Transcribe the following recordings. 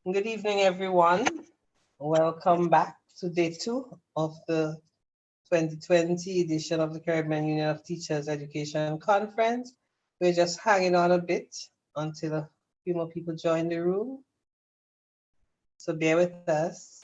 Good evening, everyone. Welcome back to day two of the 2020 edition of the Caribbean Union of Teachers Education Conference. We're just hanging on a bit until a few more people join the room. So bear with us.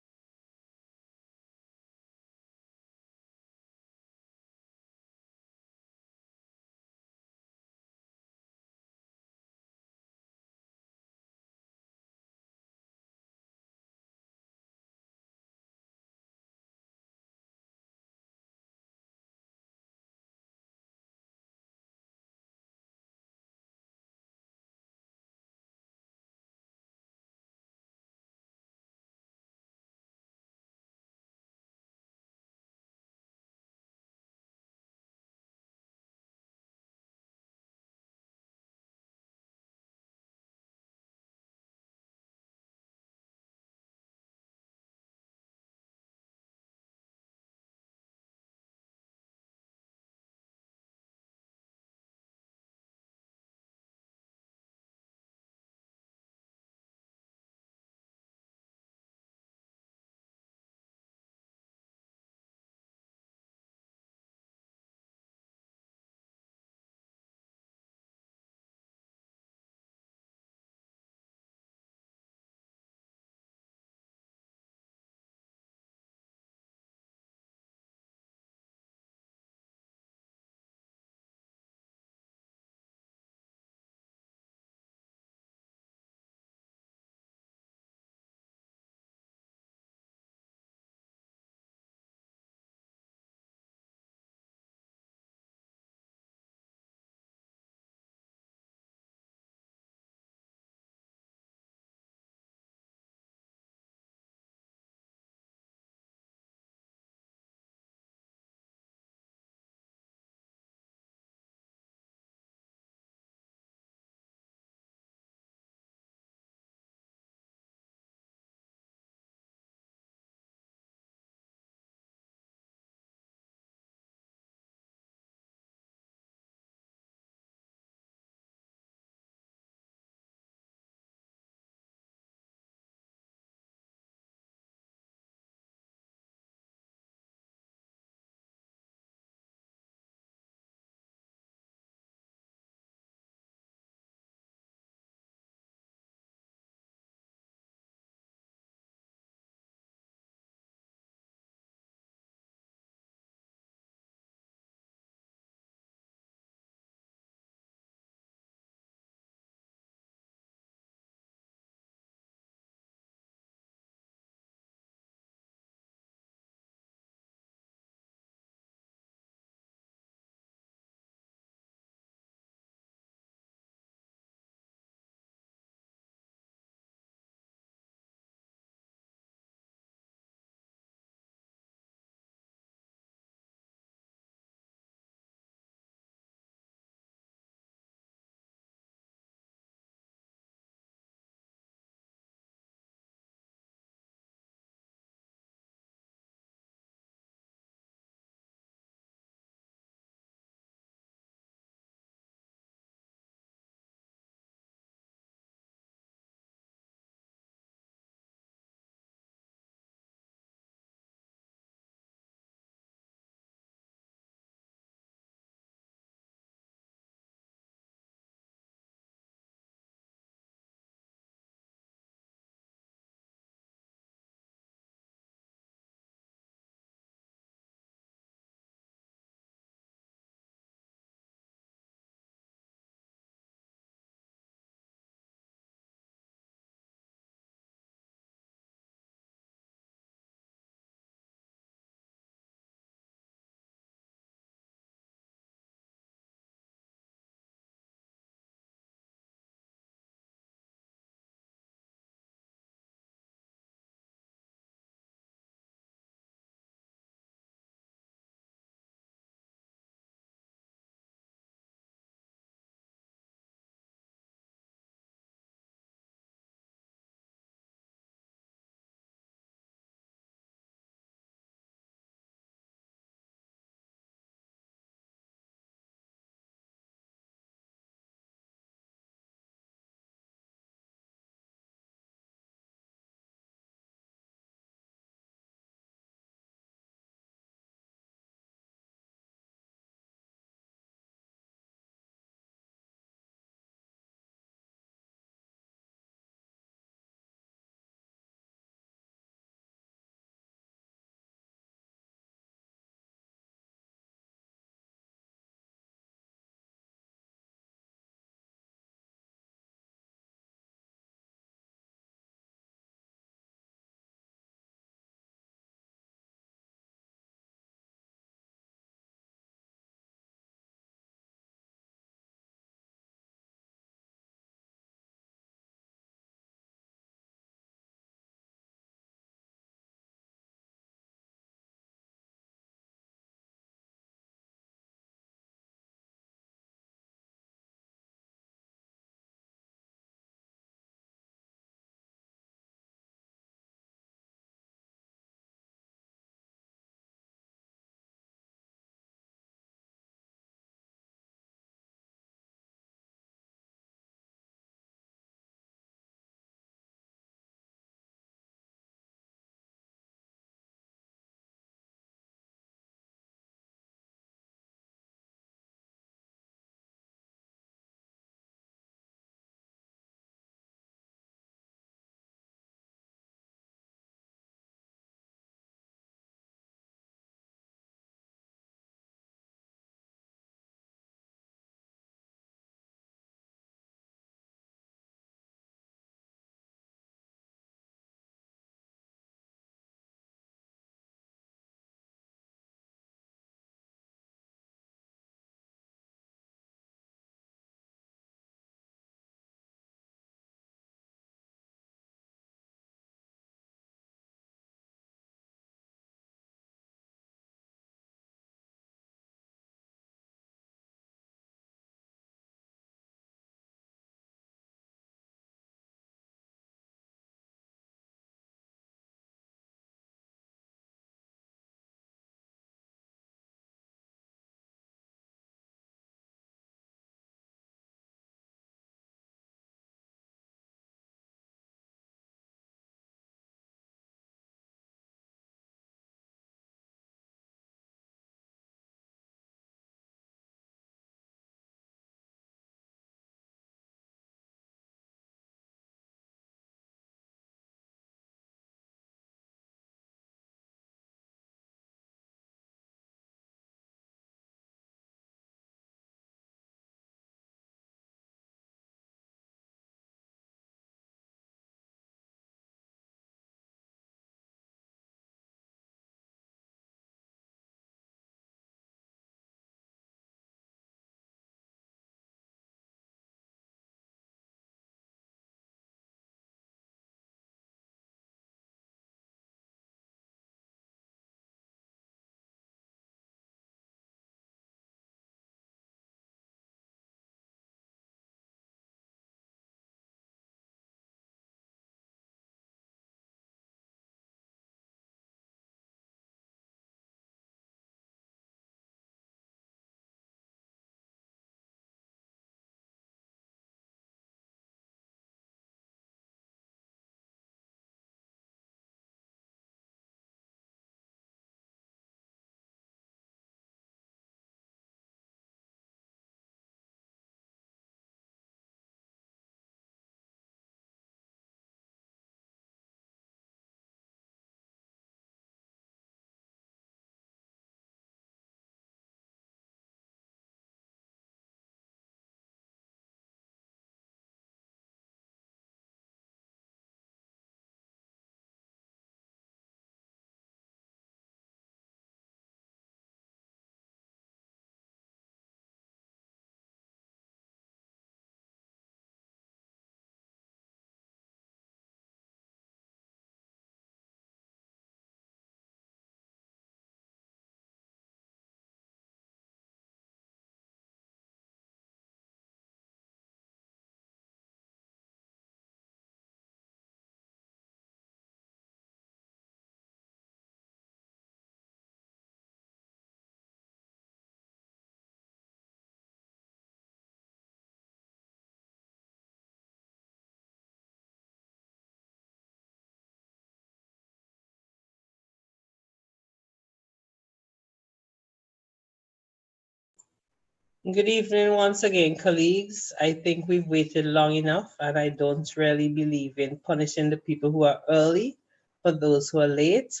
Good evening once again, colleagues. I think we've waited long enough, and I don't really believe in punishing the people who are early for those who are late.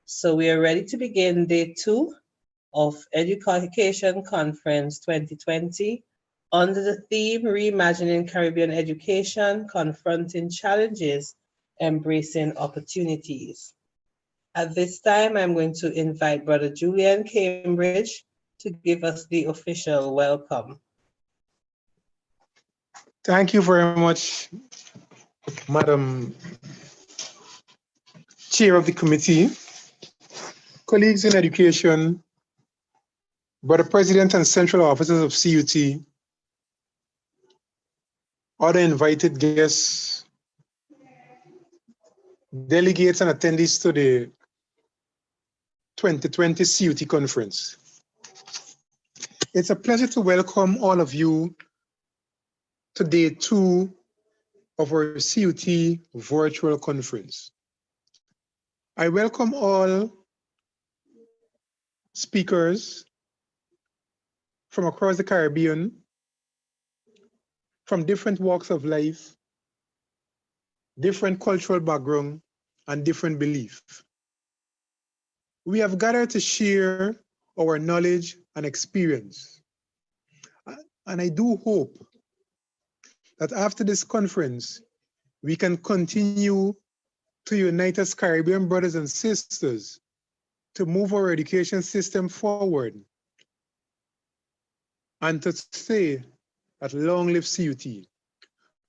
So we are ready to begin day two of Education Conference 2020 under the theme Reimagining Caribbean Education, Confronting Challenges, Embracing Opportunities. At this time, I'm going to invite Brother Julian Cambridge to give us the official welcome. Thank you very much, Madam Chair of the Committee, colleagues in education, Brother President and Central Officers of CUT, other invited guests, delegates and attendees to the 2020 CUT conference. It's a pleasure to welcome all of you to day two of our CUT virtual conference. I welcome all speakers from across the Caribbean, from different walks of life, different cultural background, and different belief. We have gathered to share our knowledge and experience. And I do hope that after this conference, we can continue to unite as Caribbean brothers and sisters to move our education system forward and to say that long live CUT.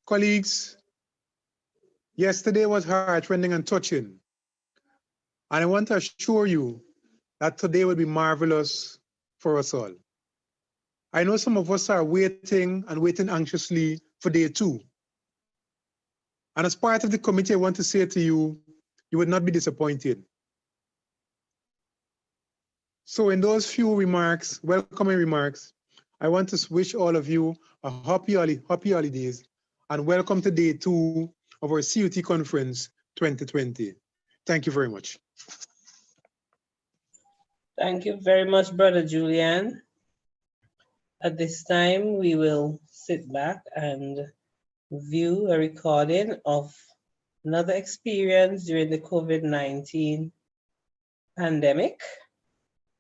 Colleagues, yesterday was heart-rending and touching. And I want to assure you that today will be marvelous for us all. I know some of us are waiting and waiting anxiously for day two. And as part of the committee, I want to say to you, you would not be disappointed. So in those few remarks, welcoming remarks, I want to wish all of you a happy holidays and welcome to day two of our CUT Conference 2020. Thank you very much. Thank you very much, Brother Julian. At this time, we will sit back and view a recording of another experience during the COVID-19 pandemic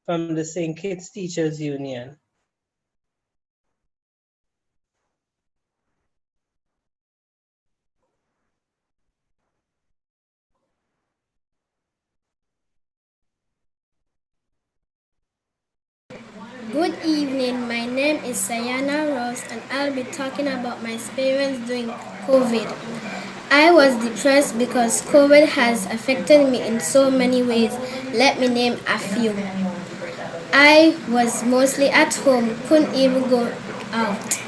from the St. Kitts Teachers Union. Good evening, my name is Sayana Ross and I'll be talking about my experience during COVID. I was depressed because COVID has affected me in so many ways. Let me name a few. I was mostly at home, couldn't even go out.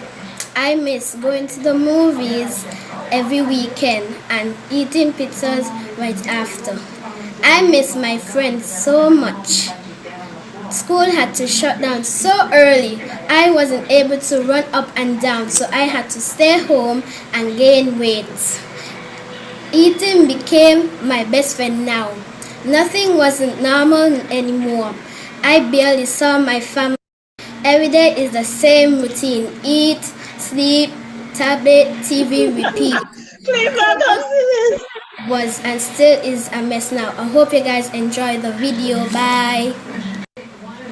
I miss going to the movies every weekend and eating pizzas right after. I miss my friends so much. School had to shut down so early. I wasn't able to run up and down, so I had to stay home and gain weight. Eating became my best friend now. Nothing wasn't normal anymore. I barely saw my family. Every day is the same routine: eat, sleep, tablet, TV, repeat. Please don't see this. Was and still is a mess now. I hope you guys enjoy the video. Bye.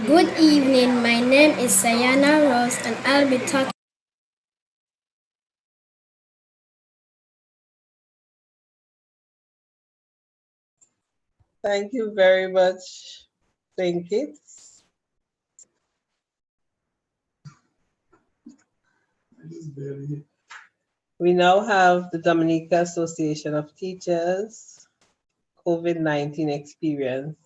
Good evening, my name is Sayana Ross and I'll be talking. Thank you very much, St. Kitts. We now have the Dominica Association of Teachers COVID-19 experience.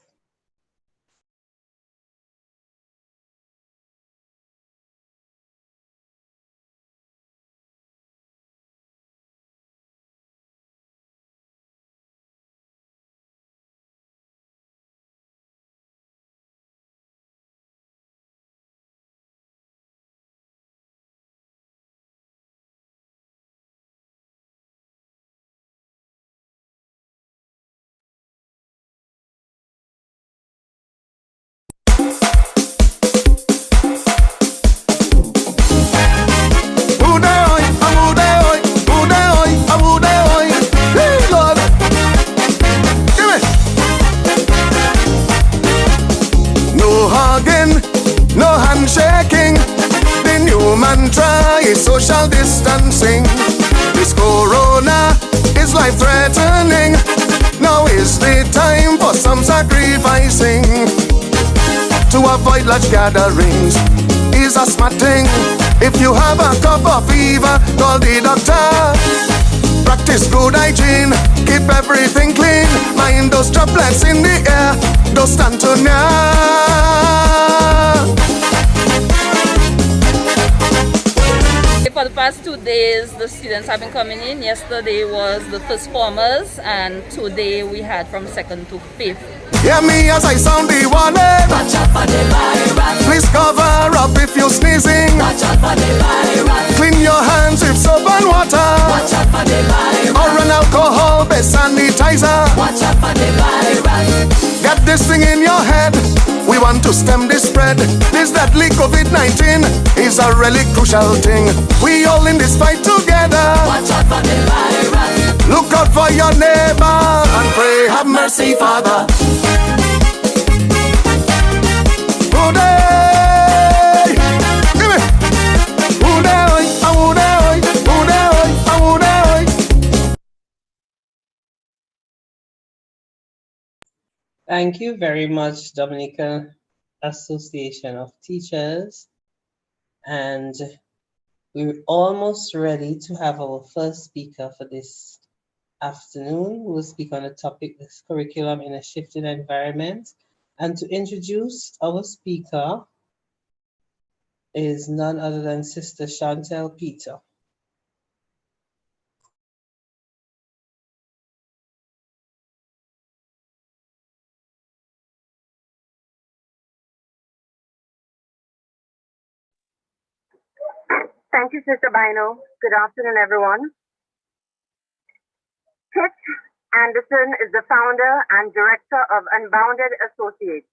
sacrificing to avoid large gatherings is a smart thing. If you have a cough or fever, call the doctor. Practice good hygiene, keep everything clean. Mind those droplets in the air, don't stand too near. For the past 2 days, the students have been coming in. Yesterday was the first formers, and today we had from 2nd to 5th. Hear me as I sound the warning. Watch out for the virus. Please cover up if you're sneezing. Watch out for the virus. Clean your hands with soap and water. Watch out for the virus. Or an alcohol-based sanitizer. Watch out for the virus. Get this thing in your head. We want to stem this spread. This deadly COVID-19 is a really crucial thing. We all in this fight together. Watch out for the virus. Look out for your neighbor and pray, have mercy, Father. Uday, give me. Uday, uday, uday, uday. Thank you very much, Dominican Association of Teachers. And we're almost ready to have our first speaker for this afternoon. We'll speak on the topic, this curriculum in a shifting environment. And to introduce our speaker is none other than Sister Chantel Peter. Thank you, Sister Bino. Good afternoon, everyone. Kit Anderson is the founder and director of Unbounded Associates,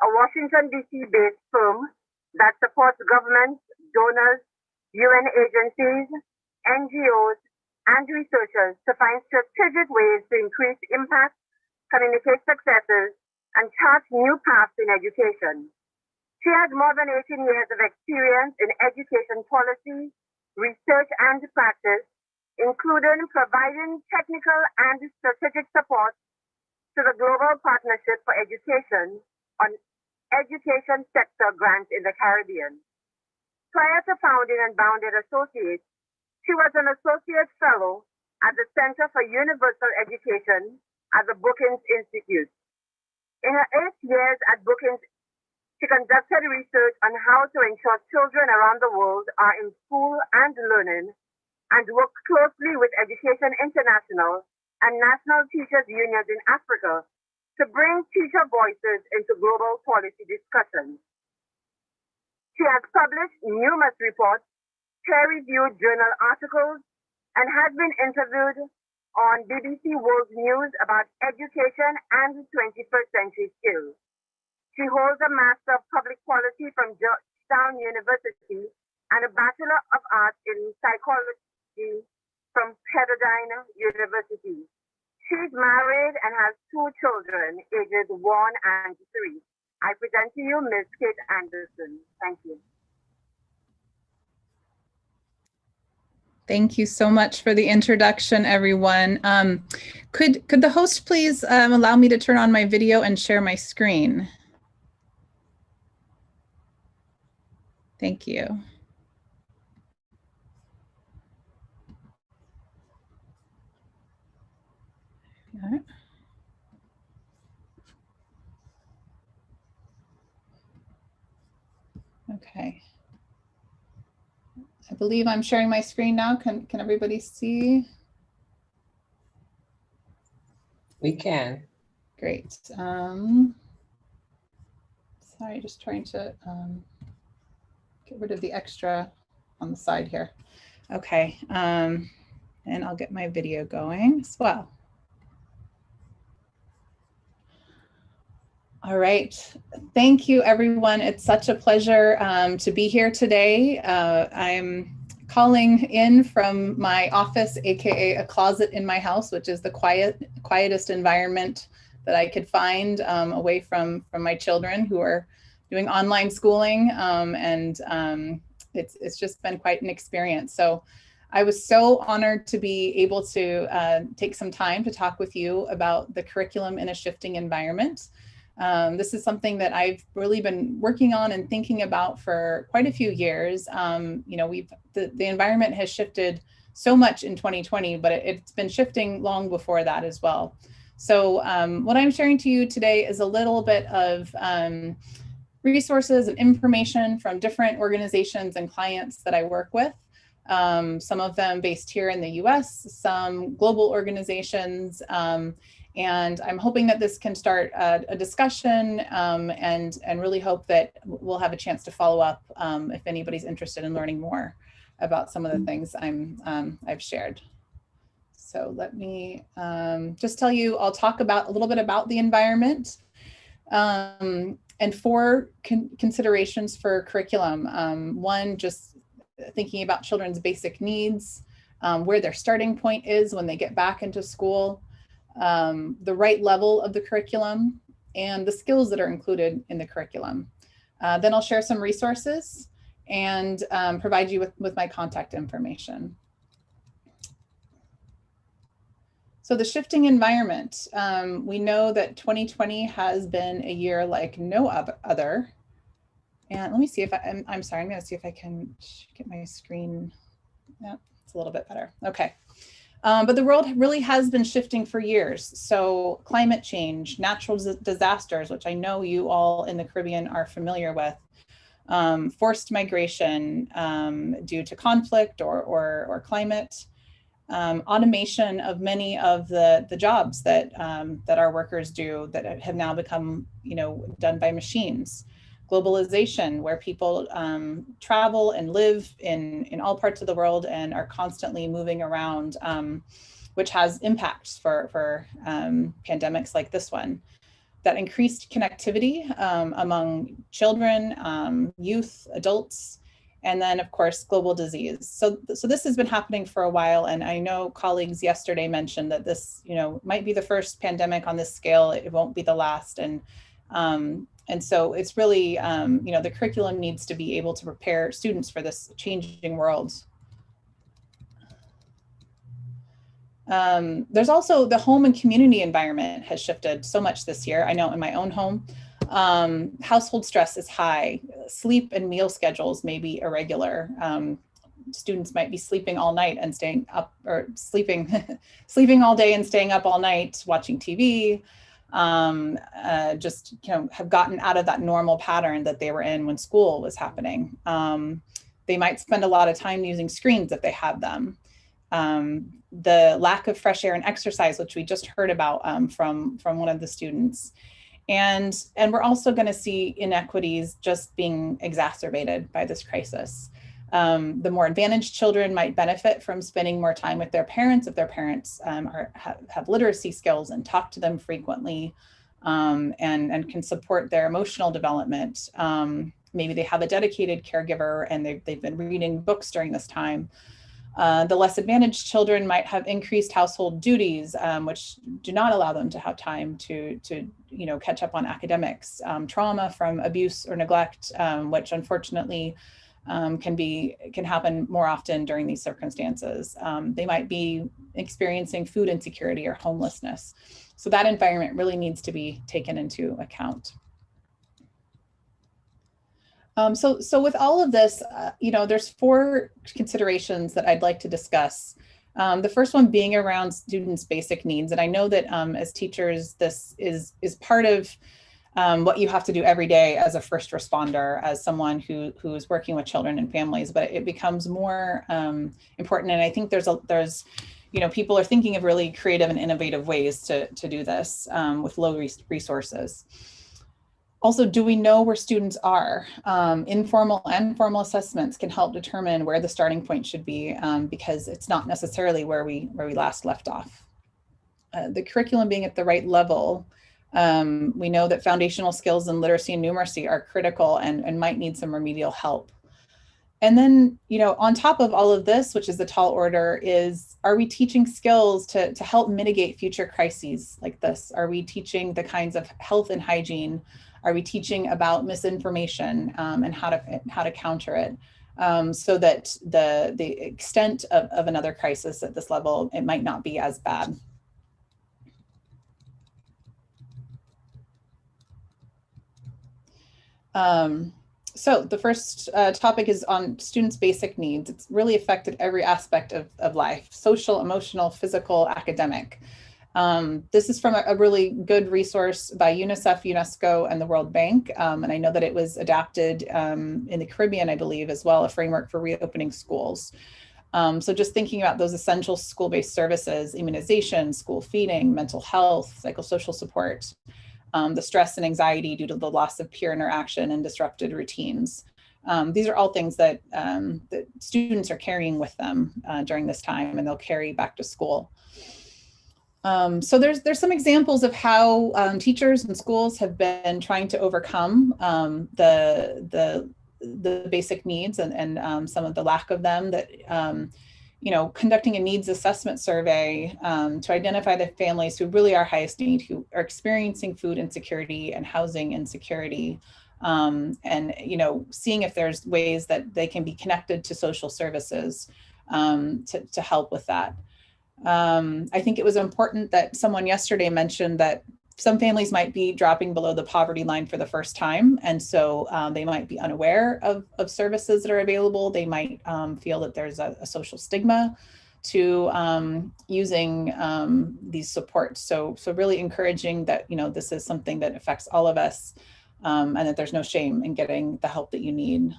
a Washington, D.C.-based firm that supports governments, donors, UN agencies, NGOs, and researchers to find strategic ways to increase impact, communicate successes, and chart new paths in education. She has more than 18 years of experience in education policy, research, and practice, including providing technical and strategic support to the Global Partnership for Education on education sector grants in the Caribbean. Prior to founding Unbounded Associates, she was an associate fellow at the Center for Universal Education at the Brookings Institute. In her 8 years at Brookings, she conducted research on how to ensure children around the world are in school and learning, and worked closely with Education International and National Teachers Unions in Africa to bring teacher voices into global policy discussions. She has published numerous reports, peer-reviewed journal articles, and has been interviewed on BBC World News about education and 21st century skills. She holds a Master of Public Policy from Georgetown University and a Bachelor of Arts in Psychology from Pepperdine University. She's married and has 2 children, ages 1 and 3. I present to you Ms. Kate Anderson. Thank you. Thank you so much for the introduction, everyone. Could the host please allow me to turn on my video and share my screen? Thank you. Okay. I believe I'm sharing my screen now. Can everybody see? We can. Great. Sorry, just trying to get rid of the extra on the side here. Okay, and I'll get my video going as well. All right, thank you everyone. It's such a pleasure to be here today. I'm calling in from my office, AKA a closet in my house, which is the quietest environment that I could find away from my children who are doing online schooling, it's just been quite an experience. So I was so honored to be able to take some time to talk with you about the curriculum in a shifting environment. This is something that I've really been working on and thinking about for quite a few years. You know, the environment has shifted so much in 2020, but it's been shifting long before that as well. So what I'm sharing to you today is a little bit of resources and information from different organizations and clients that I work with. Some of them based here in the US, some global organizations, and I'm hoping that this can start a discussion and really hope that we'll have a chance to follow up if anybody's interested in learning more about some of the things I've shared. So let me just tell you, I'll talk about a little bit about the environment and four considerations for curriculum. One, just thinking about children's basic needs, where their starting point is when they get back into school, the right level of the curriculum, and the skills that are included in the curriculum. Then I'll share some resources and provide you with my contact information. So the shifting environment, we know that 2020 has been a year like no other. And let me see if I'm sorry, I'm gonna see if I can get my screen. Yeah, it's a little bit better. Okay. But the world really has been shifting for years. So climate change, natural disasters, which I know you all in the Caribbean are familiar with, forced migration due to conflict or climate, automation of many of the jobs that that our workers do that have now become, you know, done by machines. Globalization, where people travel and live in all parts of the world and are constantly moving around, which has impacts for pandemics like this one. That increased connectivity among children, youth, adults, and then of course, global disease. So this has been happening for a while, and I know colleagues yesterday mentioned that this, you know, might be the first pandemic on this scale. It won't be the last, and so it's really, you know, the curriculum needs to be able to prepare students for this changing world. There's also the home and community environment has shifted so much this year. I know in my own home, household stress is high. Sleep and meal schedules may be irregular. Students might be sleeping all night and staying up, or sleeping all day and staying up all night watching TV. Just, you know, have gotten out of that normal pattern that they were in when school was happening. They might spend a lot of time using screens if they have them. The lack of fresh air and exercise, which we just heard about from one of the students. And we're also going to see inequities just being exacerbated by this crisis. The more advantaged children might benefit from spending more time with their parents if their parents have literacy skills and talk to them frequently, and can support their emotional development. Maybe they have a dedicated caregiver and they've been reading books during this time. The less advantaged children might have increased household duties, which do not allow them to have time to you know, catch up on academics. Trauma from abuse or neglect, which unfortunately can happen more often during these circumstances. They might be experiencing food insecurity or homelessness. So that environment really needs to be taken into account. So with all of this, you know, there's four considerations that I'd like to discuss. The first one being around students' basic needs. And I know that as teachers, this is part of what you have to do every day as a first responder, as someone who is working with children and families, but it becomes more important. And I think there's, you know, people are thinking of really creative and innovative ways to do this with low resources. Also, do we know where students are? Informal and formal assessments can help determine where the starting point should be, because it's not necessarily where we last left off. The curriculum being at the right level, we know that foundational skills in literacy and numeracy are critical and might need some remedial help. And then, you know, on top of all of this, which is the tall order, are we teaching skills to help mitigate future crises like this? Are we teaching the kinds of health and hygiene? Are we teaching about misinformation and how to counter it, so that the extent of another crisis at this level, it might not be as bad? So the first topic is on students' basic needs. It's really affected every aspect of life: social, emotional, physical, academic. This is from a really good resource by UNICEF, UNESCO, and the World Bank. And I know that it was adapted in the Caribbean, I believe, as well, a framework for reopening schools. So just thinking about those essential school-based services: immunization, school feeding, mental health, psychosocial support, the stress and anxiety due to the loss of peer interaction and disrupted routines. These are all things that, that students are carrying with them during this time, and they'll carry back to school. So there's some examples of how teachers and schools have been trying to overcome the basic needs and some of the lack of them. That you know, conducting a needs assessment survey to identify the families who really are highest need, who are experiencing food insecurity and housing insecurity, and you know, seeing if there's ways that they can be connected to social services to help with that. I think it was important that someone yesterday mentioned that some families might be dropping below the poverty line for the first time. And so they might be unaware of services that are available. They might feel that there's a social stigma to using these supports. So really encouraging that, you know, this is something that affects all of us, and that there's no shame in getting the help that you need.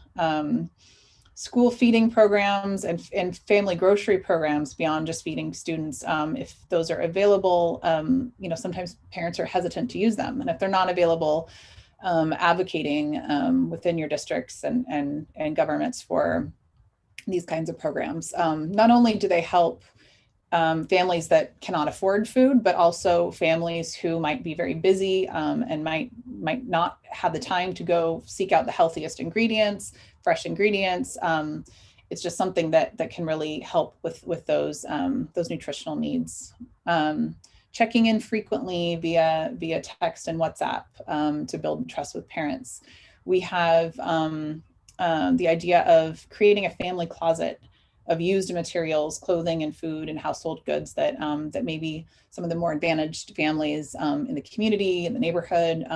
School feeding programs and family grocery programs beyond just feeding students, if those are available, you know, sometimes parents are hesitant to use them. And if they're not available, advocating within your districts and governments for these kinds of programs. Not only do they help families that cannot afford food, but also families who might be very busy and might not have the time to go seek out the healthiest ingredients, fresh ingredients. It's just something that can really help with those nutritional needs. Checking in frequently via text and WhatsApp to build trust with parents. We have the idea of creating a family closet of used materials, clothing and food and household goods that that maybe some of the more advantaged families in the community, in the neighborhood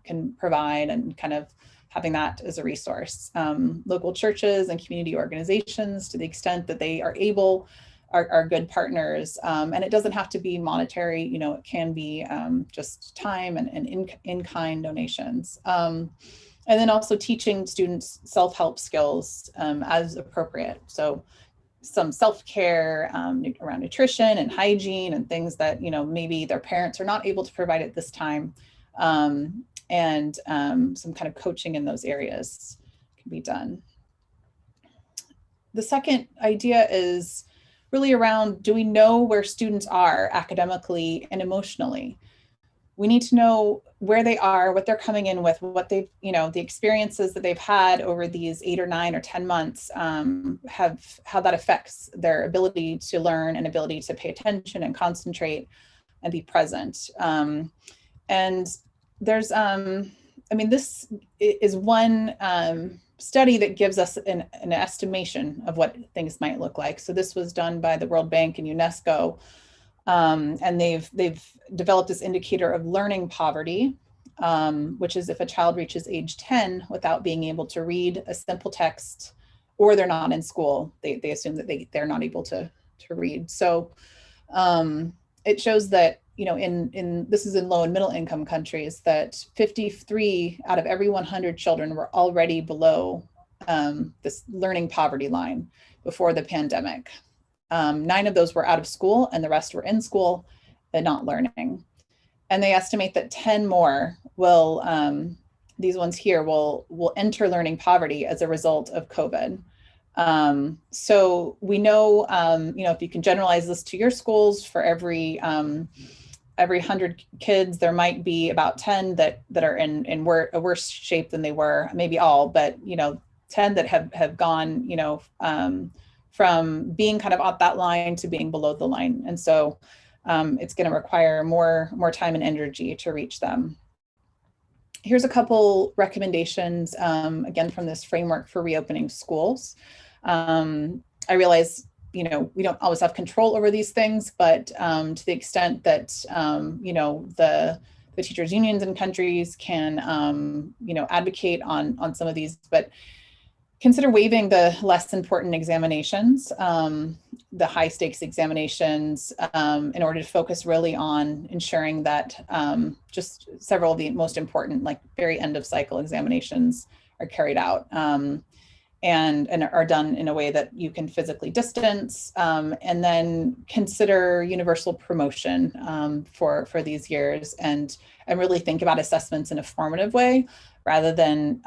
can provide, and kind of having that as a resource. Local churches and community organizations, to the extent that they are able, are good partners. And it doesn't have to be monetary, you know, it can be just time and in-kind donations. And then also teaching students self-help skills as appropriate. So some self-care around nutrition and hygiene and things that, you know, maybe their parents are not able to provide at this time. And some kind of coaching in those areas can be done. The second idea is really around, do we know where students are academically and emotionally? We need to know where they are, what they're coming in with, what they've, you know, the experiences that they've had over these 8 or 9 or 10 months, how that affects their ability to learn and ability to pay attention and concentrate and be present. And there's, I mean, this is one study that gives us an estimation of what things might look like. So this was done by the World Bank and UNESCO. And they've developed this indicator of learning poverty, which is if a child reaches age 10 without being able to read a simple text, or they're not in school, they assume that they're not able to read. So it shows that, you know, in this is in low and middle income countries, that 53 out of every 100 children were already below this learning poverty line before the pandemic. 9 of those were out of school, and the rest were in school and not learning. And they estimate that 10 more will, these ones here will enter learning poverty as a result of COVID. So we know, you know, if you can generalize this to your schools, for every 100 kids, there might be about 10 that are in a worse shape than they were, maybe all, but, you know, 10 that have gone, you know, from being kind of at that line to being below the line. And so it's going to require more time and energy to reach them. Here's a couple recommendations, again, from this framework for reopening schools. I realize, you know, we don't always have control over these things, but to the extent that, you know, the the teachers unions in countries can, you know, advocate on some of these, but consider waiving the less important examinations, the high stakes examinations, in order to focus really on ensuring that just several of the most important, like very end of cycle examinations are carried out. And are done in a way that you can physically distance, and then consider universal promotion for these years, and really think about assessments in a formative way rather than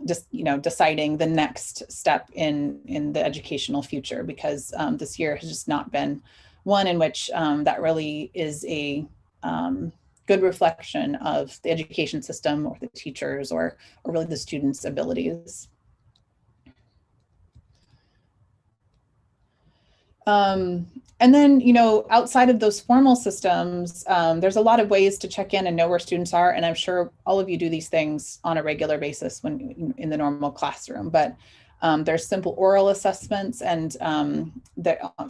just, you know, deciding the next step in the educational future, because this year has just not been one in which that really is a good reflection of the education system or the teachers or really the students' abilities. And then, you know, outside of those formal systems, there's a lot of ways to check in and know where students are. And I'm sure all of you do these things on a regular basis when in the normal classroom, but there's simple oral assessments and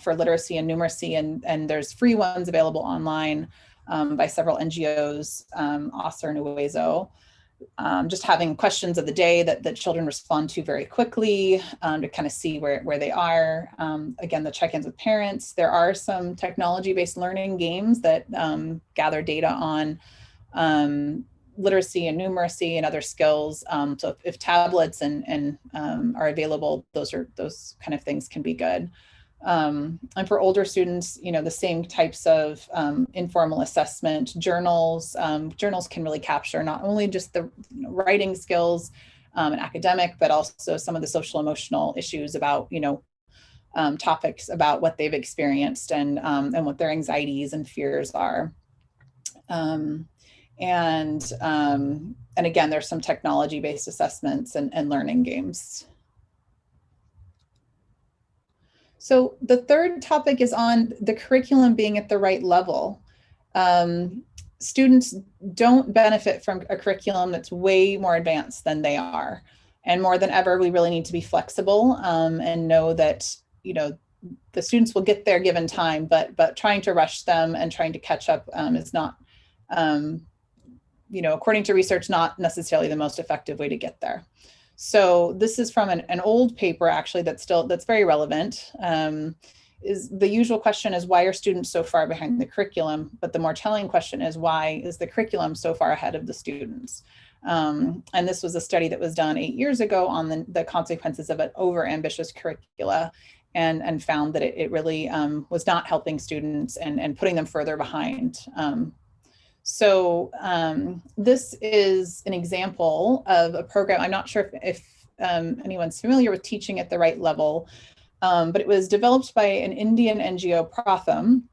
for literacy and numeracy, and there's free ones available online by several NGOs, ASR and UEZO. Just having questions of the day that children respond to very quickly to kind of see where they are. Again, the check-ins with parents. There are some technology-based learning games that gather data on literacy and numeracy and other skills. So if tablets and are available, those kind of things can be good. And for older students, you know, the same types of informal assessment, journals. Journals can really capture not only just the writing skills and academic, but also some of the social emotional issues about, you know, topics about what they've experienced and what their anxieties and fears are. And again, there's some technology-based assessments and learning games. So the third topic is on the curriculum being at the right level. Students don't benefit from a curriculum that's way more advanced than they are. And more than ever, we really need to be flexible and know that, you know, the students will get there given time, but trying to rush them and trying to catch up is not, you know, according to research, not necessarily the most effective way to get there. So this is from an old paper, actually, that's very relevant. Is the usual question is, why are students so far behind the curriculum? But the more telling question is, why is the curriculum so far ahead of the students? And this was a study that was done 8 years ago on the consequences of an overambitious curricula, and found that it really was not helping students and putting them further behind. So this is an example of a program. I'm not sure if anyone's familiar with teaching at the right level, but it was developed by an Indian NGO, Pratham,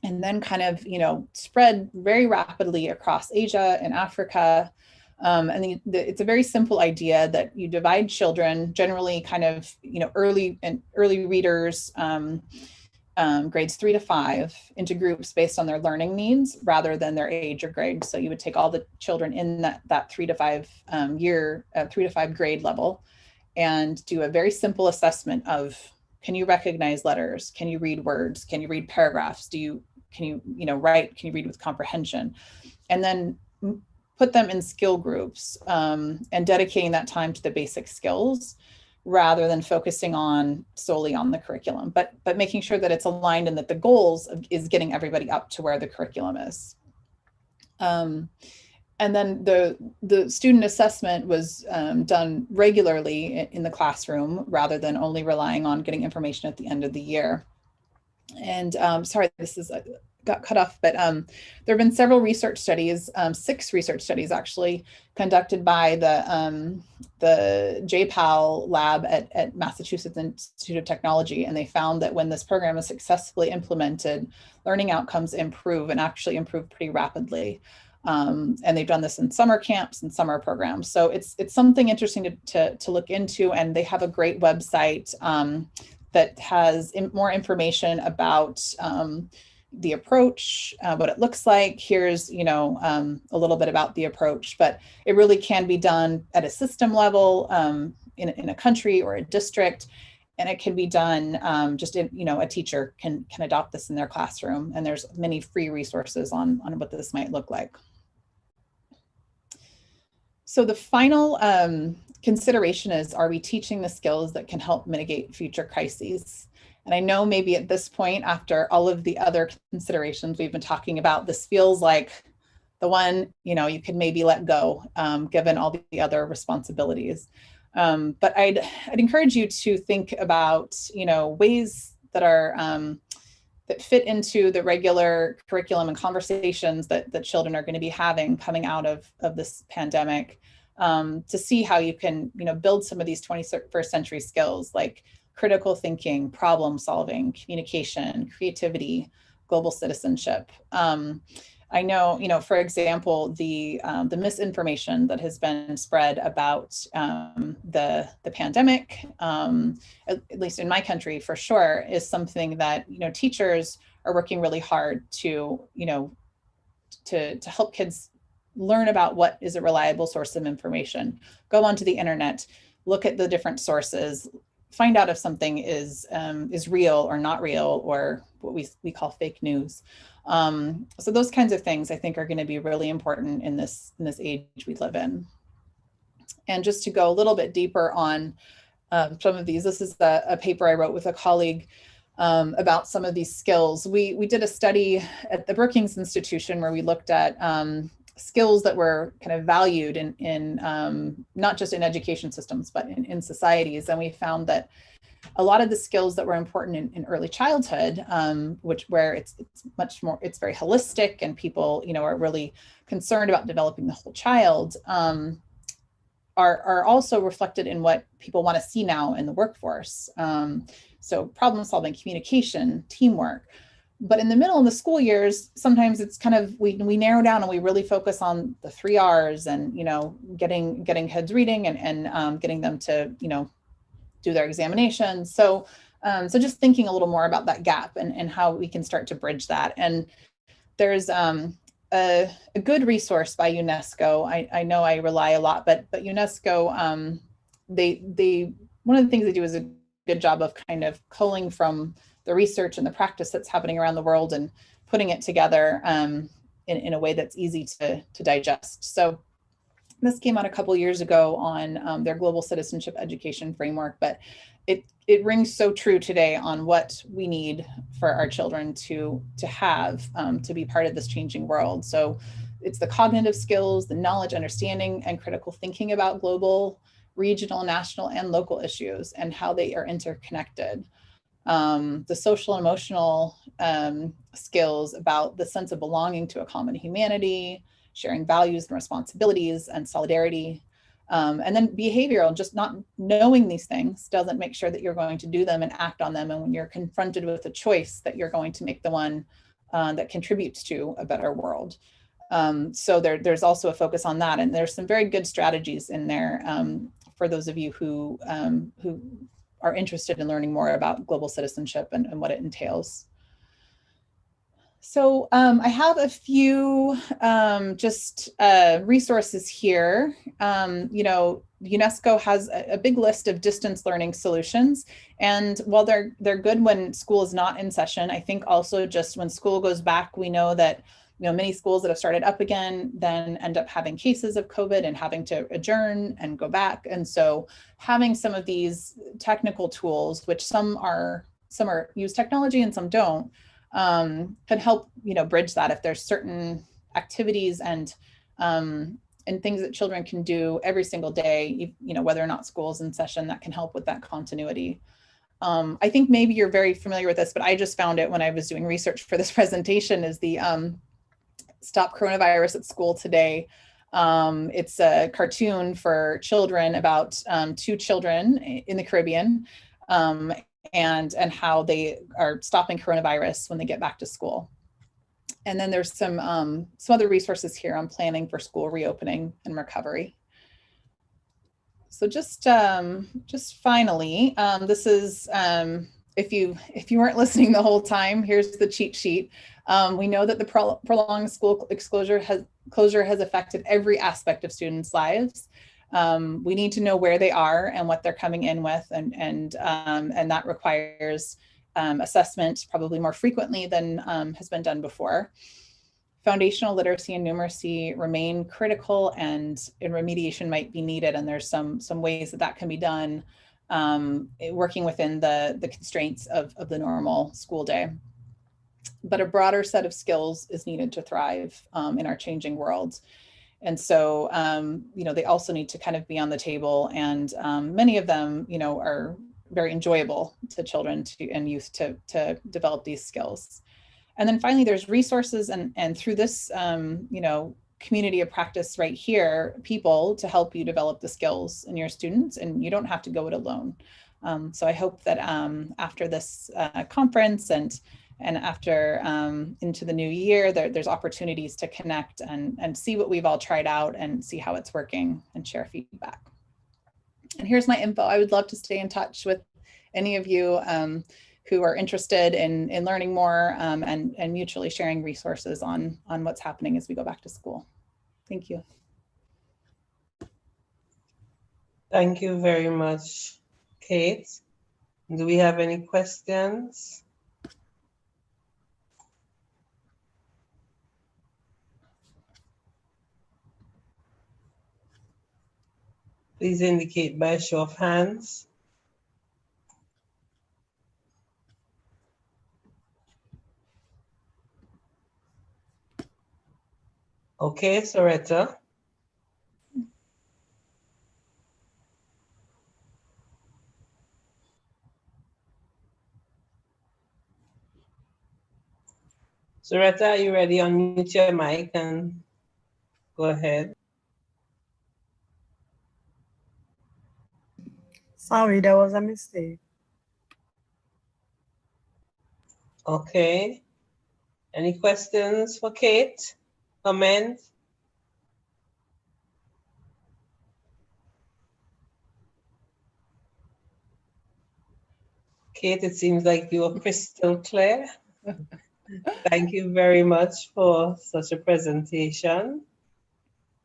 and then kind of, you know, spread very rapidly across Asia and Africa. And it's a very simple idea that you divide children, generally kind of, you know, early readers, grades 3 to 5, into groups based on their learning needs rather than their age or grade. So you would take all the children in that 3 to 5 3 to 5 grade level and do a very simple assessment of, can you recognize letters? Can you read words? Can you read paragraphs? Can you write? Can you read with comprehension? And then put them in skill groups and dedicating that time to the basic skills, rather than focusing solely on the curriculum, but making sure that it's aligned and that the goals is getting everybody up to where the curriculum is. And then the student assessment was done regularly in the classroom, rather than only relying on getting information at the end of the year. And sorry, got cut off, but there have been several research studies, 6 research studies actually, conducted by the JPAL lab at Massachusetts Institute of Technology, and they found that when this program is successfully implemented, learning outcomes improve, and actually improve pretty rapidly. And they've done this in summer camps and summer programs. So it's something interesting to look into, and they have a great website that has more information about the approach, what it looks like. Here's, you know, a little bit about the approach, but it really can be done at a system level in a country or a district, and it can be done just in, you know, a teacher can adopt this in their classroom, and there's many free resources on what this might look like. So the final consideration is, are we teaching the skills that can help mitigate future crises? And I know maybe at this point, after all of the other considerations we've been talking about, this feels like the one, you could maybe let go, given all the other responsibilities. But I'd encourage you to think about, ways that are that fit into the regular curriculum and conversations that children are going to be having coming out of this pandemic, to see how you can, build some of these 21st century skills like critical thinking, problem solving, communication, creativity, global citizenship. I know, for example, the misinformation that has been spread about the pandemic, at least in my country for sure, is something that, teachers are working really hard to, to help kids learn about what is a reliable source of information. Go onto the internet, look at the different sources, find out if something is real or not real, or what we call fake news. So those kinds of things I think are going to be really important in this age we live in. And just to go a little bit deeper on some of these, this is a paper I wrote with a colleague about some of these skills. We did a study at the Brookings Institution where we looked at skills that were kind of valued in not just in education systems, but in societies. And we found that a lot of the skills that were important in early childhood, where it's much more, it's very holistic, and people, are really concerned about developing the whole child, are also reflected in what people want to see now in the workforce. So problem solving, communication, teamwork. But in the middle of the school years, sometimes it's kind of, we narrow down and we really focus on the 3 R's and, getting kids reading and getting them to, do their examinations. So just thinking a little more about that gap and how we can start to bridge that. And there's a good resource by UNESCO. I know I rely a lot, but UNESCO, they one of the things they do is a good job of kind of culling from the research and the practice that's happening around the world and putting it together in a way that's easy to digest. So this came out a couple years ago on their global citizenship education framework, but it rings so true today on what we need for our children to have to be part of this changing world. So it's the cognitive skills, the knowledge, understanding, and critical thinking about global, regional, national, and local issues and how they are interconnected. The social and emotional skills about the sense of belonging to a common humanity, sharing values and responsibilities and solidarity. And then behavioral, just not knowing these things doesn't make sure that you're going to do them and act on them. And when you're confronted with a choice, that you're going to make the one that contributes to a better world. So there's also a focus on that. And there's some very good strategies in there for those of you who are interested in learning more about global citizenship and what it entails. So I have a few resources here. UNESCO has a big list of distance learning solutions. And while they're good when school is not in session, I think also just when school goes back, we know that many schools that have started up again then end up having cases of COVID and having to adjourn and go back. And so having some of these technical tools, which some are use technology and some don't, can help bridge that if there's certain activities and things that children can do every single day, whether or not school's in session, that can help with that continuity. I think maybe you're very familiar with this, but I just found it when I was doing research for this presentation, is the Stop Coronavirus at School Today. It's a cartoon for children about 2 children in the Caribbean and how they are stopping coronavirus when they get back to school. And then there's some other resources here on planning for school reopening and recovery. So just finally, this is, if you weren't listening the whole time, here's the cheat sheet. We know that the prolonged school closure has affected every aspect of students' lives. We need to know where they are and what they're coming in with, and that requires assessment probably more frequently than has been done before. foundational literacy and numeracy remain critical, and remediation might be needed. And there's some ways that can be done, working within the constraints of the normal school day. But a broader set of skills is needed to thrive in our changing world. And so, they also need to kind of be on the table, and many of them, are very enjoyable to children and youth to develop these skills. And then finally, there's resources and through this, community of practice right here, people to help you develop the skills in your students, and you don't have to go it alone. So I hope that after this conference and after into the new year, there's opportunities to connect and see what we've all tried out and see how it's working and share feedback. And here's my info. I would love to stay in touch with any of you who are interested in learning more and mutually sharing resources on what's happening as we go back to school. Thank you. Thank you very much, Kate. Do we have any questions? Please indicate by a show of hands. Okay, Soretta. Soretta, are you ready? Unmute your mic and go ahead. Sorry, there was a mistake. Okay. Any questions for Kate? Comments? Kate, it seems like you are crystal clear. Thank you very much for such a presentation.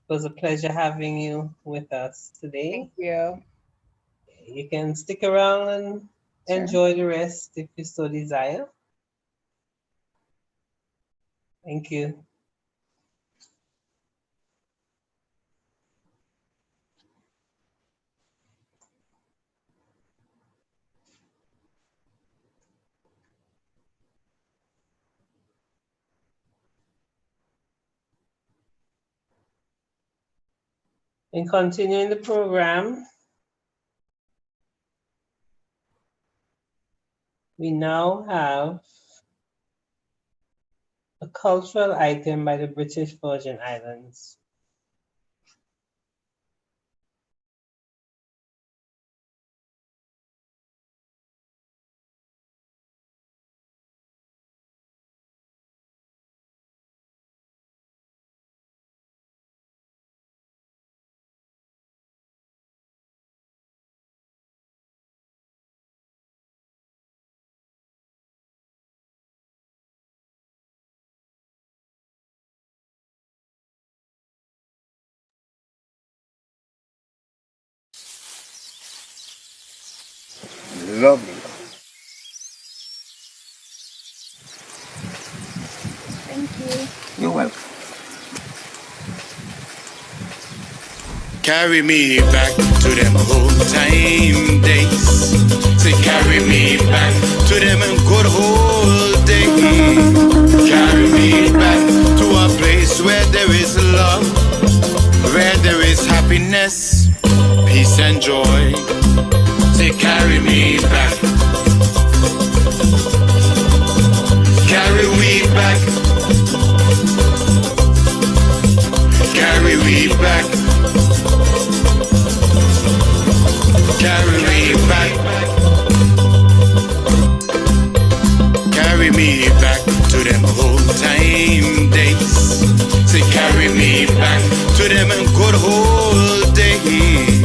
It was a pleasure having you with us today. Thank you. You can stick around and enjoy the rest if you so desire. Thank you. In continuing the program, we now have a cultural item by the British Virgin Islands. Lovely. Thank you. You're welcome. Carry me back to them old time days. Say carry me back to them good old days. Carry me back to a place where there is love, where there is happiness, peace and joy. Say carry me back. Carry me back. Carry me back. Carry me back. Carry me back to them old time days. Say carry me back to them good old days.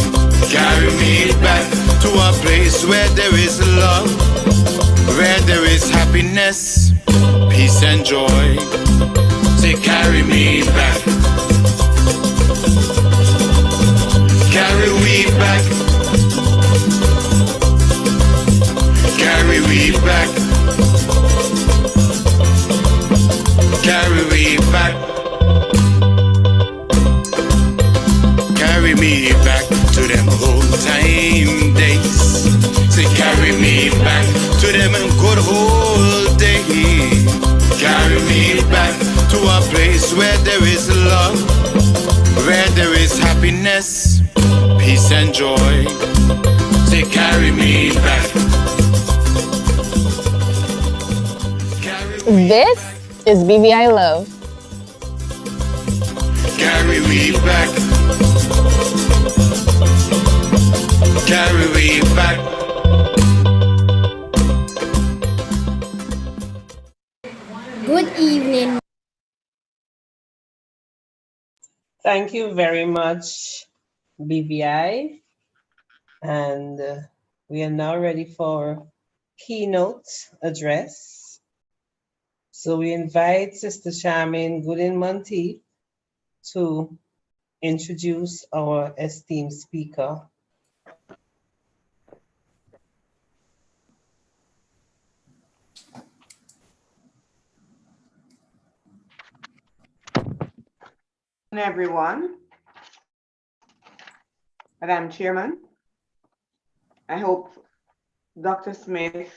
Carry me back to a place where there is love, where there is happiness, peace and joy. Say carry me back. Carry me back. Carry me back. carry me back. Carry me back to them old time days. Say carry me back to them good old days. Carry me back to a place where there is love, where there is happiness, peace and joy. Say carry me back. This is BVI Love. Carry me back. Carry me back. Good evening. Thank you very much, BVI. And we are now ready for keynote address. So we invite Sister Charmaine Goodin-Monteith to introduce our esteemed speaker. Everyone, Madam Chairman, I hope Dr. Smith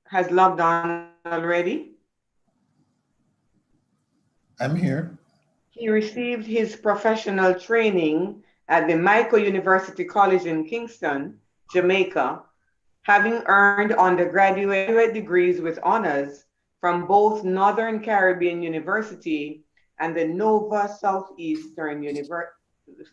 has logged on already. I'm here. He received his professional training at the Michael University College in Kingston, Jamaica, having earned undergraduate degrees with honors from both Northern Caribbean University and the Nova Southeastern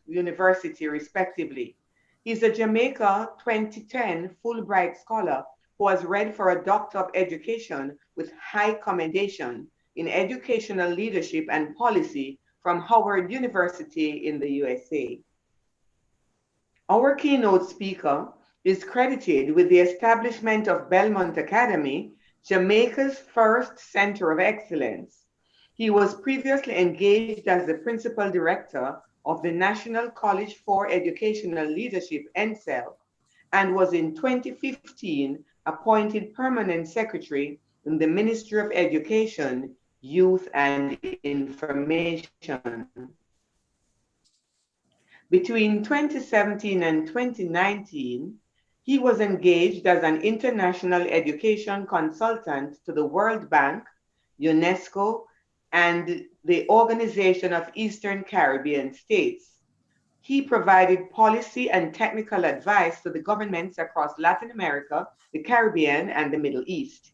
University, respectively. He's a Jamaica 2010 Fulbright Scholar who has read for a Doctor of Education with high commendation in Educational Leadership and Policy from Howard University in the USA. Our keynote speaker is credited with the establishment of Belmont Academy, Jamaica's first center of excellence. He was previously engaged as the principal director of the National College for Educational Leadership, NCEL, and was in 2015 appointed permanent secretary in the Ministry of Education, Youth and Information. Between 2017 and 2019, he was engaged as an international education consultant to the World Bank, UNESCO, and the Organization of Eastern Caribbean States. He provided policy and technical advice to the governments across Latin America, the Caribbean, and the Middle East.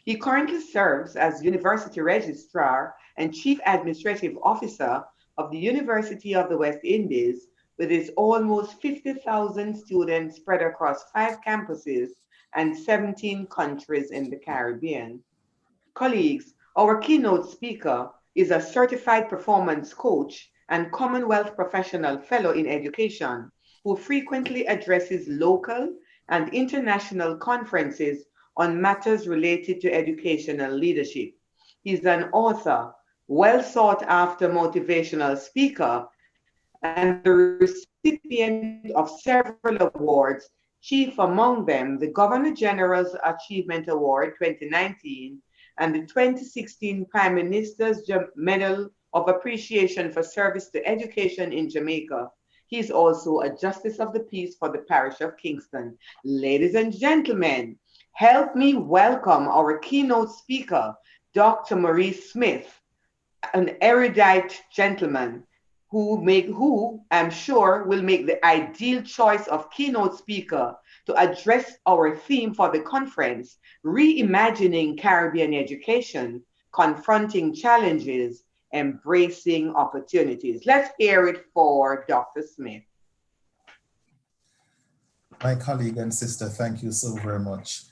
He currently serves as University Registrar and Chief Administrative Officer of the University of the West Indies, with its almost 50,000 students spread across 5 campuses and 17 countries in the Caribbean. Colleagues, our keynote speaker is a certified performance coach and Commonwealth Professional Fellow in Education who frequently addresses local and international conferences on matters related to educational leadership. He's an author, well sought after motivational speaker, and the recipient of several awards, chief among them the Governor General's Achievement Award 2019 and the 2016 Prime Minister's Medal of Appreciation for Service to Education in Jamaica. He's also a Justice of the Peace for the Parish of Kingston. Ladies and gentlemen, help me welcome our keynote speaker, Dr. Maurice Smith, an erudite gentleman who I'm sure will make the ideal choice of keynote speaker to address our theme for the conference, Reimagining Caribbean Education, Confronting Challenges, Embracing Opportunities. Let's hear it for Dr. Smith. My colleague and sister, thank you so very much.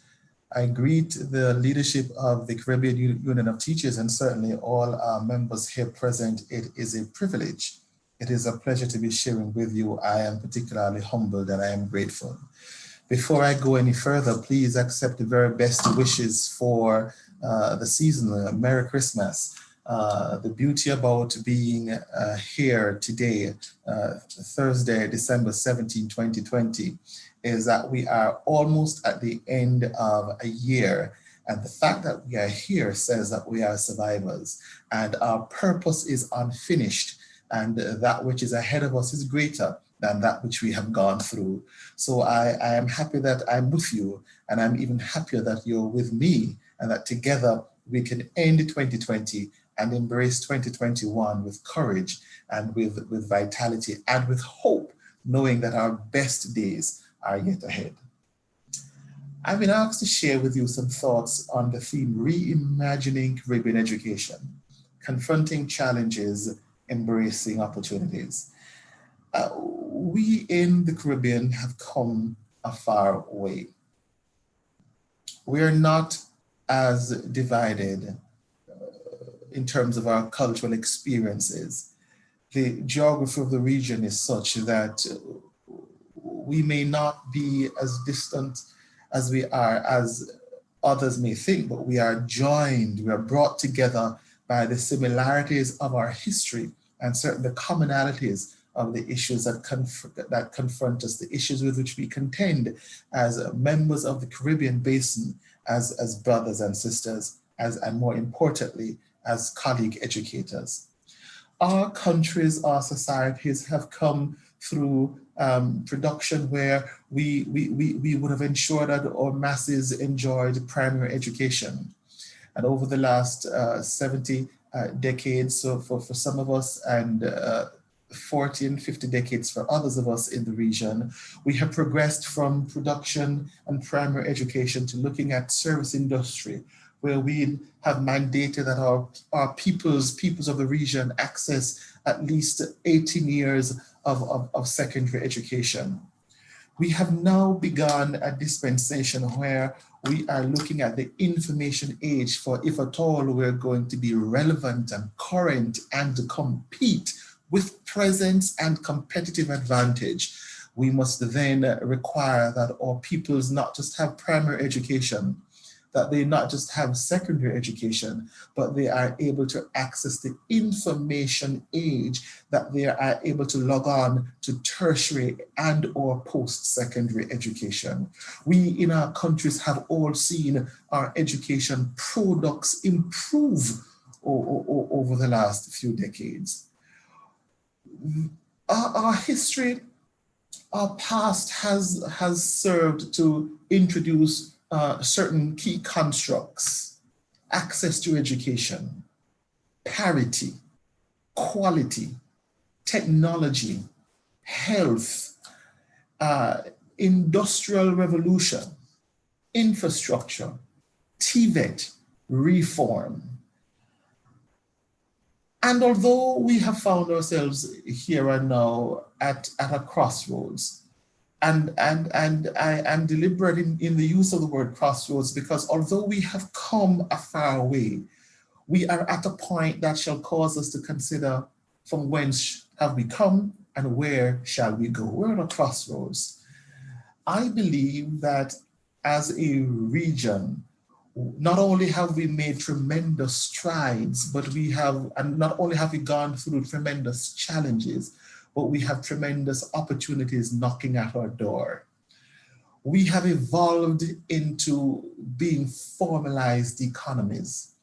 I greet the leadership of the Caribbean Union of Teachers and certainly all our members here present. It is a privilege. It is a pleasure to be sharing with you. I am particularly humbled and I am grateful. Before I go any further, please accept the very best wishes for the season. Merry Christmas. The beauty about being here today, Thursday, December 17, 2020, is that we are almost at the end of a year. And the fact that we are here says that we are survivors, and our purpose is unfinished, and that which is ahead of us is greater than that which we have gone through. So I am happy that I'm with you, and I'm even happier that you're with me, and that together we can end 2020 and embrace 2021 with courage and with vitality and with hope, knowing that our best days are yet ahead. I've been asked to share with you some thoughts on the theme Reimagining Caribbean Education, Confronting Challenges, Embracing Opportunities. We in the Caribbean have come a far way. We are not as divided in terms of our cultural experiences. The geography of the region is such that we may not be as distant as we are, as others may think, but we are joined, we are brought together by the similarities of our history and certain the commonalities of the issues that confront us, the issues with which we contend as members of the Caribbean Basin, as brothers and sisters, and more importantly, as colleague educators. Our countries, our societies have come through production where we would have ensured that our masses enjoyed primary education. And over the last 70 decades, so for some of us, and 40 and 50 decades for others of us in the region, we have progressed from production and primary education to looking at service industry, where we have mandated that our peoples of the region access at least 18 years of secondary education. We have now begun a dispensation where we are looking at the information age for if at all we're going to be relevant and current and to compete with presence and competitive advantage. We must then require that our peoples not just have primary education, that they not just have secondary education, but they are able to access the information age, that they are able to log on to tertiary and or post-secondary education. We in our countries have all seen our education products improve over the last few decades. Our history, our past has served to introduce certain key constructs: access to education, parity, quality, technology, health, industrial revolution, infrastructure, TVET, reform. And although we have found ourselves here and now at a crossroads, and I am deliberate in the use of the word crossroads, because although we have come a far way, we are at a point that shall cause us to consider from whence have we come and where shall we go. We're at a crossroads. I believe that as a region, not only have we made tremendous strides, but we have, and not only have we gone through tremendous challenges, but we have tremendous opportunities knocking at our door. We have evolved into being formalized economies.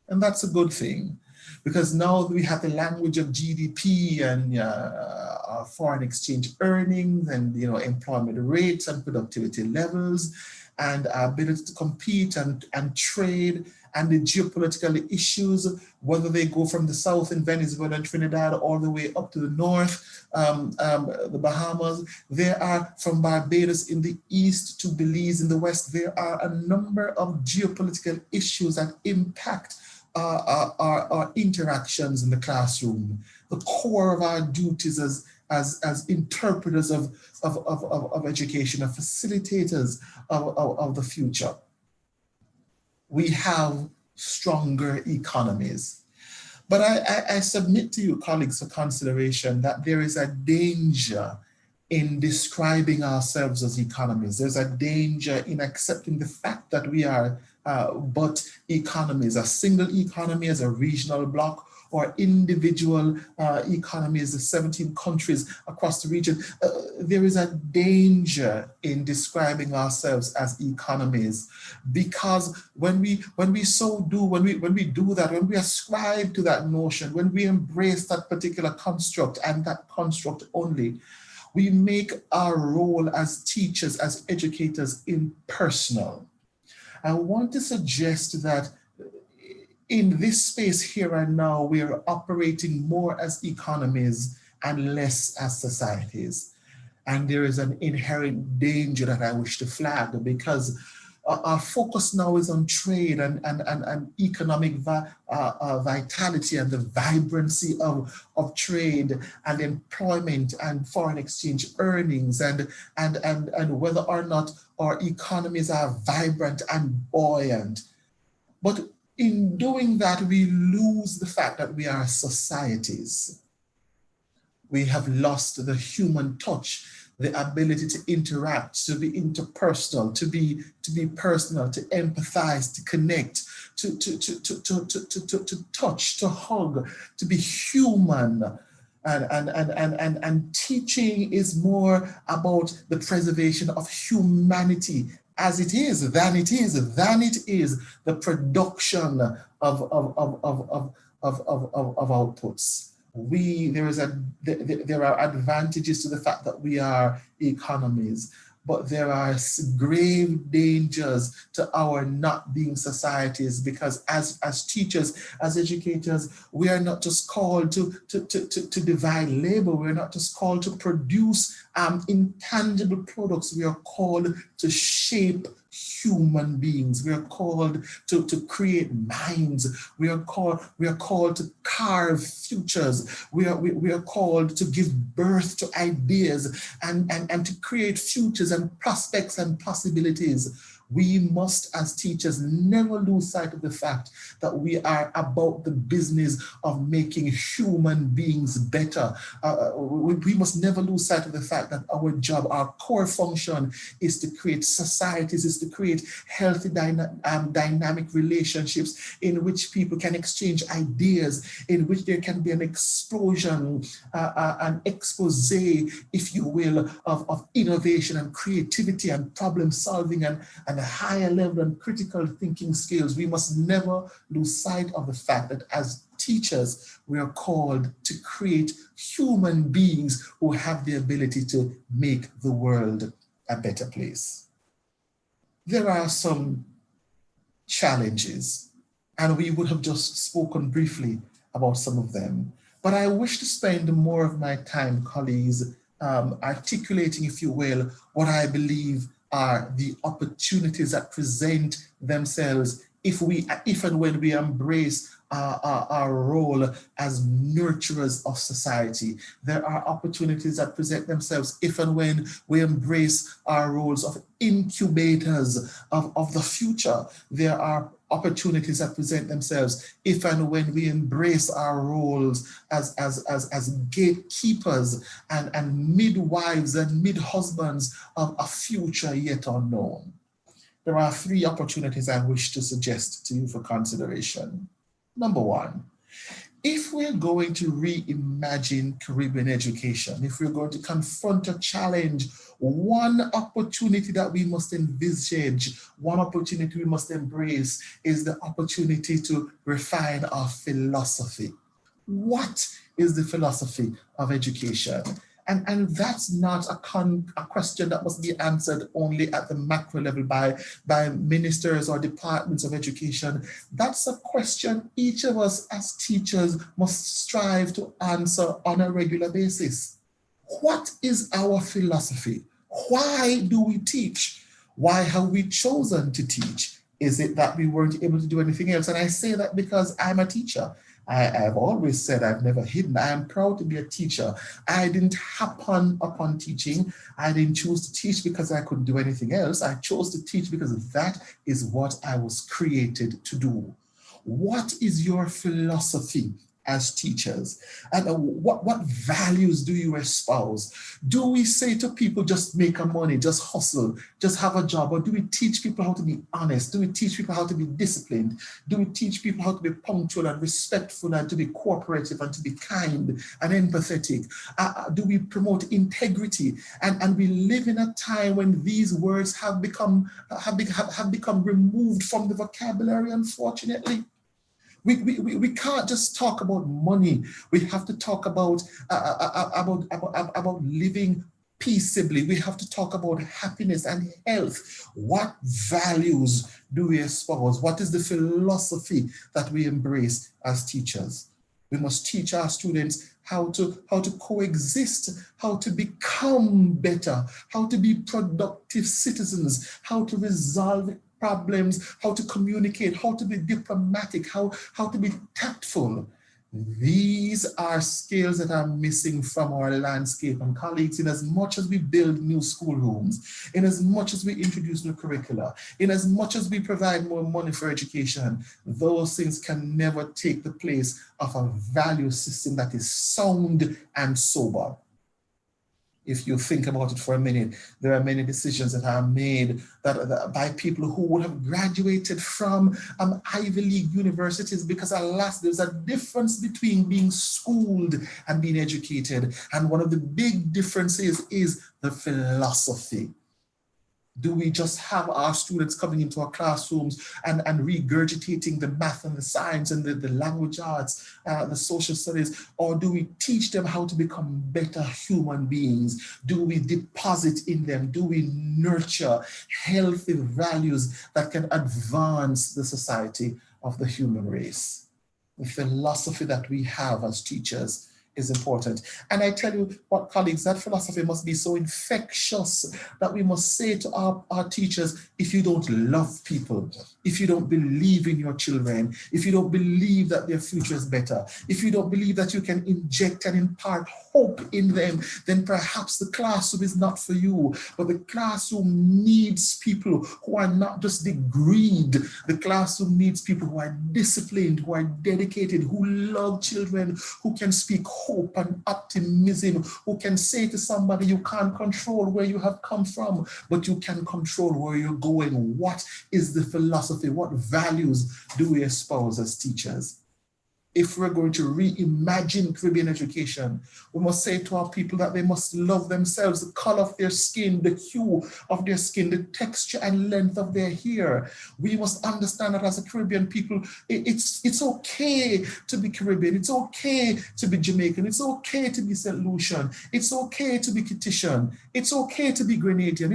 And that's a good thing, because now we have the language of GDP and our foreign exchange earnings and employment rates and productivity levels, and our ability to compete and trade, and the geopolitical issues, whether they go from the south in Venezuela and Trinidad all the way up to the north, the Bahamas. There are, from Barbados in the east to Belize in the west, there are a number of geopolitical issues that impact our interactions in the classroom. The core of our duties as interpreters of education, of facilitators of the future. We have stronger economies. But I submit to you, colleagues, for consideration that there is a danger in describing ourselves as economies. There's a danger in accepting the fact that we are but economies, a single economy as a regional bloc, or individual economies, the 17 countries across the region. There is a danger in describing ourselves as economies, because when we do that, when we ascribe to that notion, when we embrace that particular construct and that construct only, we make our role as teachers, as educators, impersonal. I want to suggest that in this space here and now, we are operating more as economies and less as societies. And there is an inherent danger that I wish to flag, because our focus now is on trade and economic vitality and the vibrancy of trade and employment and foreign exchange earnings and whether or not our economies are vibrant and buoyant. But in doing that, we lose the fact that we are societies. We have lost the human touch, the ability to interact, to be interpersonal, to be personal, to empathize, to connect, to touch, to hug, to be human. And teaching is more about the preservation of humanity as it is, than it is the production of outputs. There are advantages to the fact that we are economies, but there are grave dangers to our not being societies, because as teachers, as educators, we are not just called to divide labor. We're not just called to produce intangible products. We are called to shape human beings. We are called to create minds. We are called to carve futures. We are called to give birth to ideas and to create futures and prospects and possibilities. We must, as teachers, never lose sight of the fact that we are about the business of making human beings better. We must never lose sight of the fact that our job, our core function, is to create societies, is to create healthy dynamic relationships in which people can exchange ideas, in which there can be an explosion, an expose, if you will, of innovation and creativity and problem solving and a higher level and critical thinking skills. We must never lose sight of the fact that as teachers, we are called to create human beings who have the ability to make the world a better place. There are some challenges, and we would have just spoken briefly about some of them, but I wish to spend more of my time, colleagues, articulating, if you will, what I believe are the opportunities that present themselves if and when we embrace our role as nurturers of society. There are opportunities that present themselves if and when we embrace our roles of incubators of the future. There are opportunities that present themselves if and when we embrace our roles as gatekeepers and midwives and mid-husbands of a future yet unknown. There are 3 opportunities I wish to suggest to you for consideration. Number 1, if we're going to reimagine Caribbean education, if we're going to confront a challenge, one opportunity that we must envisage, one opportunity we must embrace is the opportunity to refine our philosophy. What is the philosophy of education? And that's not a question that must be answered only at the macro level by ministers or departments of education. That's a question each of us as teachers must strive to answer on a regular basis. What is our philosophy? Why do we teach? Why have we chosen to teach? Is it that we weren't able to do anything else? And I say that because I'm a teacher. I've always said, I've never hidden, I am proud to be a teacher. I didn't happen upon teaching. I didn't choose to teach because I couldn't do anything else. I chose to teach because that is what I was created to do. What is your philosophy as teachers? And what values do you espouse? Do we say to people, just make a money, just hustle, just have a job? Or do we teach people how to be honest? Do we teach people how to be disciplined? Do we teach people how to be punctual and respectful and to be cooperative and to be kind and empathetic? Do we promote integrity? And we live in a time when these words have become removed from the vocabulary, unfortunately. We can't just talk about money. We have to talk about living peaceably. We have to talk about happiness and health. What values do we espouse? What is the philosophy that we embrace as teachers? We must teach our students how to coexist, how to become better, how to be productive citizens, how to resolve problems, how to communicate, how to be diplomatic, how to be tactful. These are skills that are missing from our landscape. And colleagues, in as much as we build new schoolrooms, in as much as we introduce new curricula, in as much as we provide more money for education, those things can never take the place of a value system that is sound and sober. If you think about it for a minute, there are many decisions that are made that by people who would have graduated from Ivy League universities, because alas, there's a difference between being schooled and being educated. And one of the big differences is the philosophy. Do we just have our students coming into our classrooms and regurgitating the math and the science and the language arts, the social studies, or do we teach them how to become better human beings? Do we deposit in them? Do we nurture healthy values that can advance the society of the human race? The philosophy that we have as teachers is important. And I tell you what, colleagues, that philosophy must be so infectious that we must say to our teachers, if you don't love people, if you don't believe in your children, if you don't believe that their future is better, if you don't believe that you can inject and impart hope in them, then perhaps the classroom is not for you. But the classroom needs people who are not just degreed. The classroom needs people who are disciplined, who are dedicated, who love children, who can speak hope and optimism, who can say to somebody, you can't control where you have come from, but you can control where you're going. What is the philosophy? What values do we espouse as teachers? If we're going to reimagine Caribbean education, we must say to our people that they must love themselves, the color of their skin, the hue of their skin, the texture and length of their hair. We must understand that as a Caribbean people, it's okay to be Caribbean. It's okay to be Jamaican. It's okay to be St. Lucian. It's okay to be Kittitian. It's okay to be Grenadian.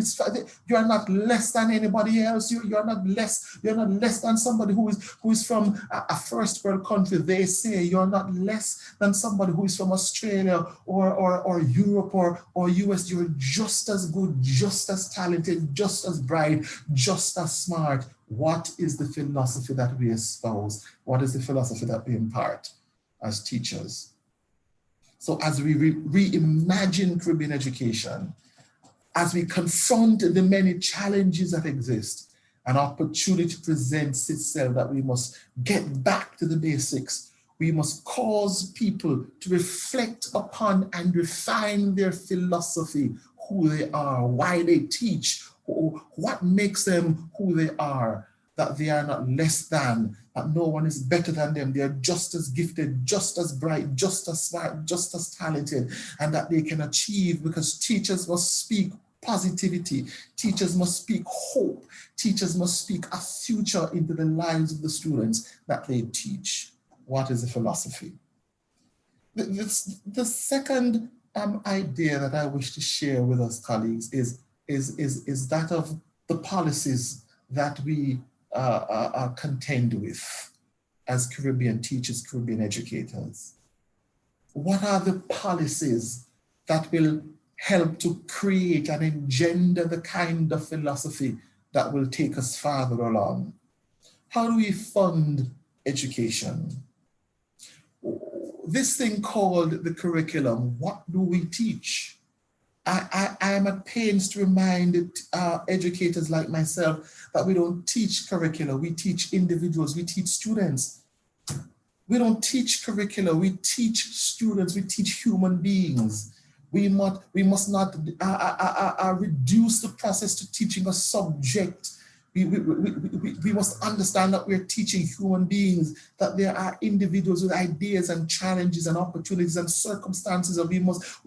You are not less than anybody else. You are not less. You're not less than somebody who is from a first world country. They say you're not less than somebody who is from Australia or Europe or US. You're just as good, just as talented, just as bright, just as smart. What is the philosophy that we espouse? What is the philosophy that we impart as teachers? So as we reimagine Caribbean education, as we confront the many challenges that exist, an opportunity presents itself that we must get back to the basics. We must cause people to reflect upon and refine their philosophy, who they are, why they teach, what makes them who they are, that they are not less than, that no one is better than them. They are just as gifted, just as bright, just as smart, just as talented, and that they can achieve, because teachers must speak positivity. Teachers must speak hope. Teachers must speak a future into the lives of the students that they teach. What is the philosophy? The second idea that I wish to share with us, colleagues, is that of the policies that we contend with as Caribbean teachers, Caribbean educators. What are the policies that will help to create and engender the kind of philosophy that will take us farther along? How do we fund education? This thing called the curriculum, what do we teach? I am at pains to remind educators like myself that we don't teach curricula, we teach individuals, we teach students. We don't teach curricula, we teach students, we teach human beings. We must not reduce the process to teaching a subject. We must understand that we're teaching human beings, that there are individuals with ideas and challenges and opportunities and circumstances, and we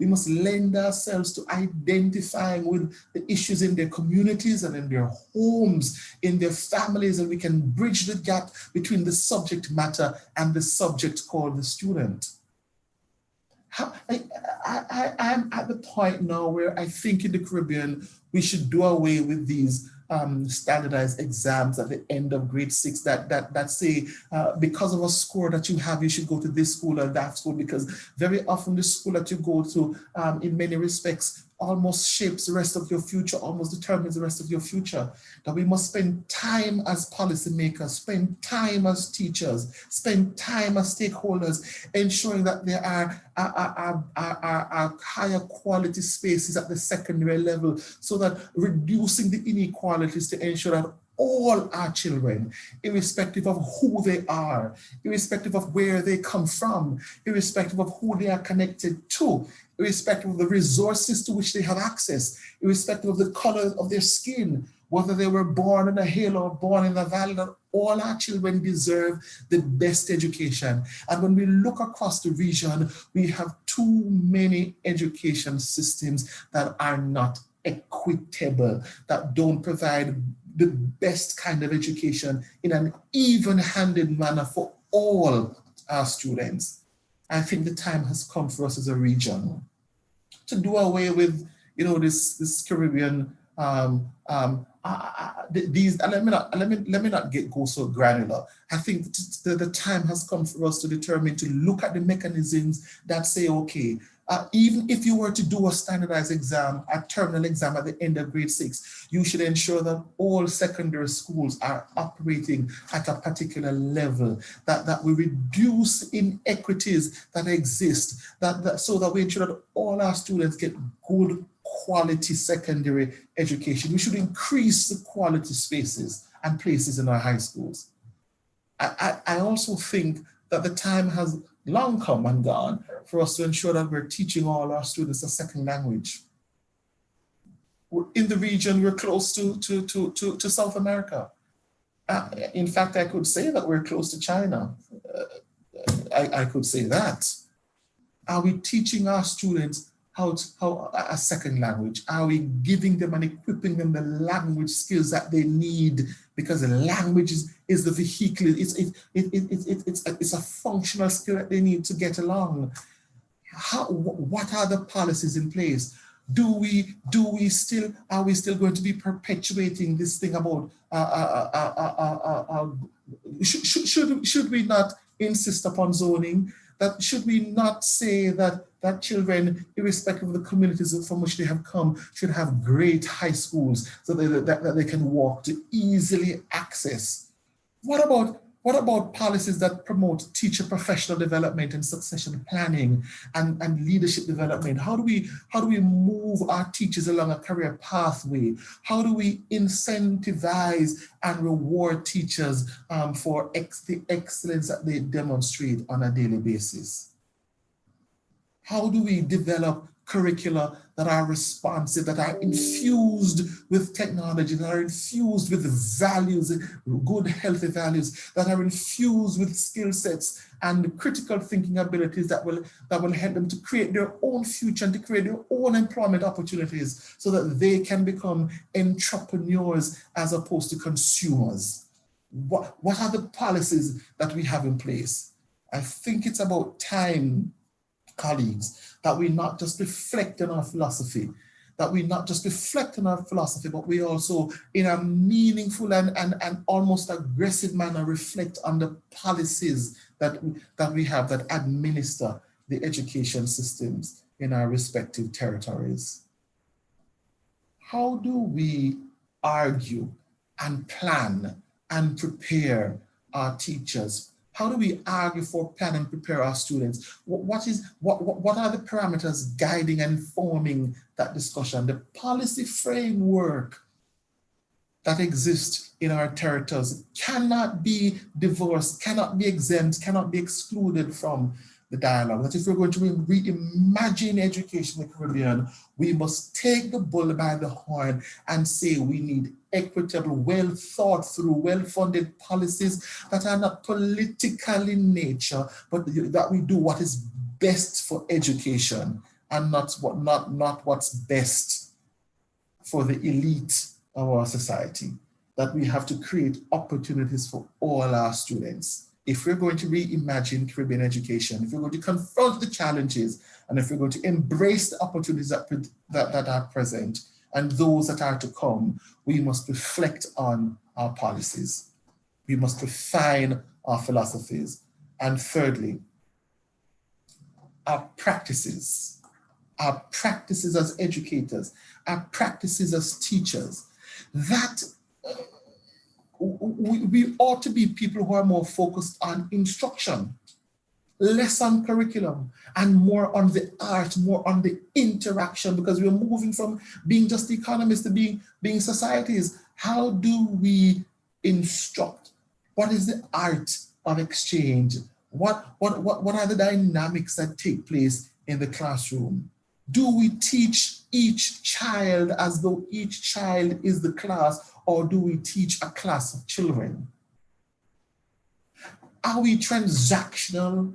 must lend ourselves to identifying with the issues in their communities and in their homes, in their families, and we can bridge the gap between the subject matter and the subject called the student. I'm at the point now where I think in the Caribbean, we should do away with these standardized exams at the end of grade 6 that say because of a score that you have, you should go to this school or that school, because very often the school that you go to in many respects almost shapes the rest of your future, almost determines the rest of your future. That we must spend time as policymakers, spend time as teachers, spend time as stakeholders, ensuring that there are higher quality spaces at the secondary level, so that reducing the inequalities to ensure that all our children, irrespective of who they are, irrespective of where they come from, irrespective of who they are connected to, irrespective of the resources to which they have access, irrespective of the color of their skin, whether they were born in a hill or born in a valley, that all our children deserve the best education. And when we look across the region, we have too many education systems that are not equitable, that don't provide the best kind of education in an even-handed manner for all our students. I think the time has come for us as a region to do away with, this Caribbean these. And let me not go so granular. I think the time has come for us to determine, to look at the mechanisms that say, okay, even if you were to do a standardized exam, a terminal exam at the end of grade 6, you should ensure that all secondary schools are operating at a particular level, that we reduce inequities that exist, so that we ensure that all our students get good quality secondary education. We should increase the quality spaces and places in our high schools. I also think that the time has long come and gone for us to ensure that we're teaching all our students a second language. In the region, we're close to South America. In fact, I could say that we're close to China. I could say that. Are we teaching our students how a second language? Are we giving them and equipping them the language skills that they need? Because the language is the vehicle. It's a functional skill that they need to get along. What are the policies in place? Are we still going to be perpetuating this thing about should we not insist upon zoning? That should we not say that children, irrespective of the communities from which they have come, should have great high schools so that they can walk to easily access? What about policies that promote teacher professional development and succession planning and leadership development? How do we move our teachers along a career pathway? How do we incentivize and reward teachers for the excellence that they demonstrate on a daily basis? How do we develop curricula that are responsive, that are infused with technology, that are infused with values, good, healthy values, that are infused with skill sets and critical thinking abilities that will help them to create their own future and to create their own employment opportunities so that they can become entrepreneurs as opposed to consumers? What are the policies that we have in place? I think it's about time, colleagues, that we not just reflect on our philosophy, but we also, in a meaningful and almost aggressive manner, reflect on the policies that we have that administer the education systems in our respective territories. How do we argue and plan and prepare our teachers? How do we argue for, plan, and prepare our students? What are the parameters guiding and informing that discussion? The policy framework that exists in our territories cannot be divorced, cannot be exempt, cannot be excluded from the dialogue. That if we're going to reimagine education in the Caribbean, we must take the bull by the horn and say we need equitable, well thought through, well-funded policies that are not political in nature, but that we do what is best for education and not what's best for the elite of our society. That we have to create opportunities for all our students. If we're going to reimagine Caribbean education, if we're going to confront the challenges, and if we're going to embrace the opportunities that are present and those that are to come, we must reflect on our policies. We must refine our philosophies. And thirdly, our practices as educators, our practices as teachers, that we ought to be people who are more focused on instruction, less on curriculum, and more on the art, more on the interaction, because we're moving from being just economists to being societies. How do we instruct? What is the art of exchange? What are the dynamics that take place in the classroom? Do we teach each child as though each child is the class, or do we teach a class of children? Are we transactional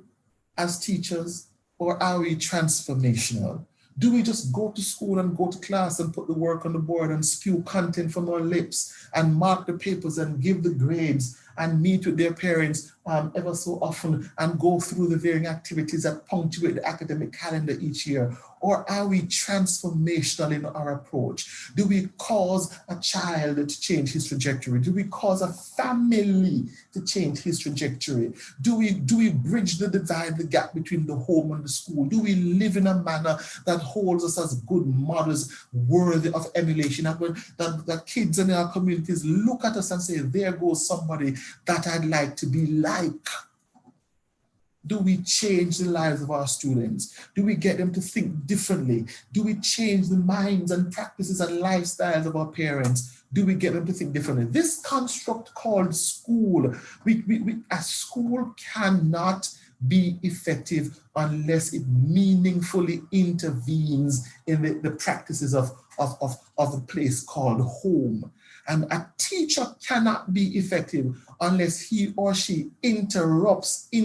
as teachers, or are we transformational? Do we just go to school and go to class and put the work on the board and spew content from our lips and mark the papers and give the grades and meet with their parents ever so often and go through the varying activities that punctuate the academic calendar each year? Or are we transformational in our approach? Do we cause a child to change his trajectory? Do we cause a family to change his trajectory? Do we bridge the divide, the gap between the home and the school? Do we live in a manner that holds us as good models worthy of emulation? That kids in our communities look at us and say, there goes somebody that I'd like to be like. Do we change the lives of our students? Do we get them to think differently? Do we change the minds and practices and lifestyles of our parents? Do we get them to think differently? This construct called school, a school cannot be effective unless it meaningfully intervenes in the practices of the place called home. And a teacher cannot be effective unless he or she intervenes in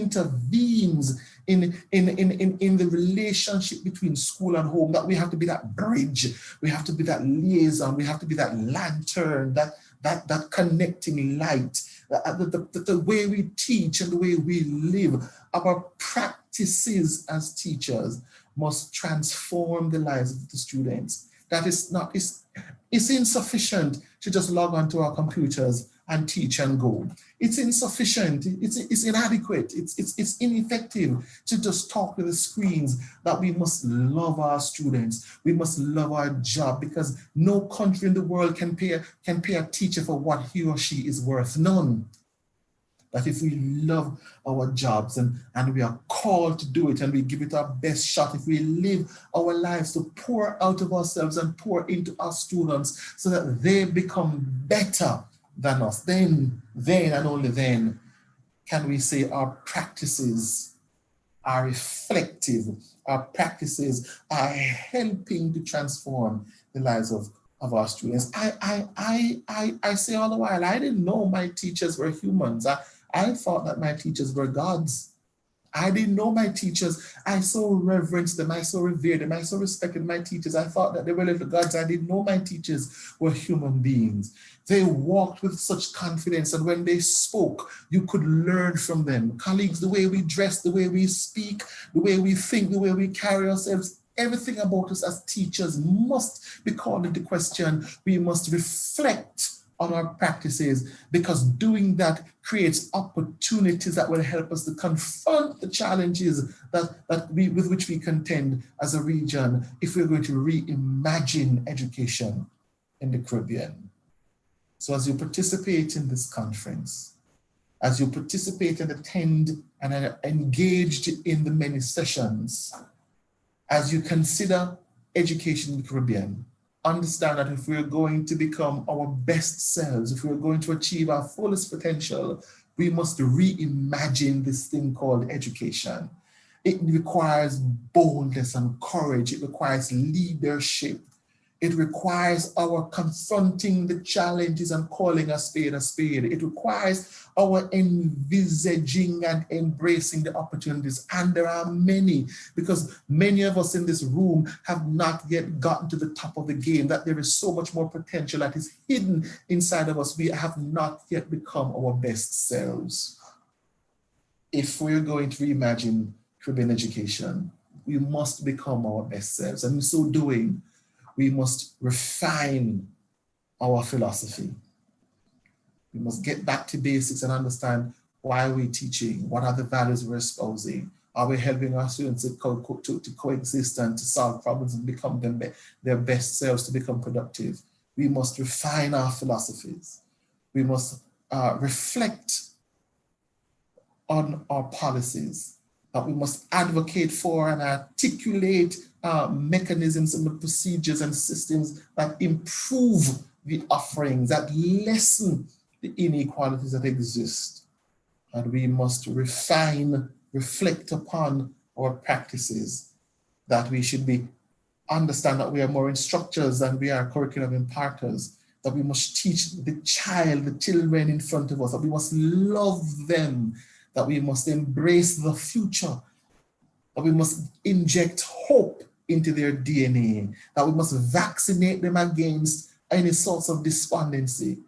the relationship between school and home. That we have to be that bridge, we have to be that liaison, we have to be that lantern, that connecting light. The way we teach and the way we live, our practices as teachers must transform the lives of the students. That is not, it's insufficient to just log onto our computers and teach and go. It's insufficient, it's inadequate, it's ineffective to just talk to the screens. That we must love our students, we must love our job, because no country in the world can pay a teacher for what he or she is worth, none. That if we love our jobs and we are called to do it and we give it our best shot, if we live our lives to pour out of ourselves and pour into our students so that they become better than us, then and only then can we say our practices are effective, our practices are helping to transform the lives of our students. I say all the while, I didn't know my teachers were humans. I thought that my teachers were gods. I didn't know my teachers. I so reverenced them. I so revered them. I so respected my teachers. I thought that they were little gods. I didn't know my teachers were human beings. They walked with such confidence, and when they spoke, you could learn from them. Colleagues, the way we dress, the way we speak, the way we think, the way we carry ourselves, everything about us as teachers must be called into question. We must reflect on our practices, because doing that creates opportunities that will help us to confront the challenges with which we contend as a region if we're going to reimagine education in the Caribbean. So as you participate in this conference, as you participate and attend and are engaged in the many sessions, as you consider education in the Caribbean, understand that if we're going to become our best selves, if we're going to achieve our fullest potential, we must reimagine this thing called education. It requires boldness and courage. It requires leadership. It requires our confronting the challenges and calling a spade a spade. It requires our envisaging and embracing the opportunities. And there are many, because many of us in this room have not yet gotten to the top of the game, that there is so much more potential that is hidden inside of us. We have not yet become our best selves. If we're going to reimagine Caribbean education, we must become our best selves. And in so doing, we must refine our philosophy. We must get back to basics and understand why we're teaching, what are the values we're espousing, are we helping our students to coexist and to solve problems and become their best selves, to become productive. We must refine our philosophies. We must reflect on our policies, that we must advocate for and articulate mechanisms and procedures and systems that improve the offerings, that lessen the inequalities that exist. And we must reflect upon our practices, that we should understand that we are more instructors than we are curriculum imparters, that we must teach the children in front of us, that we must love them, that we must embrace the future, that we must inject hope into their DNA, that we must vaccinate them against any sorts of despondency,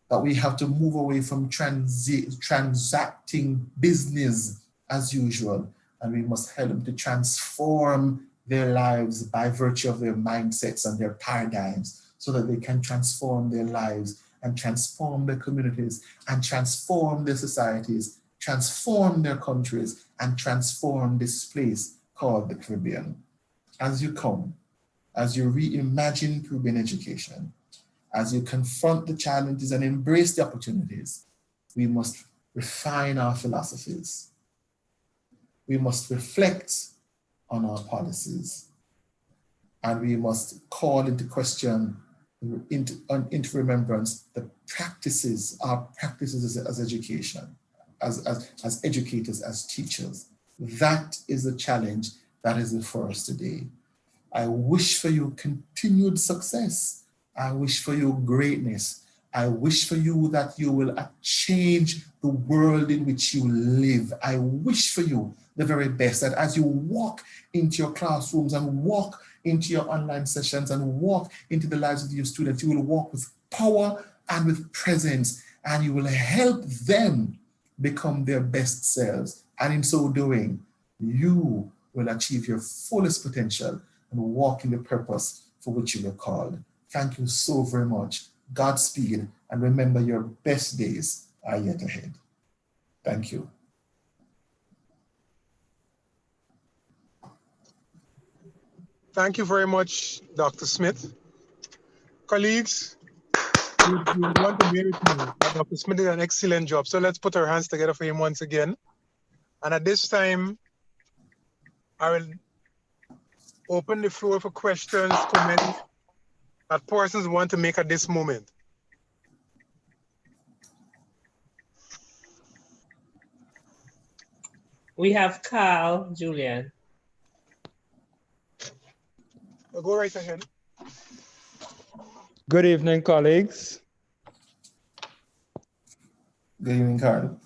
that we have to move away from transacting business as usual, and we must help them to transform their lives by virtue of their mindsets and their paradigms, so that they can transform their lives and transform their communities and transform their societies, transform their countries, and transform this place called the Caribbean. As you come, as you reimagine Caribbean education, as you confront the challenges and embrace the opportunities, we must refine our philosophies. We must reflect on our policies, and we must call into question, into remembrance, the practices, our practices as education, as educators, as teachers. That is the challenge that is before us today. I wish for you continued success. I wish for you greatness. I wish for you that you will change the world in which you live. I wish for you the very best, that as you walk into your classrooms and walk into your online sessions and walk into the lives of your students, you will walk with power and with presence, and you will help them become their best selves. And in so doing, you will achieve your fullest potential and walk in the purpose for which you were called. Thank you so very much. Godspeed, and remember, your best days are yet ahead. Thank you. Thank you very much, Dr. Smith. Colleagues, we want to bear with me. Dr. Smith did an excellent job. So let's put our hands together for him once again. And at this time, I will open the floor for questions, comments that persons want to make at this moment. We have Carl Julian. Go right ahead. Good evening, colleagues. Good evening, Carl.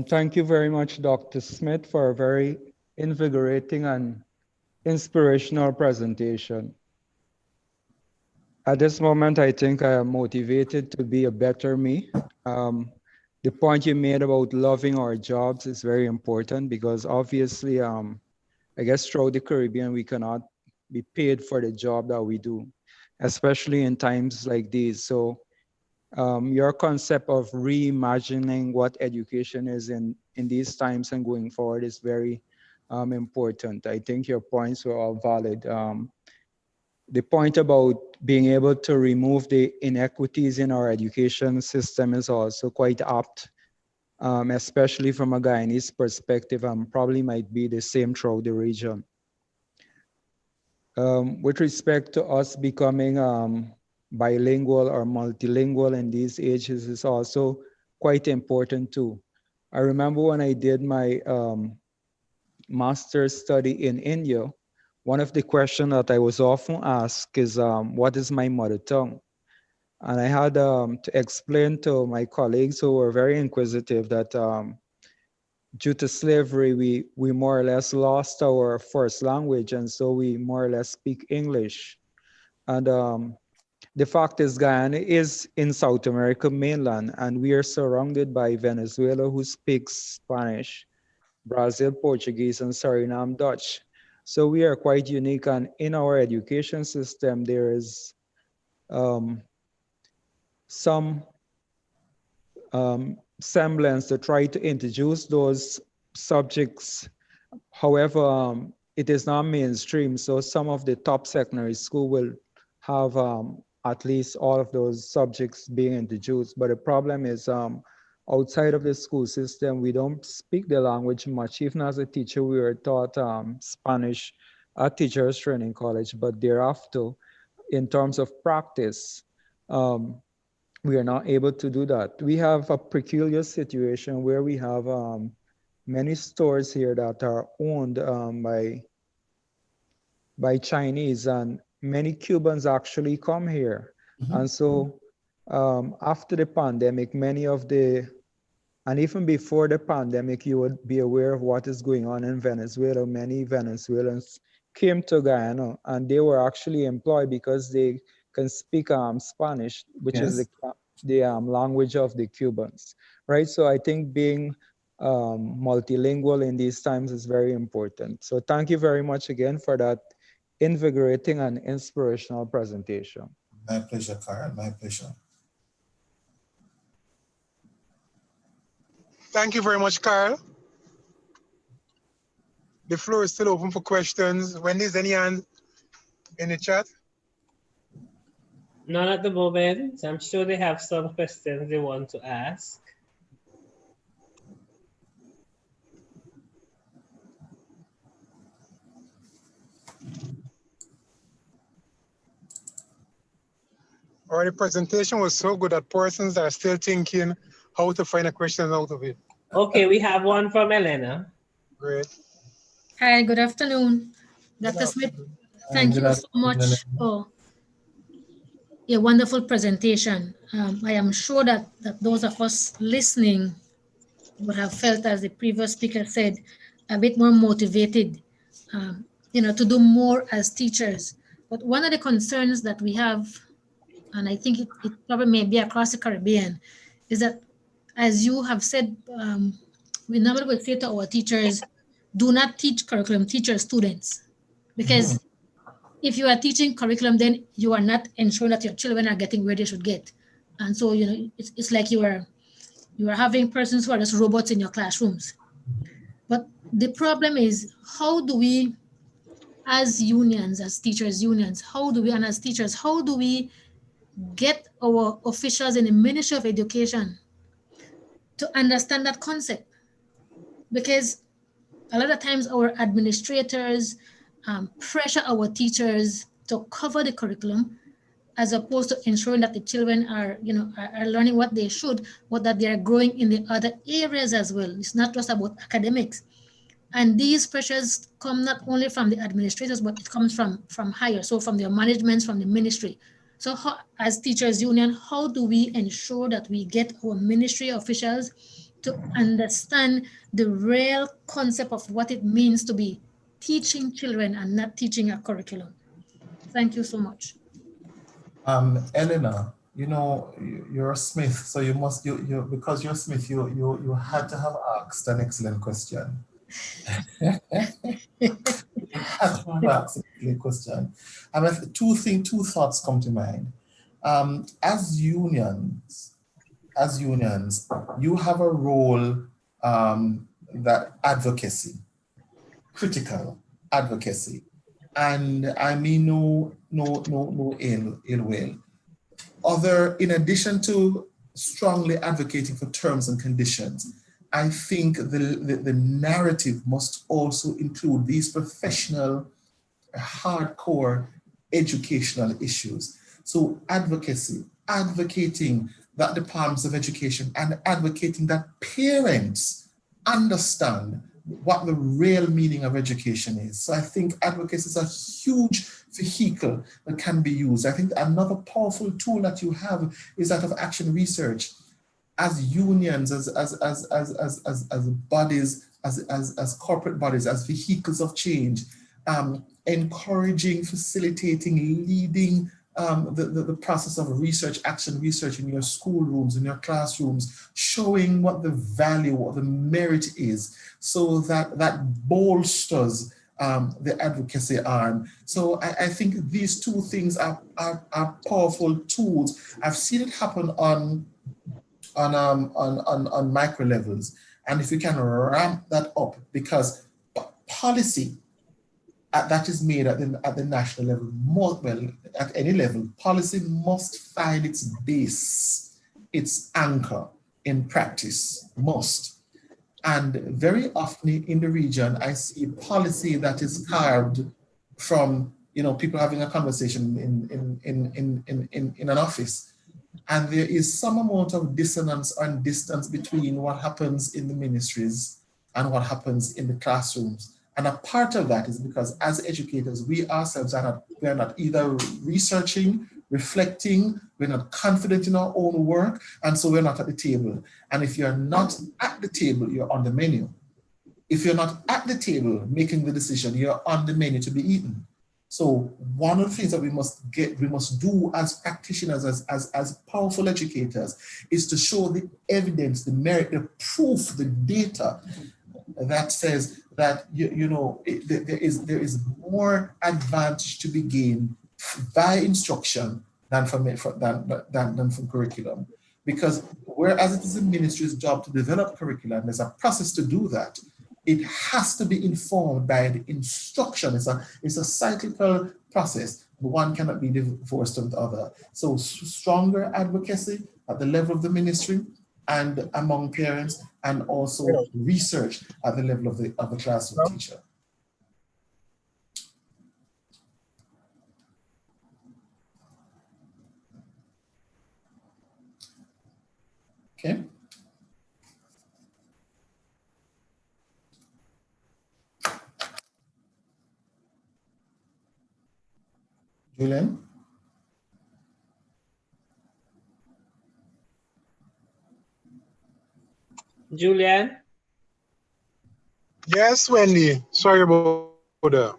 Thank you very much, Dr. Smith, for a very invigorating and inspirational presentation. At this moment, I think I am motivated to be a better me. The point you made about loving our jobs is very important, because obviously, I guess throughout the Caribbean, we cannot be paid for the job that we do, especially in times like these. So your concept of reimagining what education is in these times and going forward is very important. I think your points were all valid. The point about being able to remove the inequities in our education system is also quite apt, especially from a Guyanese perspective, and probably might be the same throughout the region. with respect to us becoming bilingual or multilingual in these ages is also quite important too. I remember when I did my master's study in India, one of the questions that I was often asked is, what is my mother tongue? And I had to explain to my colleagues who were very inquisitive that due to slavery, we more or less lost our first language, and so we more or less speak English. And the fact is, Guyana is in South America mainland, and we are surrounded by Venezuela, who speaks Spanish, Brazil, Portuguese, and Suriname, Dutch. So we are quite unique, and in our education system, there is some semblance to try to introduce those subjects. However, it is not mainstream, so some of the top secondary school will have at least all of those subjects being introduced. But the problem is outside of the school system, we don't speak the language much. Even as a teacher, we were taught Spanish at Teachers Training College, but thereafter, in terms of practice, we are not able to do that. We have a peculiar situation where we have many stores here that are owned by Chinese, and many Cubans actually come here. And so after the pandemic, many of the, and even before the pandemic, you would be aware of what is going on in Venezuela. Many Venezuelans came to Guyana, and they were actually employed because they can speak Spanish, which is the language of the Cubans, right? So I think being multilingual in these times is very important. So thank you very much again for that invigorating and inspirational presentation. My pleasure, Carl, my pleasure. Thank you very much, Carl. The floor is still open for questions. Wendy, is any hand in the chat? None at the moment. I'm sure they have some questions they want to ask. Or the presentation was so good that persons are still thinking how to find a question out of it. Okay, we have one from Elena. Great. Hi, good afternoon. Dr. Smith, thank you so much for a wonderful presentation. I am sure that those of us listening would have felt, as the previous speaker said, a bit more motivated, to do more as teachers. But one of the concerns that we have, and I think it probably may be across the Caribbean, is that, as you have said, we normally would say to our teachers, do not teach curriculum, teach your students. Because if you are teaching curriculum, then you are not ensuring that your children are getting where they should get. And so, it's like you are having persons who are just robots in your classrooms. But the problem is, how do we, as unions, as teachers unions, and as teachers, how do we get our officials in the Ministry of Education to understand that concept? Because a lot of times our administrators pressure our teachers to cover the curriculum, as opposed to ensuring that the children are learning what they should, but that they are growing in the other areas as well. It's not just about academics. And these pressures come not only from the administrators, but it comes from higher, so from their managements, from the ministry. So as teachers union, how do we ensure that we get our ministry officials to understand the real concept of what it means to be teaching children and not teaching a curriculum? Thank you so much. Eleanor, you're a Smith, so you must, because you're Smith, you had to have asked an excellent question. You had to have asked an excellent question. I mean, two thoughts come to mind. As unions, you have a role that advocacy, critical advocacy, and I mean no ill will. In addition to strongly advocating for terms and conditions, I think the narrative must also include these professional hardcore educational issues. So advocacy, advocating that departments of education and advocating that parents understand what the real meaning of education is. So I think advocacy is a huge vehicle that can be used. I think another powerful tool that you have is that of action research. As unions, as bodies, as corporate bodies, as vehicles of change, encouraging, facilitating, leading the process of research, action research in your schoolrooms, in your classrooms, showing what the value, what the merit is, so that bolsters the advocacy arm. So I think these two things are powerful tools. I've seen it happen on micro levels, and if you can ramp that up, because policy that is made at the national level, well, at any level, policy must find its base, its anchor in practice, must. And very often in the region, I see policy that is carved from, people having a conversation in an office. And there is some amount of dissonance and distance between what happens in the ministries and what happens in the classrooms. And a part of that is because as educators, we ourselves are not either researching, reflecting, we're not confident in our own work, and so we're not at the table. And if you're not at the table, you're on the menu. If you're not at the table making the decision, you're on the menu to be eaten. So one of the things that we must do as practitioners, as powerful educators, is to show the evidence, the merit, the proof, the data that says that there is more advantage to be gained by instruction than from curriculum. Because whereas it is the ministry's job to develop curriculum, there's a process to do that. It has to be informed by the instruction. It's a cyclical process. One cannot be divorced from the other. So stronger advocacy at the level of the ministry and among parents, and also research at the level of the classroom teacher. Okay. Julian? Julian? Yes, Wendy. Sorry about that.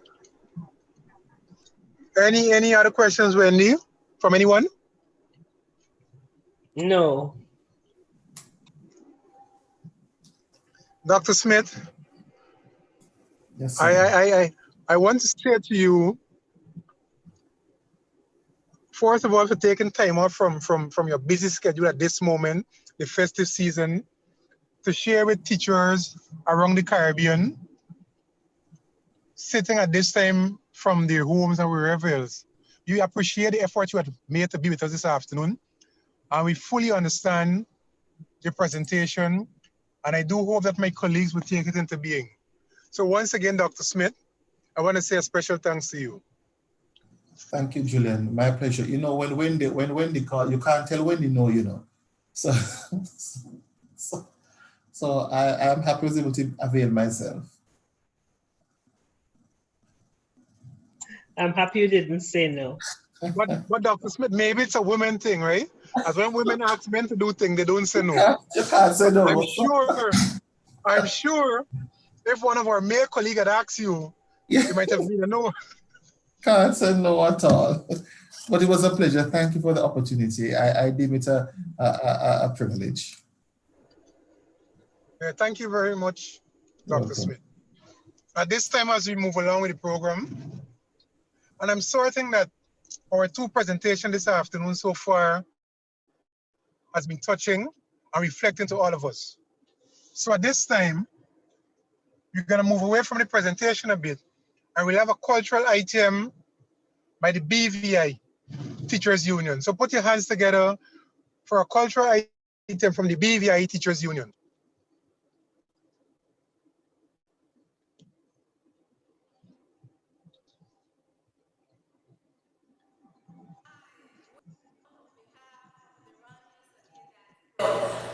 Any other questions, Wendy, from anyone? No. Dr. Smith? Yes, I want to say to you, first of all, for taking time out from your busy schedule at this moment, the festive season, to share with teachers around the Caribbean, sitting at this time from their homes and wherever else. You appreciate the effort you have made to be with us this afternoon, and we fully understand your presentation, and I do hope that my colleagues will take it into being. So once again, Dr. Smith, I want to say a special thanks to you. Thank you, Julian. My pleasure. When Wendy called, you can't tell Wendy no, So, so I am happy I was able to avail myself. I'm happy you didn't say no. But Dr. Smith, maybe it's a women thing, right? As when women ask men to do things, they don't say no. You can't say no. I'm sure if one of our male colleagues had asked you, you might have been a no. Can't say no at all. But it was a pleasure. Thank you for the opportunity. I deem it a privilege. Yeah, thank you very much, Dr. Smith. At this time, as we move along with the program, and I'm certain that our two presentations this afternoon so far has been touching and reflecting to all of us. So at this time, we're going to move away from the presentation a bit, and we'll have a cultural item by the BVI Teachers Union. So put your hands together for a cultural item from the BVI Teachers Union.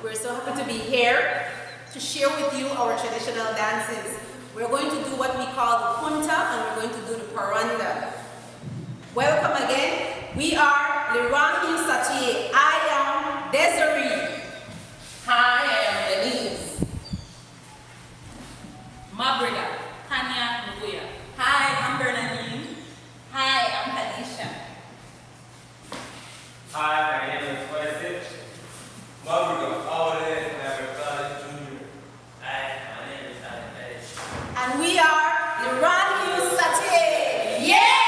We're so happy to be here to share with you our traditional dances. We're going to do what we call the punta and we're going to do the paranda. Welcome again. We are Lirangi Satie. I am Desiree. Hi, I am Denise. Mabrida. Tanya Nguya. Hi, I'm Bernadine. Hi, I'm Hadisha. Hi, my name is Quasich. Mabrida. Always never thought Junior. Hi, my name is Alex. And we are Lirangi Satie. Yay!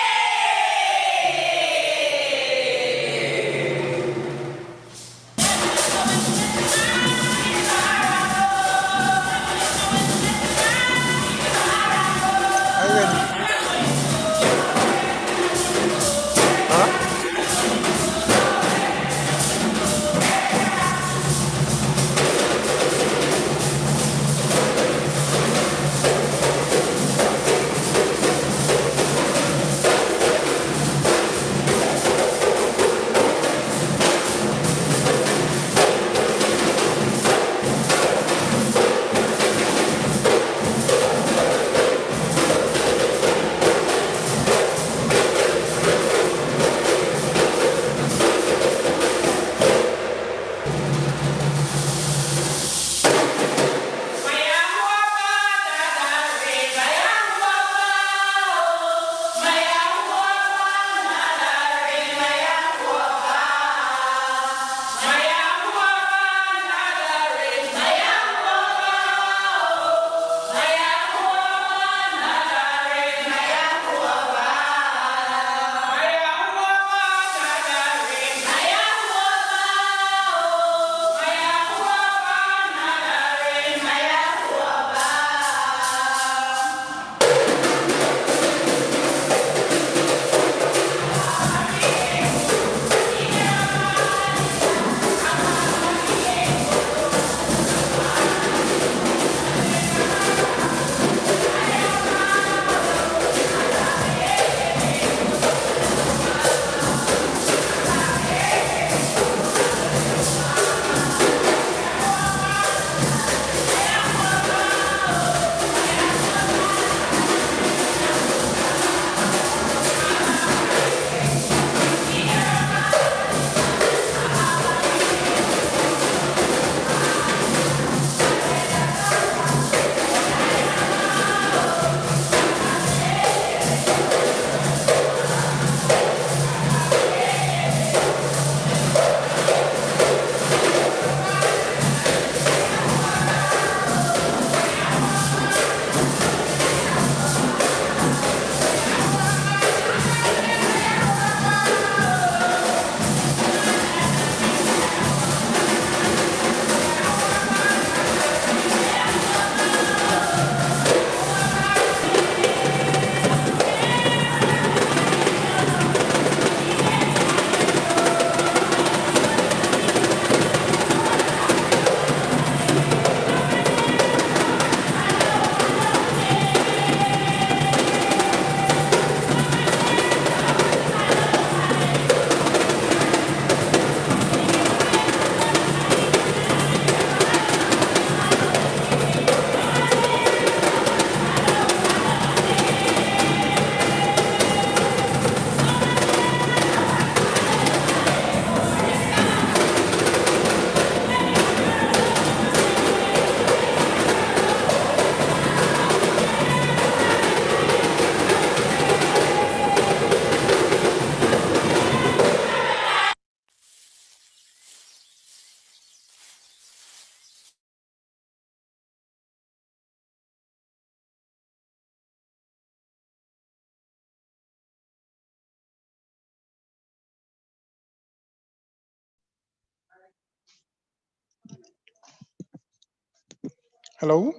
Hello?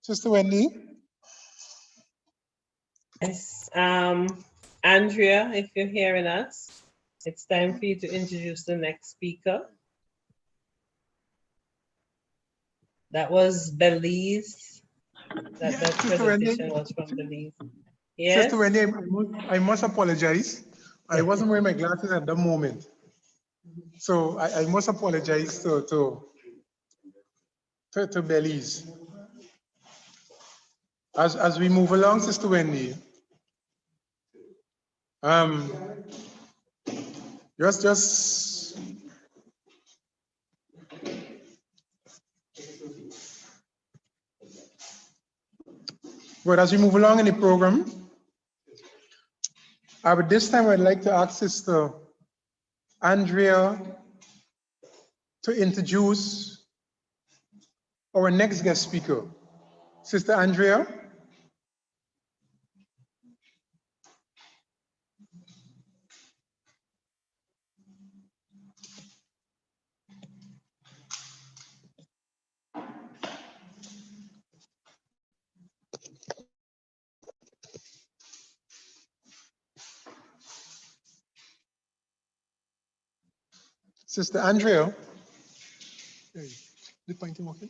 Sister Wendy? Yes, Andrea, if you're hearing us, it's time for you to introduce the next speaker. That was Belize. That presentation was from Belize. Yes. Sister Wendy, I must apologize. I wasn't wearing my glasses at the moment. So I must apologize to Belize. As we move along, Sister Wendy, just but as we move along in the program, this time I'd like to ask Sister Andrea to introduce our next guest speaker. Sister Andrea. Sister Andrea. The point okay?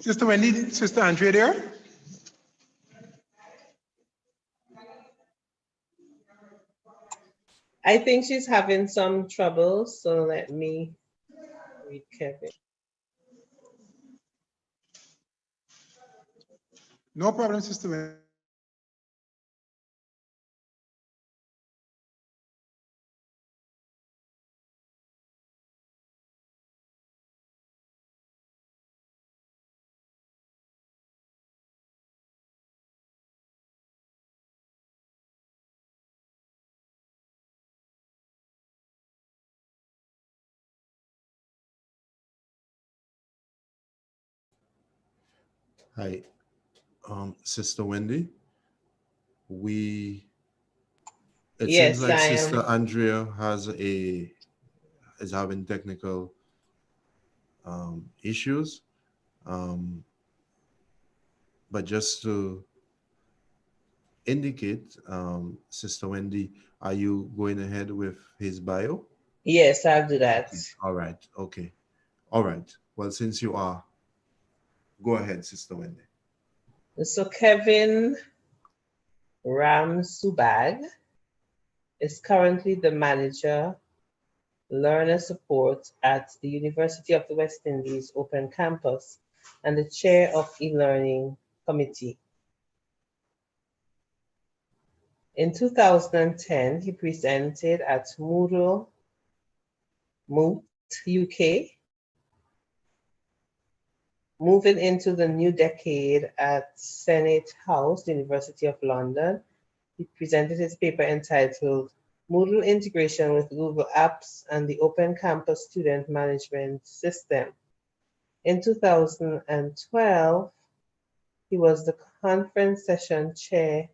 Sister Wendy, Sister Andrea there? I think she's having some trouble, so let me read Kevin. No problem, Sister Wendy. Hi, Sister Wendy. It seems Yes, like I Sister am. Andrea is having technical issues. But just to indicate, Sister Wendy, are you going ahead with his bio? Yes, I'll do that. Okay. All right. Okay. All right. Well, since you are, go ahead, Sister Wendy. So Kevin Ramsubag is currently the manager, learner support at the University of the West Indies Open Campus and the chair of e-learning committee. In 2010, he presented at Moot UK. Moving into the new decade at Senate House, University of London, he presented his paper entitled Moodle Integration with Google Apps and the Open Campus Student Management System. In 2012, he was the conference session chair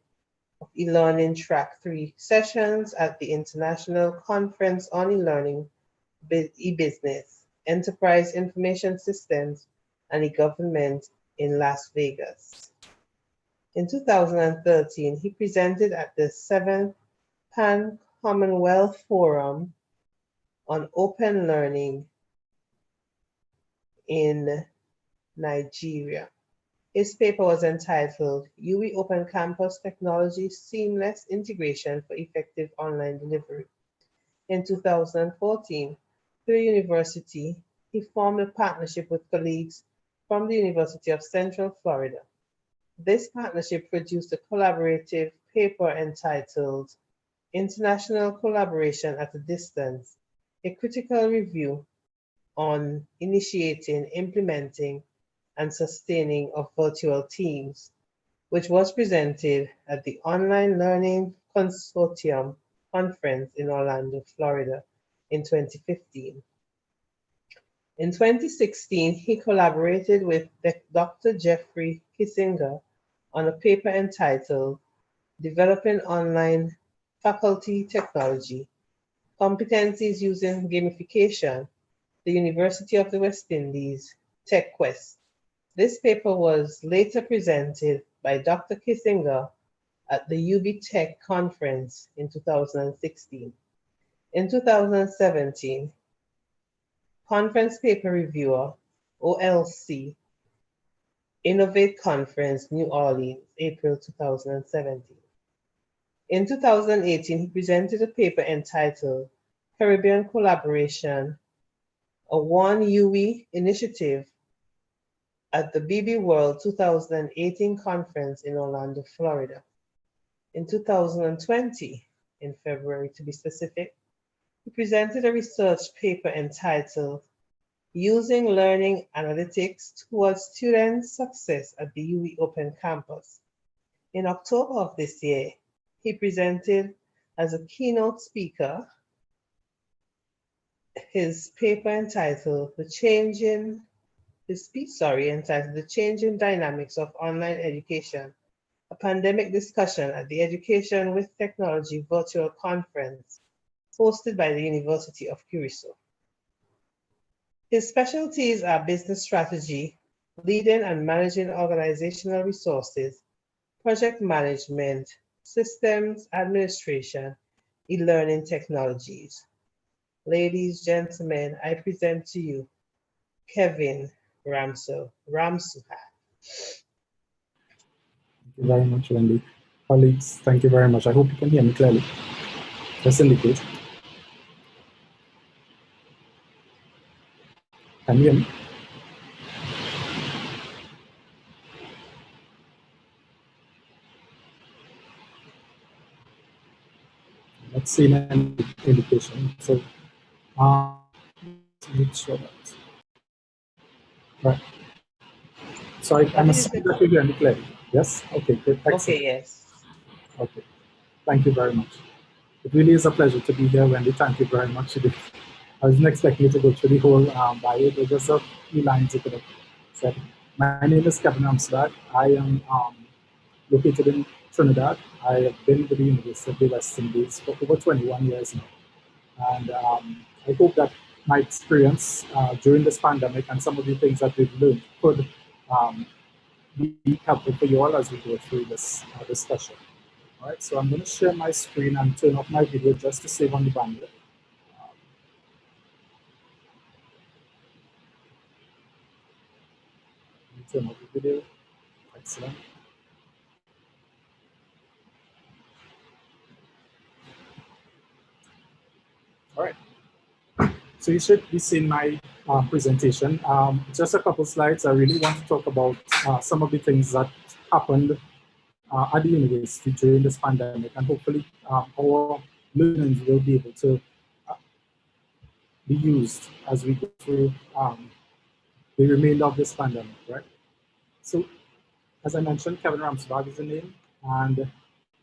of e-learning track 3 sessions at the International Conference on E-Learning, e-Business, Enterprise Information Systems, and e-Government in Las Vegas. In 2013, he presented at the 7th Pan-Commonwealth Forum on Open Learning in Nigeria. His paper was entitled UE Open Campus Technology Seamless Integration for Effective Online Delivery. In 2014, through university, he formed a partnership with colleagues from the University of Central Florida. This partnership produced a collaborative paper entitled International Collaboration at a Distance, a critical review on initiating, implementing, and sustaining of virtual teams, which was presented at the Online Learning Consortium Conference in Orlando, Florida in 2015. In 2016, he collaborated with Dr. Jeffrey Kissinger on a paper entitled Developing Online Faculty Technology, Competencies Using Gamification, the University of the West Indies, Tech Quest. This paper was later presented by Dr. Kissinger at the UB Tech conference in 2016. In 2017, Conference Paper Reviewer, OLC, Innovate Conference, New Orleans, April 2017. In 2018, he presented a paper entitled Caribbean Collaboration, a One UE Initiative at the BB World 2018 conference in Orlando, Florida. In 2020, in February to be specific, he presented a research paper entitled Using Learning Analytics Towards Student Success at the UE Open Campus. In October of this year, he presented as a keynote speaker his paper entitled The Changing Dynamics of Online Education, a pandemic discussion at the Education with Technology virtual conference hosted by the University of Curacao. His specialties are business strategy, leading and managing organizational resources, project management, systems administration, e-learning technologies. Ladies, gentlemen, I present to you Kevin Ramsuhat. Thank you very much, Wendy. Colleagues, thank you very much. I hope you can hear me clearly. Just indicate. Can you hear me? Let's see an indication. So, let's make sure that. Right. So I'm assuming that you hear me clearly. Yes? Okay, good. Excellent. Okay, yes. Okay. Thank you very much. It really is a pleasure to be here, Wendy. Thank you very much. I wasn't expecting you to go through the whole bio, but just a few lines you could have said. My name is Kevin Ramsuhat. I am located in Trinidad. I have been with the University of the West Indies for over 21 years now. And I hope that my experience during this pandemic and some of the things that we've learned could be helpful for you all as we go through this discussion. All right, so I'm going to share my screen and turn off my video just to save on the bandwidth. Turn off the video. Excellent. All right. So you should be seeing my presentation. Just a couple slides. I really want to talk about some of the things that happened at the university during this pandemic, and hopefully our learnings will be able to be used as we go through the remainder of this pandemic, right? So, as I mentioned, Kevin Ramsuhat is the name, and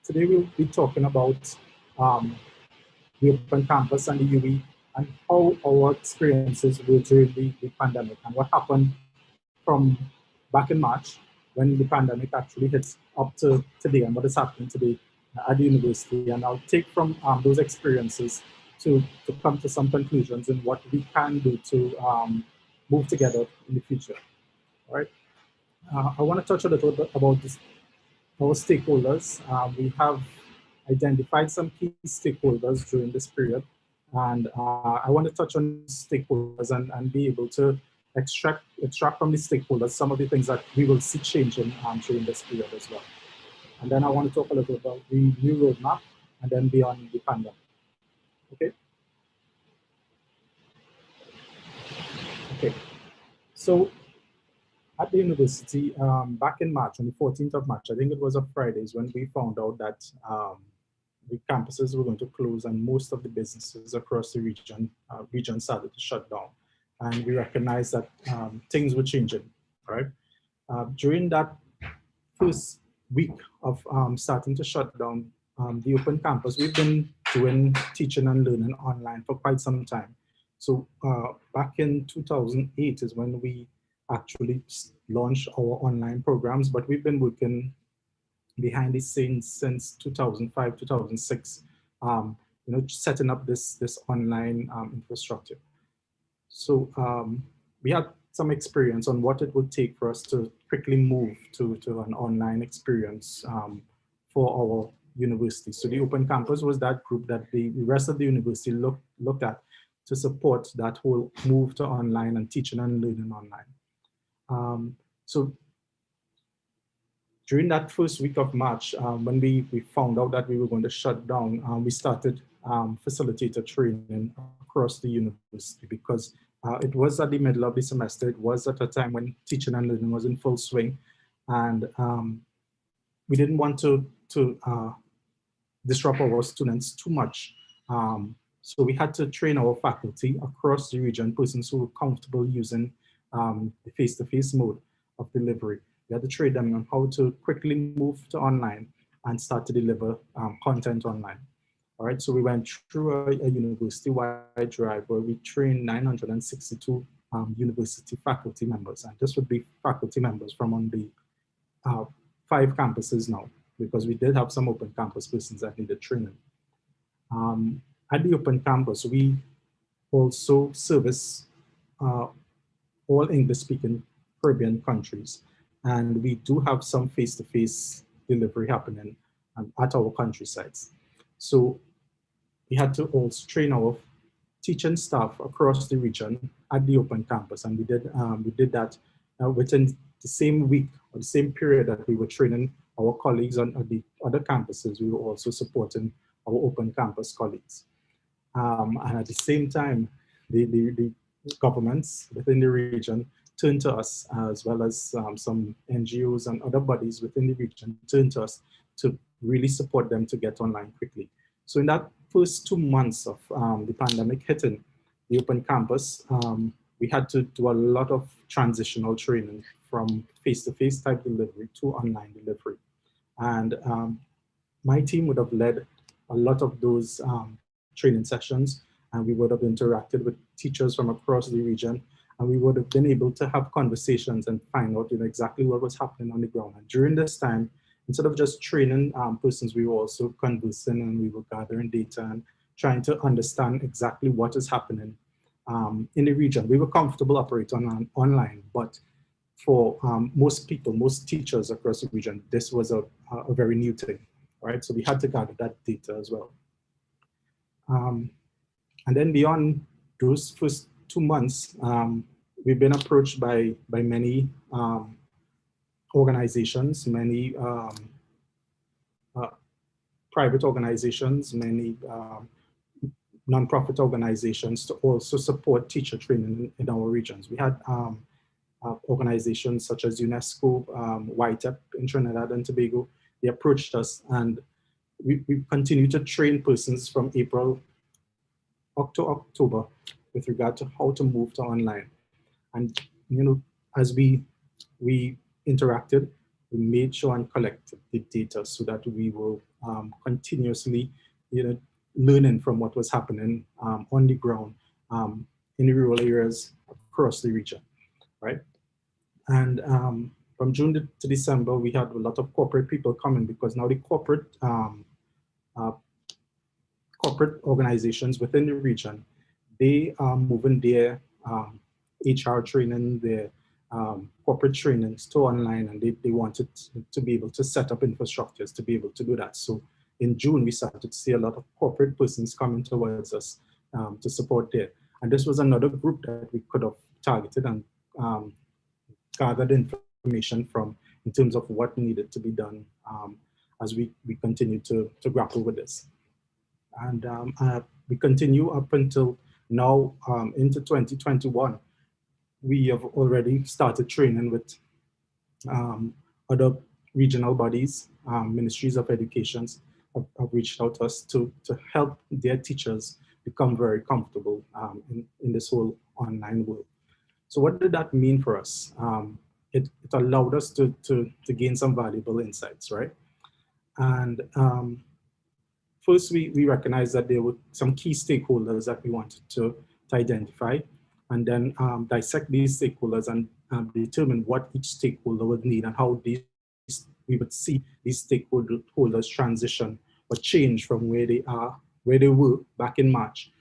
today we'll be talking about the Open Campus and the UE and how our experiences were during the pandemic and what happened from back in March when the pandemic actually hits up to today and what is happening today at the university. And I'll take from those experiences to come to some conclusions in what we can do to move together in the future. All right. I want to touch a little bit about our stakeholders. We have identified some key stakeholders during this period, and I want to touch on stakeholders and be able to extract from the stakeholders some of the things that we will see changing during this period as well. And then I want to talk a little about the new roadmap and then beyond the pandemic. Okay. Okay. So at the university, back in March, on the 14th of March, I think it was a Friday, is when we found out that the campuses were going to close and most of the businesses across the region started to shut down. And we recognized that things were changing, right? During that first week of starting to shut down the Open Campus, we've been doing teaching and learning online for quite some time. So back in 2008 is when we actually launched our online programs, but we've been working behind the scenes since 2005, 2006, setting up this online infrastructure. So we had some experience on what it would take for us to quickly move to an online experience for our university. So the Open Campus was that group that the rest of the university looked at to support that whole move to online and teaching and learning online. So during that first week of March, when we found out that we were going to shut down, we started facilitator training across the university because it was at the middle of the semester. It was at a time when teaching and learning was in full swing. And we didn't want to disrupt our students too much. So we had to train our faculty across the region, persons who were comfortable using the face-to-face mode of delivery. We had to train them on how to quickly move to online and start to deliver content online. All right, so we went through a university-wide drive where we trained 962 university faculty members. And this would be faculty members from on the 5 campuses now, because we did have some open campus persons that needed training. At the open campus, we also service all English-speaking Caribbean countries. And we do have some face-to-face delivery happening at our country sites. So we had to also train our teaching staff across the region at the open campus. And we did that within the same week or the same period that we were training our colleagues on the other campuses. We were also supporting our open campus colleagues. And at the same time, the governments within the region turned to us, as well as some NGOs and other bodies within the region turned to us to really support them to get online quickly. So in that first 2 months of the pandemic hitting the open campus, we had to do a lot of transitional training from face-to-face type delivery to online delivery. And my team would have led a lot of those training sessions, and we would have interacted with teachers from across the region, and we would have been able to have conversations and find out exactly what was happening on the ground. And during this time, instead of just training persons, we were also conversing and we were gathering data and trying to understand exactly what is happening in the region. We were comfortable operating online, but for most people, most teachers across the region, this was a very new thing, right? So we had to gather that data as well. And then beyond those first 2 months, we've been approached by many organizations, many private organizations, many nonprofit organizations to also support teacher training in our regions. We had organizations such as UNESCO, YTEP in Trinidad and Tobago. They approached us, and we continue to train persons from April up to October with regard to how to move to online. And as we interacted, we made sure and collected the data so that we were continuously learning from what was happening on the ground in the rural areas across the region, right? And from June to December, we had a lot of corporate people coming, because now the corporate organizations within the region, they are moving their HR training, their corporate trainings to online, and they wanted to be able to set up infrastructures to be able to do that. So in June, we started to see a lot of corporate persons coming towards us to support there. And this was another group that we could have targeted and gathered information from in terms of what needed to be done as we continue to grapple with this. And we continue up until now into 2021. We have already started training with other regional bodies, ministries of education have reached out to us to help their teachers become very comfortable in this whole online world. So what did that mean for us? It allowed us to gain some valuable insights, right? And first, we recognized that there were some key stakeholders that we wanted to identify, and then dissect these stakeholders and determine what each stakeholder would need and how these we would see these stakeholders transition or change from where they are, where they were back in March,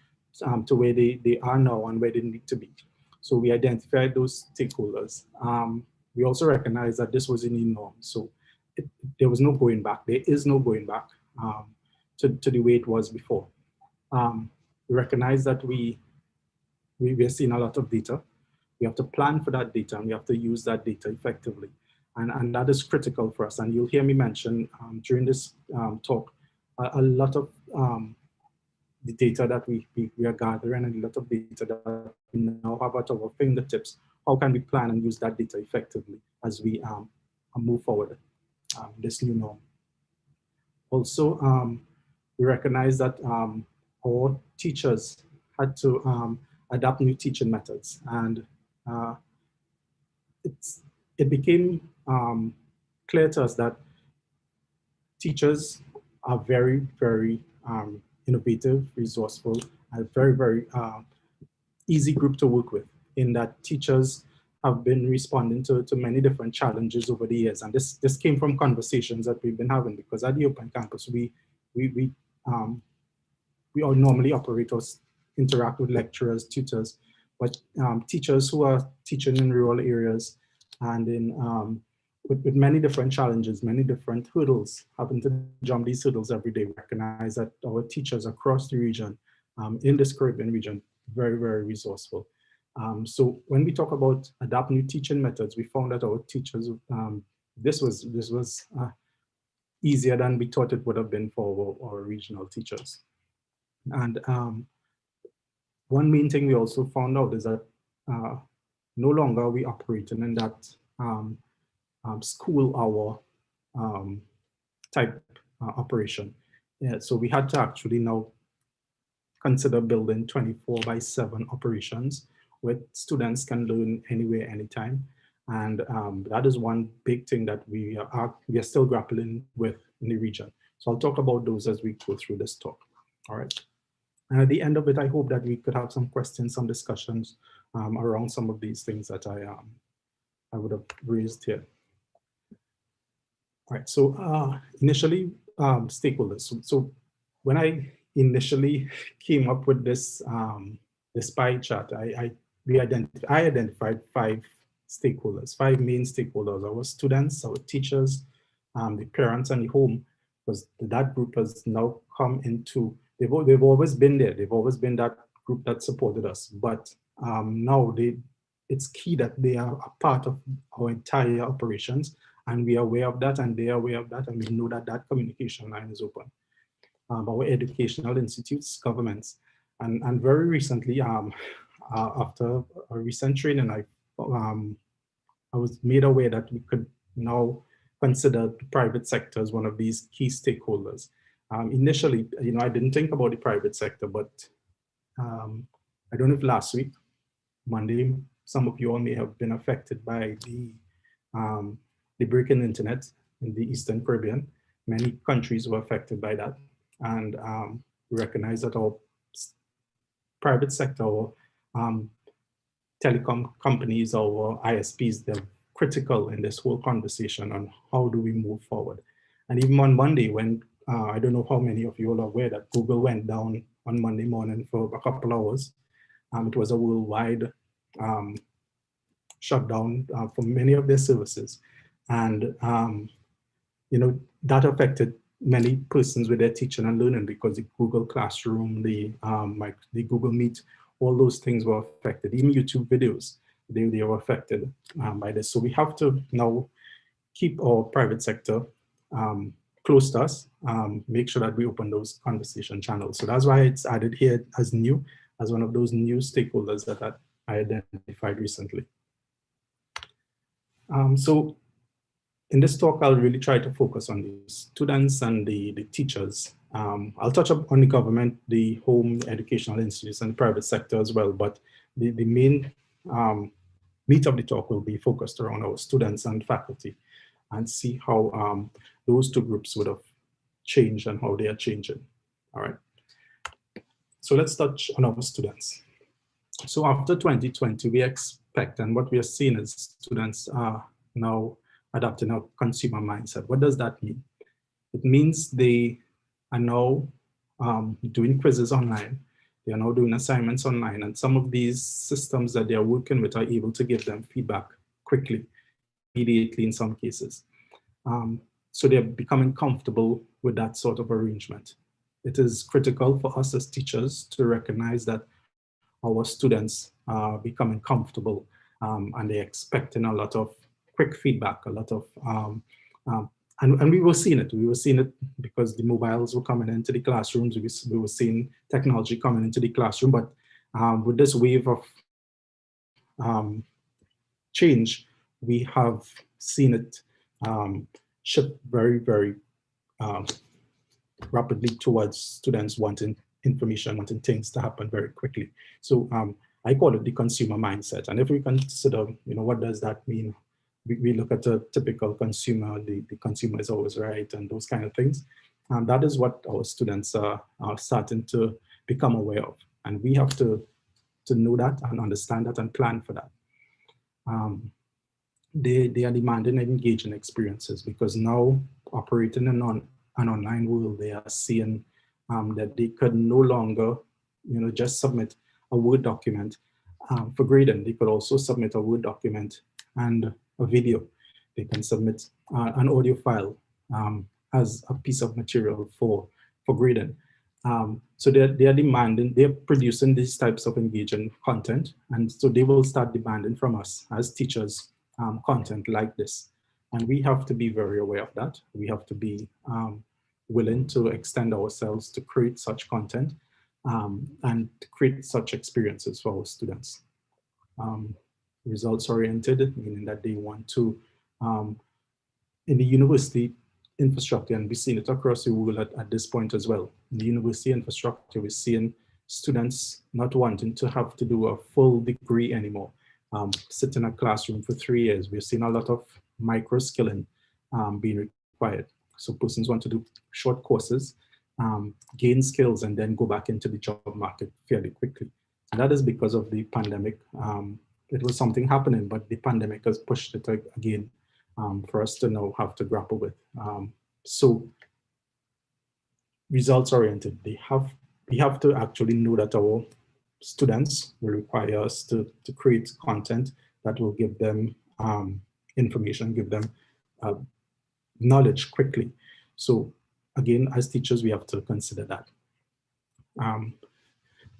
to where they are now and where they need to be. So we identified those stakeholders. We also recognized that this was a new norm. So there was no going back. There is no going back to the way it was before. We recognize that we are seeing a lot of data. We have to plan for that data and we have to use that data effectively. And that is critical for us. And you'll hear me mention during this talk a lot of the data that we are gathering and a lot of data that we now have at our fingertips. How can we plan and use that data effectively as we move forward this new norm? Also, we recognize that our teachers had to adapt new teaching methods, and it became clear to us that teachers are very, very innovative, resourceful, and very, very easy group to work with, in that teachers have been responding to many different challenges over the years. And this came from conversations that we've been having, because at the Open Campus, we all normally operate or interact with lecturers, tutors, but teachers who are teaching in rural areas and in with many different challenges, many different hurdles, having to jump these hurdles every day. We recognize that our teachers across the region, in this Caribbean region, very, very resourceful. So when we talk about adapt new teaching methods, we found that our teachers, this was easier than we thought it would have been for our regional teachers. And one main thing we also found out is that no longer are we operating in that school hour type operation. Yeah, so we had to actually now consider building 24/7 operations where students can learn anywhere, anytime. And that is one big thing that we are still grappling with in the region. So I'll talk about those as we go through this talk. All right. And at the end of it, I hope that we could have some questions, some discussions around some of these things that I would have raised here. All right, so initially, stakeholders. So when I initially came up with this this pie chart, I identified 5 stakeholders, 5 main stakeholders: our students, our teachers, the parents, and the home, because that group has now come into, they've always been there. They've always been that group that supported us, but now it's key that they are a part of our entire operations, and we are aware of that, and they are aware of that, and we know that that communication line is open. Our educational institutes, governments, and very recently, after a recent training, I was made aware that we could now consider the private sector as one of these key stakeholders. Initially, I didn't think about the private sector, but I don't know if last week, Monday, some of you all may have been affected by the break in the internet in the Eastern Caribbean. Many countries were affected by that. And we recognize that our private sector, telecom companies, or ISPs, they're critical in this whole conversation on how do we move forward. And even on Monday, when I don't know how many of you are aware that Google went down on Monday morning for a couple hours. It was a worldwide shutdown for many of their services. And that affected many persons with their teaching and learning, because the Google Classroom, the Google Meet, all those things were affected. Even YouTube videos, they were affected by this. So we have to now keep our private sector close to us, make sure that we open those conversation channels. So that's why it's added here as new, as one of those new stakeholders that I identified recently. So in this talk, I'll really try to focus on the students and the teachers. I'll touch on the government, the home educational institutes, and the private sector as well, but the main meat of the talk will be focused around our students and faculty, and see how those two groups would have changed and how they are changing. All right. So let's touch on our students. So after 2020, we expect, and what we are seeing is students are now adopting a consumer mindset. What does that mean? It means they are now doing quizzes online. They are now doing assignments online, and some of these systems that they are working with are able to give them feedback quickly, immediately in some cases. So they're becoming comfortable with that sort of arrangement. It is critical for us as teachers to recognize that our students are becoming comfortable and they're expecting a lot of quick feedback, a lot of, and we were seeing it. We were seeing it because the mobiles were coming into the classrooms. We were seeing technology coming into the classroom, but with this wave of change, we have seen it shift very, very rapidly towards students wanting information, wanting things to happen very quickly. So I call it the consumer mindset. And if we consider, what does that mean? We look at a typical consumer, the consumer is always right, and those kind of things. That is what our students are starting to become aware of. And we have to know that and understand that and plan for that. They are demanding engaging experiences, because now operating in an online world, they are seeing that they could no longer, just submit a Word document for grading. They could also submit a Word document and a video. They can submit an audio file as a piece of material for grading. So they are demanding, they're producing these types of engaging content, and so they will start demanding from us as teachers content like this. And we have to be very aware of that. We have to be willing to extend ourselves to create such content and to create such experiences for our students. Results oriented, meaning that they want to, in the university infrastructure, and we've seen it across the world at this point as well. In the university infrastructure, we're seeing students not wanting to have to do a full degree anymore. Sit in a classroom for 3 years. We've seen a lot of micro skilling being required. So persons want to do short courses, gain skills, and then go back into the job market fairly quickly. And that is because of the pandemic. It was something happening, but the pandemic has pushed it again for us to now have to grapple with. So results oriented, we have to actually know that our students will require us to create content that will give them information, give them knowledge quickly. So again, as teachers, we have to consider that.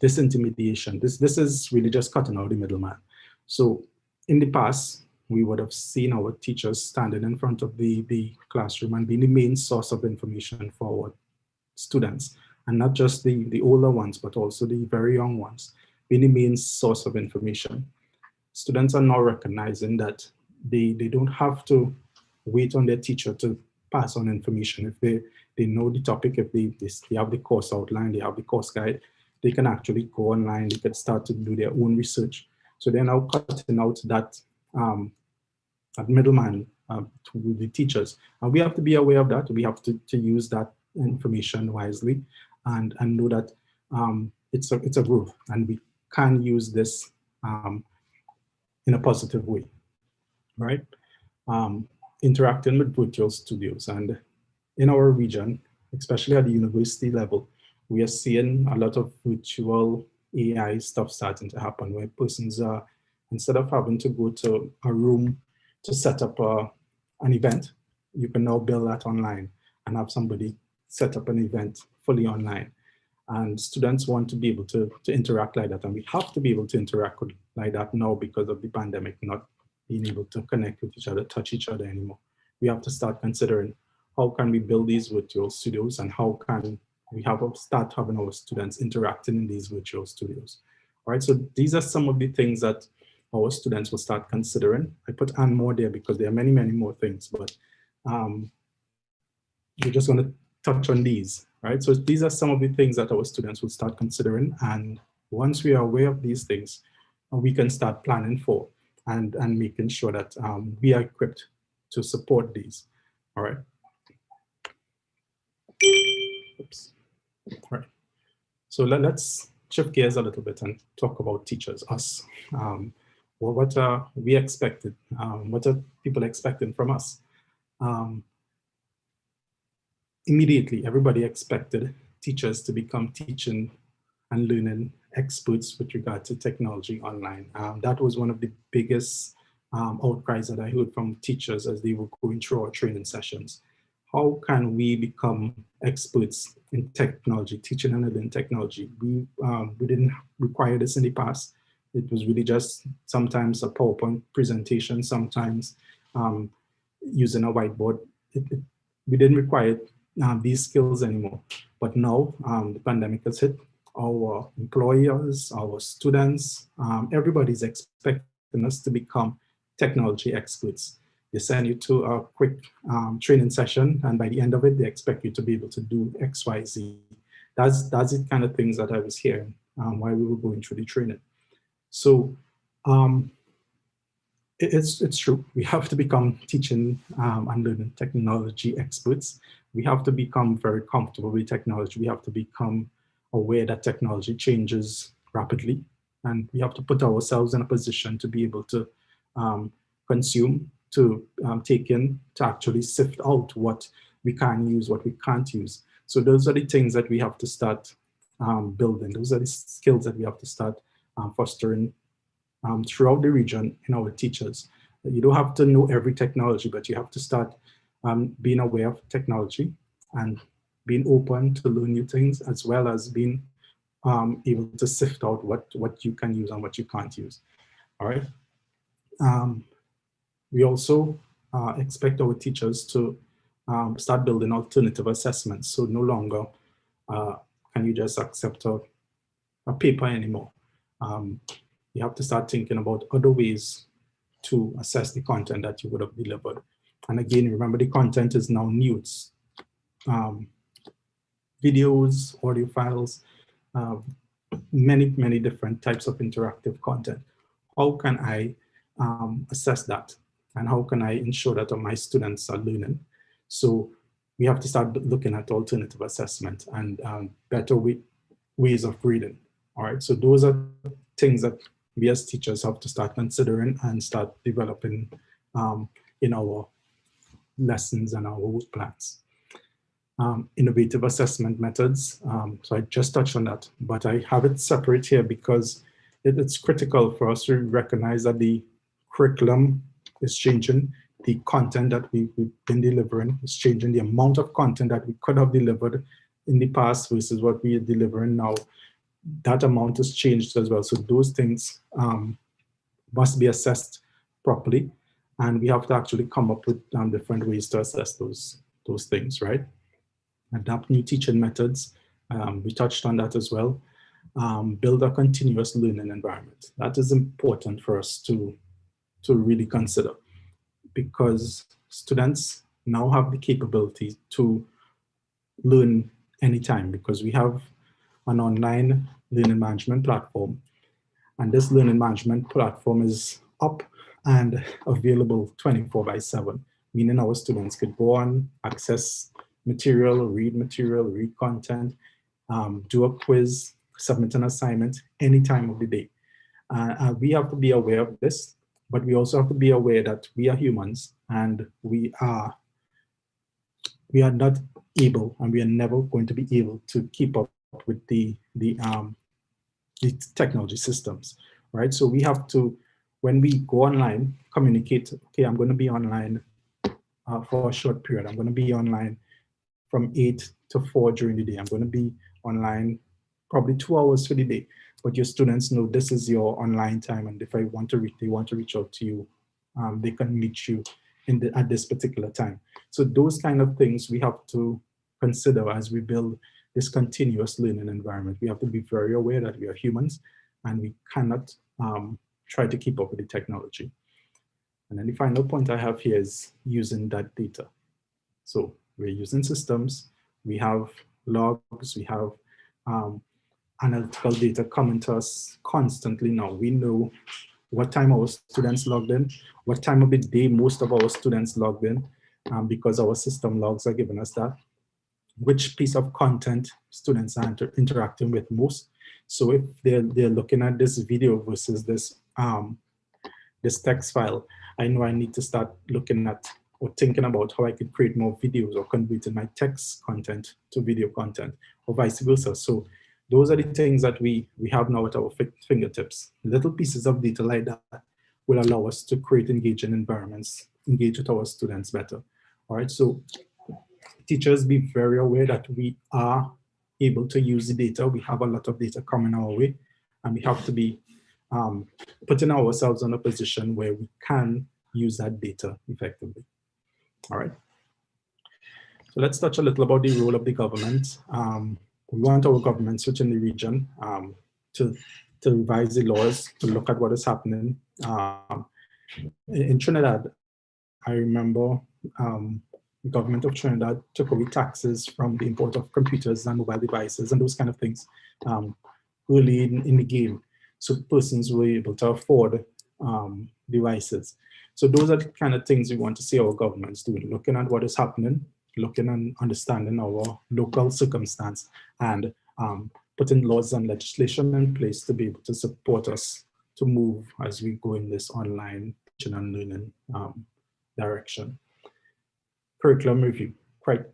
Disintermediation, this is really just cutting out the middleman. So in the past, we would have seen our teachers standing in front of the classroom and being the main source of information for our students, and not just the older ones, but also the very young ones, being the main source of information. Students are now recognizing that they don't have to wait on their teacher to pass on information. If they know the topic, if they have the course outline, they have the course guide, they can actually go online, they can start to do their own research. So they're now cutting out that middleman to the teachers. And we have to be aware of that. We have to use that information wisely and know that it's a growth, and we can use this in a positive way, right? Interacting with virtual studios. And in our region, especially at the university level, we are seeing a lot of virtual AI stuff starting to happen, where persons are, instead of having to go to a room to set up an event, you can now build that online and have somebody set up an event fully online. And students want to be able to interact like that. And we have to be able to interact like that now because of the pandemic, not being able to connect with each other, touch each other anymore. We have to start considering how can we build these virtual studios, and how can we start having our students interacting in these virtual studios. All right, so these are some of the things that our students will start considering. I put and more there because there are many, many more things, but we're just going to touch on these, right? So these are some of the things that our students will start considering. And once we are aware of these things, we can start planning for and making sure that we are equipped to support these, all right? Oops. All right. So let's shift gears a little bit and talk about teachers, us. What are we expected? What are people expecting from us? Immediately, everybody expected teachers to become teaching and learning experts with regard to technology online. That was one of the biggest outcries that I heard from teachers as they were going through our training sessions. How can we become experts in technology, teaching and learning technology? We didn't require this in the past. It was really just sometimes a PowerPoint presentation, sometimes using a whiteboard. We didn't require these skills anymore. But now the pandemic has hit. Our employers, our students, everybody's expecting us to become technology experts. They send you to a quick training session, and by the end of it, they expect you to be able to do X, Y, Z. That's the kind of things that I was hearing while we were going through the training. So it's true. We have to become teaching and learning technology experts. We have to become very comfortable with technology. We have to become aware that technology changes rapidly, and we have to put ourselves in a position to be able to consume, to take in, to actually sift out what we can use, what we can't use. So those are the things that we have to start building. Those are the skills that we have to start fostering throughout the region in our teachers. You don't have to know every technology, but you have to start being aware of technology and being open to learn new things, as well as being able to sift out what you can use and what you can't use. All right. We also expect our teachers to start building alternative assessments. So no longer can you just accept a paper anymore. You have to start thinking about other ways to assess the content that you would have delivered. And again, remember, the content is now nudes, videos, audio files, many different types of interactive content. How can I assess that? And how can I ensure that my students are learning? So we have to start looking at alternative assessment and better ways of reading. All right, so those are things that we as teachers have to start considering and start developing in our lessons and our work plans. Innovative assessment methods. So I just touched on that, but I have it separate here because it's critical for us to recognize that the curriculum is changing. The content that we've been delivering is changing. The amount of content that we could have delivered in the past versus what we are delivering now, that amount has changed as well. So those things must be assessed properly, and we have to actually come up with different ways to assess those things, right? Adapt new teaching methods. We touched on that as well. Build a continuous learning environment. That is important for us to really consider, because students now have the capability to learn anytime, because we have an online learning management platform. And this learning management platform is up and available 24/7, meaning our students could go on, access material, read content, do a quiz, submit an assignment any time of the day. We have to be aware of this, but we also have to be aware that we are humans and we are not able, and we are never going to be able to keep up with the technology systems, right? So we have to, when we go online, communicate, okay, I'm going to be online for a short period. I'm going to be online from 8 to 4 during the day. I'm going to be online probably 2 hours for the day. But your students know this is your online time, and if they want to reach out to you, they can meet you at this particular time. So those kind of things we have to consider as we build this continuous learning environment. We have to be very aware that we are humans and we cannot try to keep up with the technology. And then the final point I have here is using that data. So we're using systems, we have logs, we have analytical data coming to us constantly now. We know what time our students logged in, what time of the day most of our students logged in, because our system logs are giving us that. Which piece of content students are interacting with most. So if they're looking at this video versus this this text file, I know I need to start looking at or thinking about how I could create more videos or converting my text content to video content or vice versa. So those are the things that we have now at our fingertips. Little pieces of data like that will allow us to create engaging environments, engage with our students better. All right, so teachers, be very aware that we are able to use the data. We have a lot of data coming our way, and we have to be putting ourselves in a position where we can use that data effectively. All right. So let's touch a little about the role of the government. We want our governments within the region to revise the laws, to look at what is happening. In Trinidad, I remember the government of Trinidad took away taxes from the import of computers and mobile devices and those kind of things early in the game. So persons were able to afford devices. So those are the kind of things we want to see our governments doing, looking at what is happening, looking and understanding our local circumstance, and putting laws and legislation in place to be able to support us to move as we go in this online teaching and learning direction. Curriculum review, quite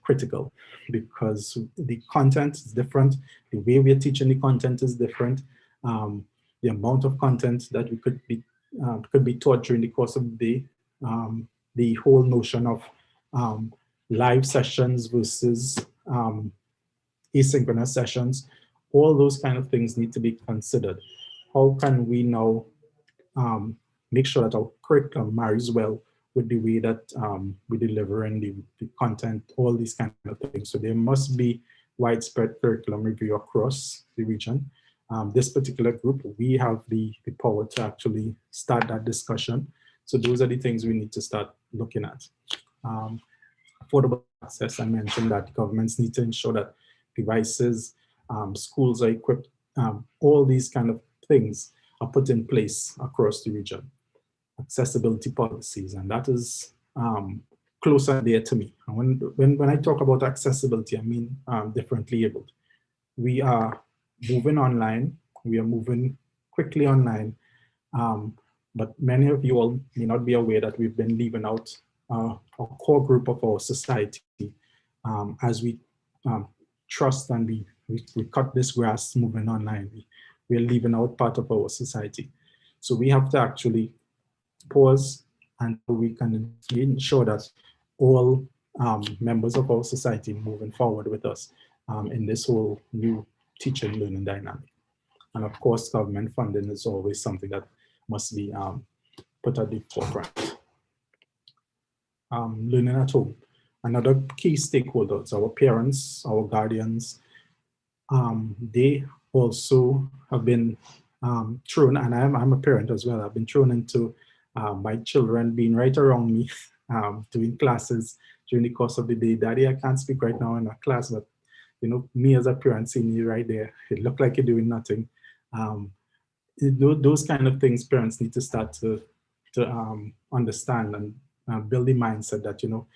critical, because the content is different, the way we are teaching the content is different, the amount of content that we could be taught during the course of the day, the whole notion of live sessions versus asynchronous sessions, all those kind of things need to be considered. How can we now make sure that our curriculum marries well with the way that we deliver and the content, all these kind of things. So there must be widespread curriculum review across the region. This particular group, we have the power to actually start that discussion. So those are the things we need to start looking at. Affordable access, I mentioned that governments need to ensure that devices, schools are equipped, all these kind of things are put in place across the region. Accessibility policies, and that is close and dear to me. And when I talk about accessibility, I mean differently abled. We are moving online, we are moving quickly online, but many of you all may not be aware that we've been leaving out a core group of our society as we trust and we cut this grass moving online. We are leaving out part of our society. So we have to actually pause, and we can ensure that all members of our society moving forward with us in this whole new teaching learning dynamic. And of course, government funding is always something that must be put at the forefront. Learning at home. Another key stakeholders, our parents, our guardians, they also have been thrown, and I'm a parent as well, I've been thrown into my children being right around me, doing classes during the course of the day. Daddy, I can't speak right now in a class, but you know, me as a parent seeing you right there, it looked like you're doing nothing. Those kind of things parents need to start to understand and build the mindset that, you know,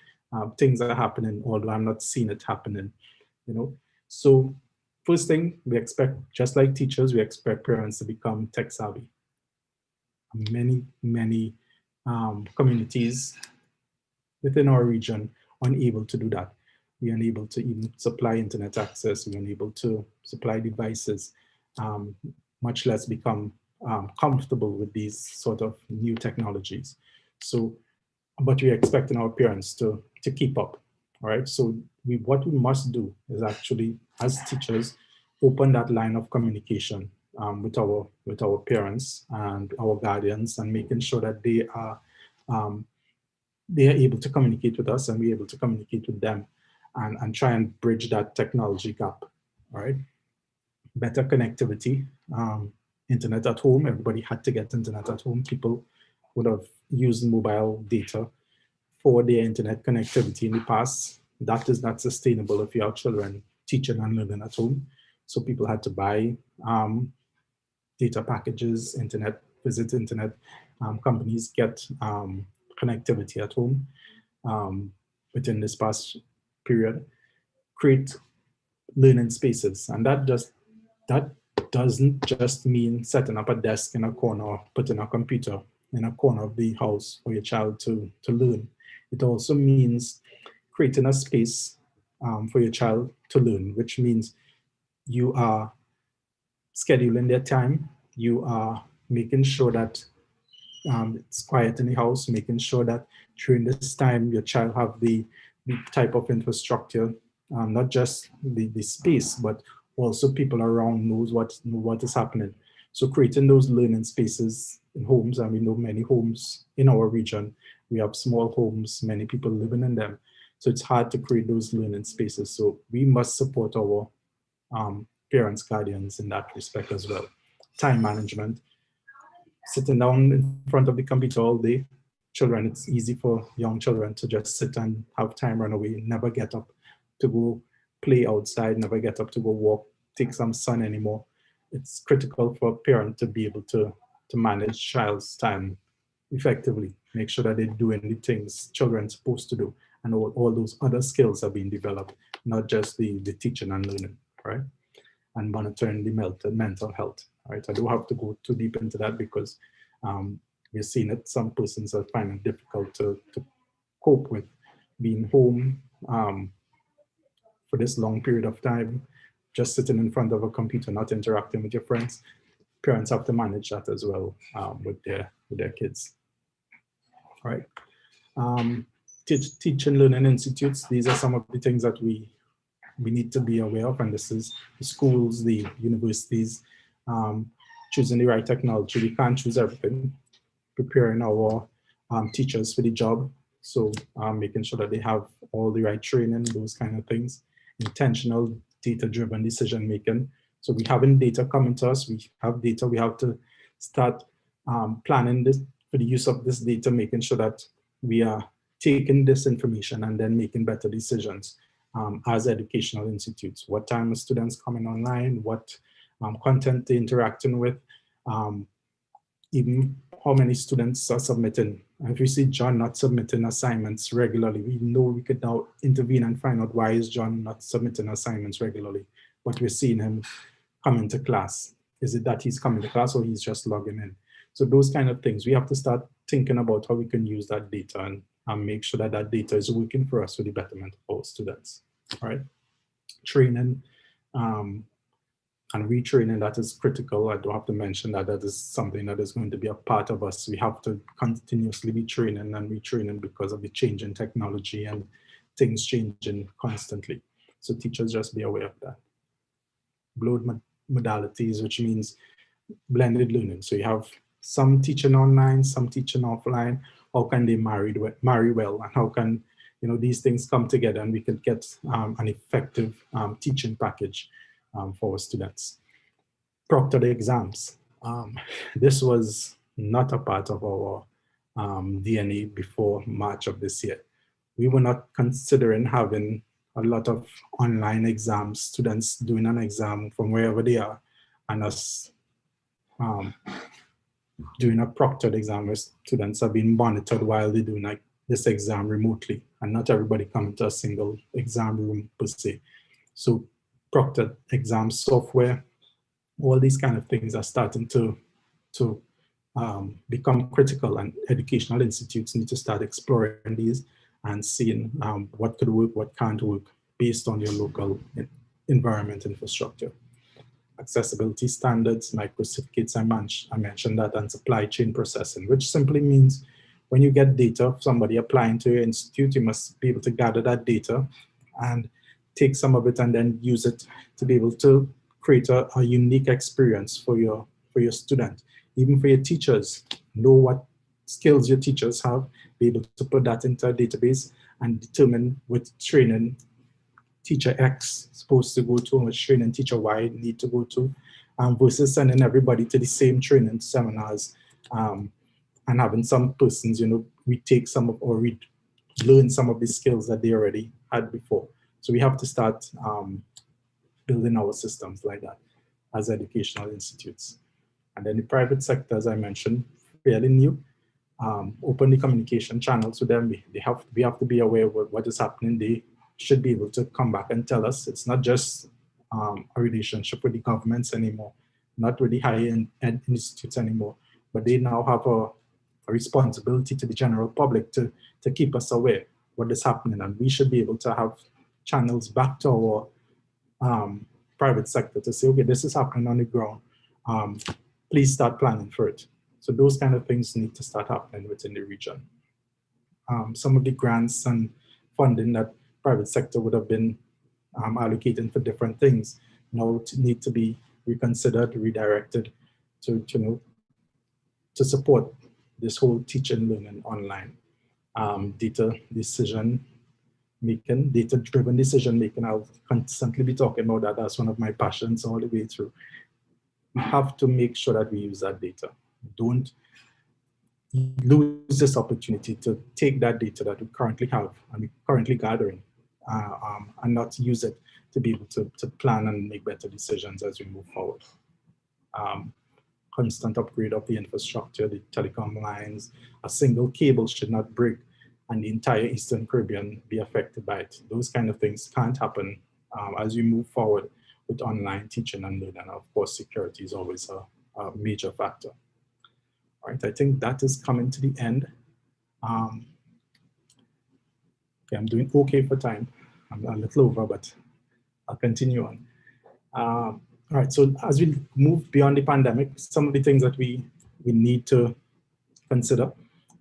things are happening, although I'm not seeing it happening, you know. So first thing, we expect, just like teachers, we expect parents to become tech savvy. Many communities within our region unable to do that. We are unable to even supply internet access. We are unable to supply devices, much less become comfortable with these sort of new technologies. So, but we're expecting our parents to keep up, all right? So what we must do is actually, as teachers, open that line of communication with our parents and our guardians, and making sure that they are able to communicate with us and we're able to communicate with them, and try and bridge that technology gap, all right? Better connectivity, internet at home. Everybody had to get internet at home. People would have used mobile data for their internet connectivity in the past. That is not sustainable if you have children teaching and learning at home. So people had to buy data packages, visit internet companies, get connectivity at home within this past period, create learning spaces. And that doesn't just mean setting up a desk in a corner or putting a computer in a corner of the house for your child to learn. It also means creating a space for your child to learn, which means you are scheduling their time, you are making sure that it's quiet in the house, making sure that during this time your child have the type of infrastructure, not just the space, but also people around knows what is happening. So creating those learning spaces in homes, and we know many homes in our region, we have small homes, many people living in them. So it's hard to create those learning spaces. So we must support our parents, guardians in that respect as well. Time management, sitting down in front of the computer all day. Children, it's easy for young children to just sit and have time run away, never get up to go play outside, never get up to go walk, take some sun anymore. It's critical for a parent to be able to manage child's time effectively, make sure that they're doing the things children are supposed to do, and all those other skills are being developed, not just the teaching and learning, right? And monitoring the mental health, right? I don't have to go too deep into that because we're seeing that some persons are finding it difficult to cope with being home for this long period of time, just sitting in front of a computer, not interacting with your friends. Parents have to manage that as well with their kids. All right. Teach and learning institutes, these are some of the things that we need to be aware of, and this is the schools, the universities, choosing the right technology. We can't choose everything. Preparing our teachers for the job, so making sure that they have all the right training, those kind of things. Intentional data-driven decision making. So we having data coming to us, we have data, we have to start planning this for the use of this data, making sure that we are taking this information and then making better decisions as educational institutes. What time are students coming online, what content they're interacting with, even how many students are submitting. And if we see John not submitting assignments regularly, we know we could now intervene and find out why is John not submitting assignments regularly, but we're seeing him come into class. Is it that he's coming to class or he's just logging in? So those kind of things, we have to start thinking about how we can use that data and make sure that that data is working for us for the betterment of our students, all right? Training and retraining, that is critical. I don't have to mention that that is something that is going to be a part of us. We have to continuously be training and retraining because of the change in technology and things changing constantly. So teachers just be aware of that. Blended modalities, which means blended learning. So you have some teaching online, some teaching offline. How can they marry well, and how can these things come together and we can get an effective teaching package for our students. Proctored exams. This was not a part of our DNA before March of this year. We were not considering having a lot of online exams, students doing an exam from wherever they are, and us doing a proctored exam where students are being monitored while they're doing this exam remotely, and not everybody coming to a single exam room per se. So proctored exam software, all these kind of things are starting to become critical, and educational institutes need to start exploring these and seeing what could work, what can't work based on your local environment infrastructure. Accessibility standards, microcertificates, I mentioned that, and supply chain processing, which simply means when you get data of somebody applying to your institute, you must be able to gather that data and take some of it and then use it to be able to create a unique experience for your student. Even for your teachers, know what skills your teachers have, be able to put that into a database and determine which training teacher X is supposed to go to and which training teacher Y need to go to, versus sending everybody to the same training seminars and having some persons, retake some of, or learn some of the skills that they already had before. So we have to start building our systems like that as educational institutes. And then the private sector, as I mentioned, fairly new. Open the communication channels with them. We have to be aware of what is happening. They should be able to come back and tell us. It's not just a relationship with the governments anymore, not with the higher ed institutes anymore, but they now have a responsibility to the general public to keep us aware what is happening, and we should be able to have channels back to our private sector to say, okay, this is happening on the ground. Please start planning for it. So those kind of things need to start happening within the region. Some of the grants and funding that private sector would have been allocating for different things now need to be reconsidered, redirected to support this whole teaching, learning online. Data-driven decision making. I'll constantly be talking about that. That's one of my passions all the way through. We have to make sure that we use that data. Don't lose this opportunity to take that data that we currently have and we're currently gathering and not use it to be able to plan and make better decisions as we move forward. Constant upgrade of the infrastructure, the telecom lines, a single cable should not break and the entire Eastern Caribbean be affected by it. Those kind of things can't happen as we move forward with online teaching and learning. And of course, security is always a major factor. All right, I think that is coming to the end. Okay, I'm doing okay for time. I'm a little over, but I'll continue on. All right, so as we move beyond the pandemic, some of the things that we need to consider,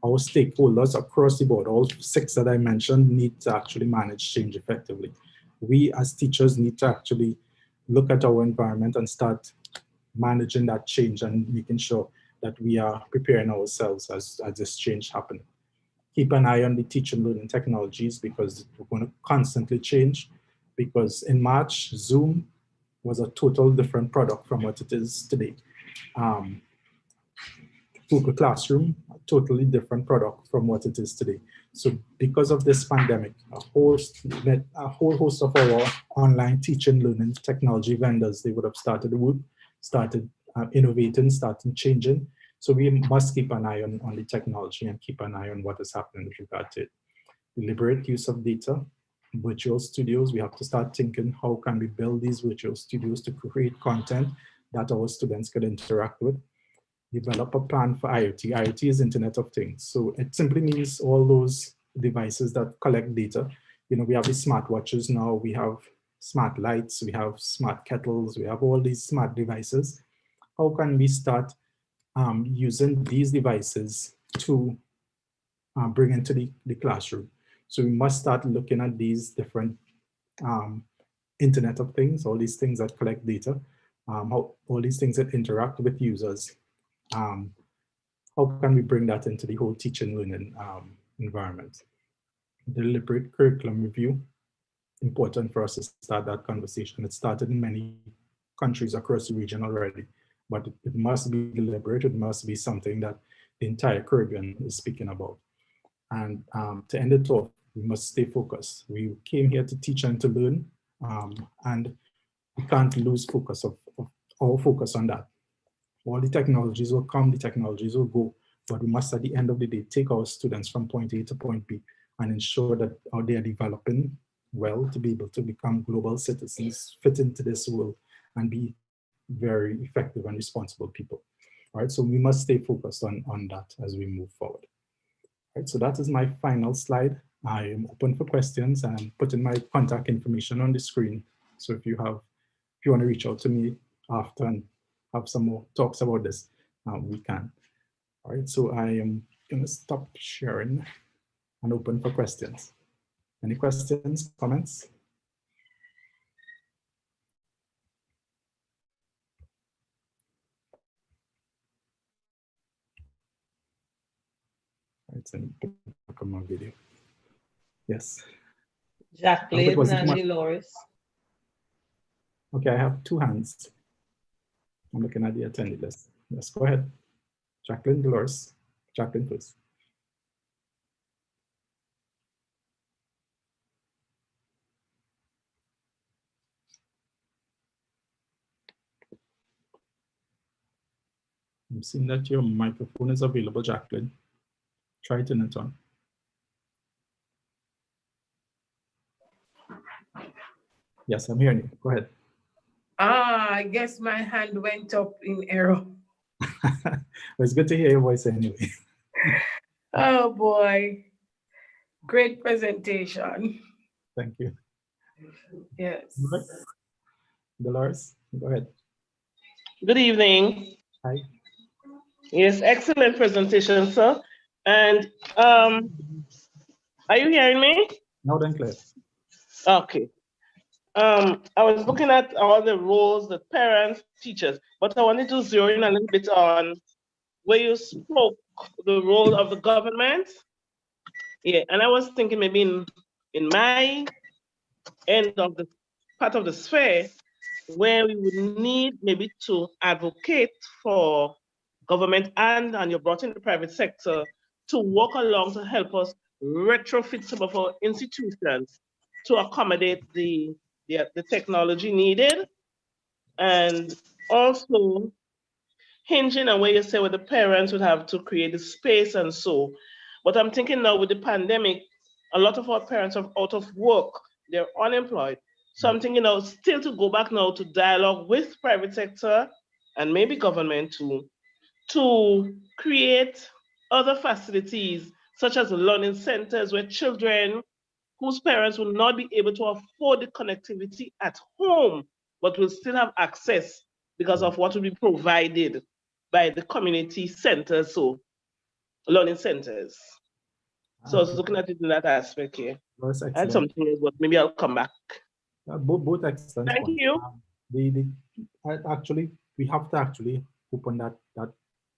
our stakeholders across the board, all 6 that I mentioned, need to actually manage change effectively. We as teachers need to actually look at our environment and start managing that change and making sure that we are preparing ourselves as this change happens. Keep an eye on the teaching and learning technologies because we're going to constantly change, because in March, Zoom was a total different product from what it is today. Google Classroom, a totally different product from what it is today. So because of this pandemic, a whole host of our online teaching learning technology vendors, they would have started innovating, started changing. So we must keep an eye on the technology and keep an eye on what is happening with regard to it. Deliberate use of data, virtual studios. We have to start thinking, how can we build these virtual studios to create content that our students could interact with? Develop a plan for IoT. IoT is Internet of Things. So it simply means all those devices that collect data. You know, we have the smartwatches now, we have smart lights, we have smart kettles, we have all these smart devices. How can we start using these devices to bring into the classroom? So we must start looking at these different Internet of Things, all these things that collect data, all these things that interact with users. How can we bring that into the whole teaching learning environment? Deliberate curriculum review, important for us to start that conversation. It started in many countries across the region already, but it must be deliberate. It must be something that the entire Caribbean is speaking about. And to end it off, we must stay focused. We came here to teach and to learn, and we can't lose focus of our focus on that. All the technologies will come, the technologies will go, but we must at the end of the day take our students from point A to point B and ensure that they are developing well to be able to become global citizens, fit into this world, and be very effective and responsible people. All right, so we must stay focused on that as we move forward. All right, so that is my final slide. I am open for questions and I'm putting my contact information on the screen. So if you want to reach out to me after and have some more talks about this, we can. All right, so I am going to stop sharing and open for questions. Any questions, comments? All right, so look at my video. Yes. Jacqueline and Dolores. Okay, I have 2 hands. I'm looking at the attendee list. Yes, go ahead. Jacqueline, Dolores. Jacqueline, please. I'm seeing that your microphone is available, Jacqueline. Try turn it on. Yes, I'm hearing you. Go ahead. I guess my hand went up in error. Well, it's good to hear your voice anyway. Oh boy. Great presentation. Thank you. Yes. Right. Dolores, go ahead. Good evening. Hi. Yes, excellent presentation, sir. And are you hearing me? Loud and clear. Okay. I was looking at all the roles, the parents, teachers, but I wanted to zero in a little bit on where you spoke the role of the government. Yeah, and I was thinking maybe in my end of the part of the sphere where we would need maybe to advocate for government and you brought in the private sector to work along to help us retrofit some of our institutions to accommodate the technology needed, and also hinging on where you say where the parents would have to create the space and so. But I'm thinking now with the pandemic, a lot of our parents are out of work, they're unemployed. So I'm thinking now still to go back now to dialogue with private sector and maybe government too, to create other facilities such as learning centers where children whose parents will not be able to afford the connectivity at home, but will still have access because of what will be provided by the community centers, so learning centers. So I was looking at it in that aspect here. That's I had excellent. something else, but maybe I'll come back. Both excellent Thank points. you. Actually, we have to actually open that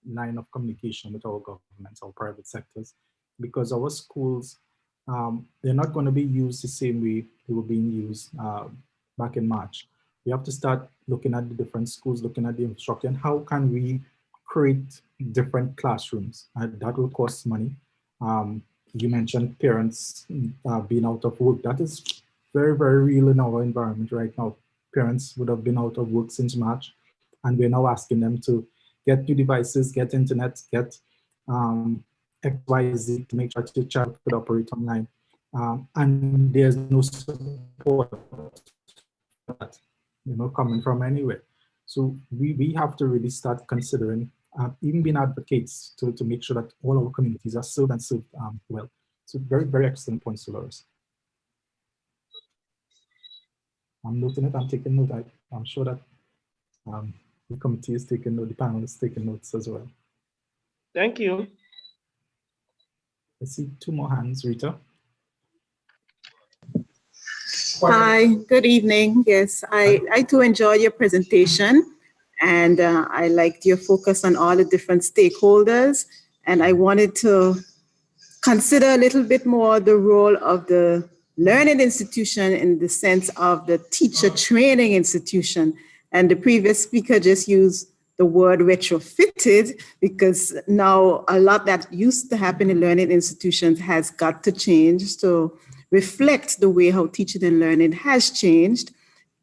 line of communication with our governments, our private sectors, because our schools, they're not going to be used the same way they were being used back in March. We have to start looking at the different schools, looking at the infrastructure, and how can we create different classrooms. That will cost money. You mentioned parents being out of work. That is very, very real in our environment right now. Parents would have been out of work since March, and we're now asking them to get new devices, get internet, get XYZ to make sure that your child could operate online. And there's no support for that, coming from anywhere. So we have to really start considering, even being advocates to make sure that all our communities are served and served well. So very, very excellent points, Dolores. I'm noting it, I'm taking note. I'm sure that the committee is taking note, the panel is taking notes as well. Thank you. I see two more hands, Rita. Hi, good evening. Yes, I too enjoyed your presentation, and I liked your focus on all the different stakeholders, and I wanted to consider a little bit more the role of the learning institution in the sense of the teacher training institution. And the previous speaker just used the word retrofitted, because now a lot that used to happen in learning institutions has got to change to reflect the way how teaching and learning has changed.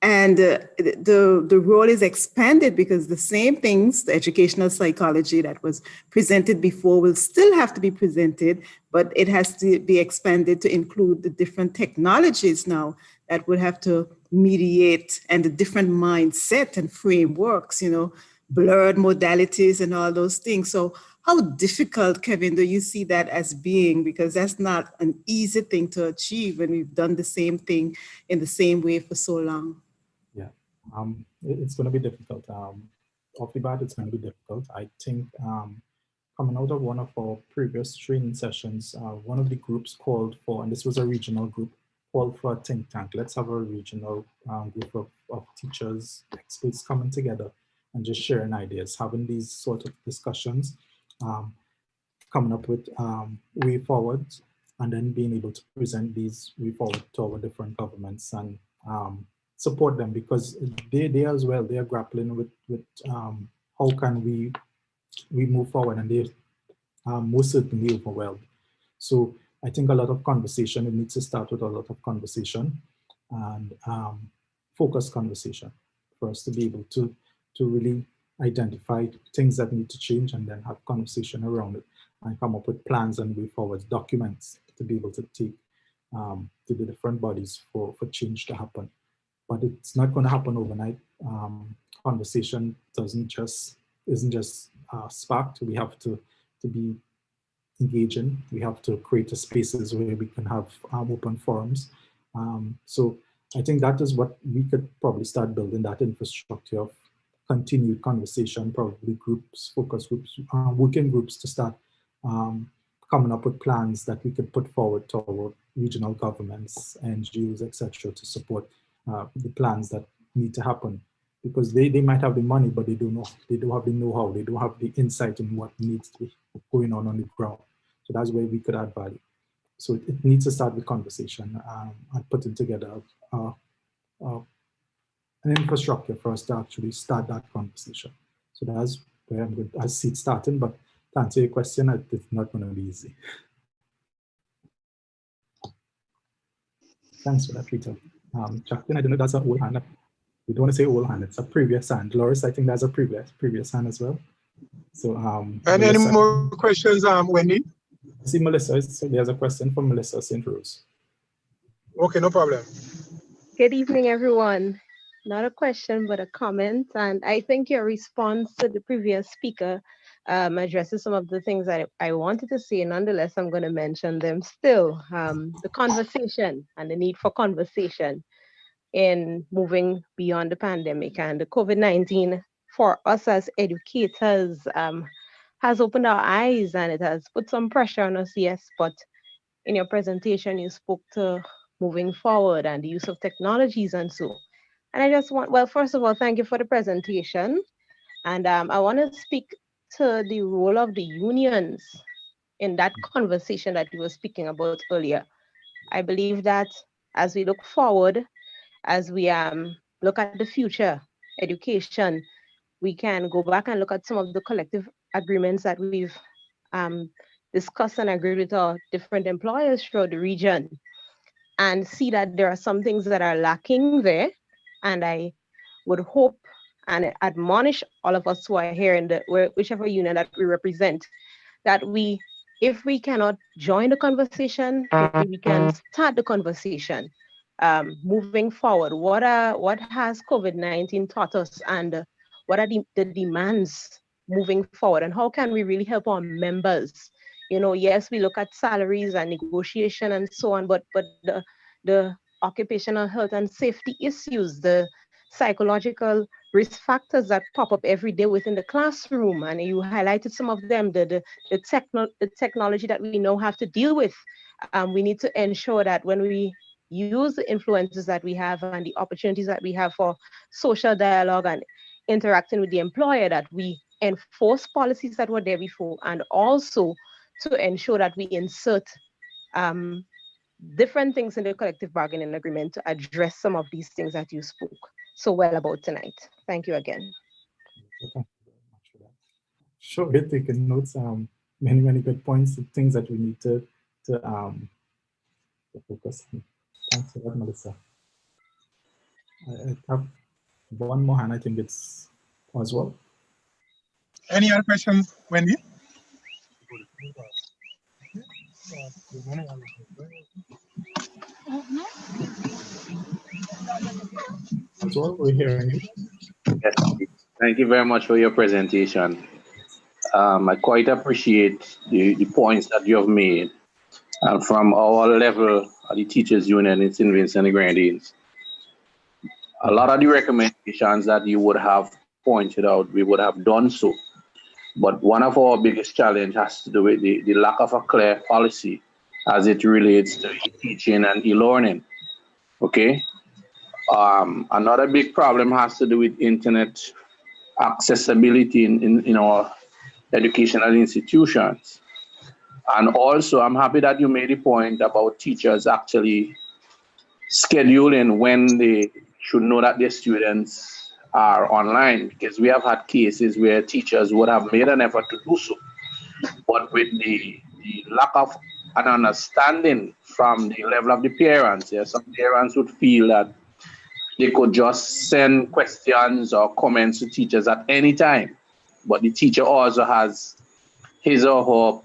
And the role is expanded because the same things, the educational psychology that was presented before will still have to be presented, but it has to be expanded to include the different technologies now that would have to mediate, and the different mindset and frameworks, blurred modalities and all those things. So how difficult, Kevin, do you see that as being? Because that's not an easy thing to achieve when we've done the same thing in the same way for so long. Yeah, it's going to be difficult. Off the bat, it's going to be difficult. I think coming out of one of our previous training sessions, one of the groups called for, and this was a regional group, called for a think tank. Let's have a regional group of teachers, experts coming together and just sharing ideas, having these sort of discussions, coming up with way forward, and then being able to present these way forward to our different governments and support them, because they as well, they are grappling with how can we move forward, and they're most certainly overwhelmed. So I think a lot of conversation, it needs to start with a lot of conversation and focused conversation for us to be able to really identify things that need to change, and then have conversation around it and come up with plans and way forward, documents to be able to take to the different bodies for change to happen. But it's not going to happen overnight. Conversation isn't just sparked. We have to be engaging. We have to create a spaces where we can have open forums. So I think that is what we could probably start building, that infrastructure of continued conversation, probably groups, focus groups, working groups to start coming up with plans that we could put forward to our regional governments, NGOs, etc., to support the plans that need to happen. Because they might have the money, but they don't have the know-how, they don't have the insight in what needs to be going on the ground. So that's where we could add value. So it needs to start with conversation and putting together an infrastructure for us to actually start that conversation. So that's where I'm going to see it starting, but to answer your question, it's not going to be easy. Thanks for that, Rita. Jacqueline, I don't know, that's an old hand. We don't want to say old hand, it's a previous hand. Loris, I think that's a previous hand as well. So any more questions, Wendy? See Melissa, so there's a question from Melissa St. Rose. Okay, no problem. Good evening, everyone. Not a question, but a comment. And I think your response to the previous speaker addresses some of the things that I wanted to say. Nonetheless, I'm going to mention them still. The conversation and the need for conversation in moving beyond the pandemic, and the COVID-19 for us as educators has opened our eyes, and it has put some pressure on us, yes, but in your presentation, you spoke to moving forward and the use of technologies and so. And I just want, well, first of all, thank you for the presentation. And I want to speak to the role of the unions in that conversation that you were speaking about earlier. I believe that as we look forward, as we look at the future education, we can go back and look at some of the collective agreements that we've discussed and agreed with our different employers throughout the region, and see that there are some things that are lacking there. And I would hope and admonish all of us who are here in whichever union that we represent, that if we cannot join the conversation, we can start the conversation. Moving forward, what has COVID-19 taught us, and what are the demands moving forward, and how can we really help our members? You know, yes, we look at salaries and negotiation and so on, but the occupational health and safety issues, the psychological risk factors that pop up every day within the classroom, and you highlighted some of them, the technology that we now have to deal with. We need to ensure that when we use the influences that we have and the opportunities that we have for social dialogue and interacting with the employer, that we enforce policies that were there before, and also to ensure that we insert different things in the collective bargaining agreement to address some of these things that you spoke so well about tonight. Thank you again. Thank you very much for that. Sure, we're taking notes. Many good points, things that we need to focus on. Thanks for that, Melissa. I have one more hand, I think it's Oswald. Any other questions, Wendy? Oswald, we're hearing you. Yes, thank you very much for your presentation. I quite appreciate the points that you have made. From our level at the Teachers Union in St. Vincent and the Grenadines, a lot of the recommendations that you would have pointed out, we would have done so. But one of our biggest challenges has to do with the lack of a clear policy as it relates to teaching and e-learning. Okay. Another big problem has to do with internet accessibility in our educational institutions. And also, I'm happy that you made a point about teachers actually scheduling when they should know that their students are online, because we have had cases where teachers would have made an effort to do so. But with the lack of an understanding from the level of the parents, some parents would feel that they could just send questions or comments to teachers at any time. But the teacher also has his or her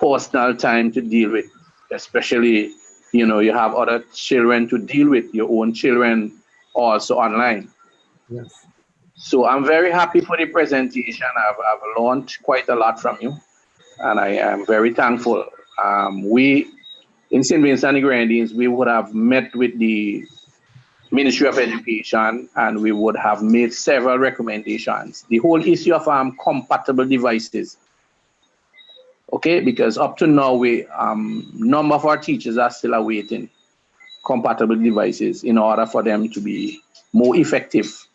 personal time to deal with, especially, you have other children to deal with, your own children also online. Yes. So I'm very happy for the presentation. I've learned quite a lot from you. and I am very thankful. We in St. Vincent and the Grenadines, we would have met with the Ministry of Education and we would have made several recommendations. The whole issue of compatible devices, okay, because up to now, we number of our teachers are still awaiting compatible devices in order for them to be more effective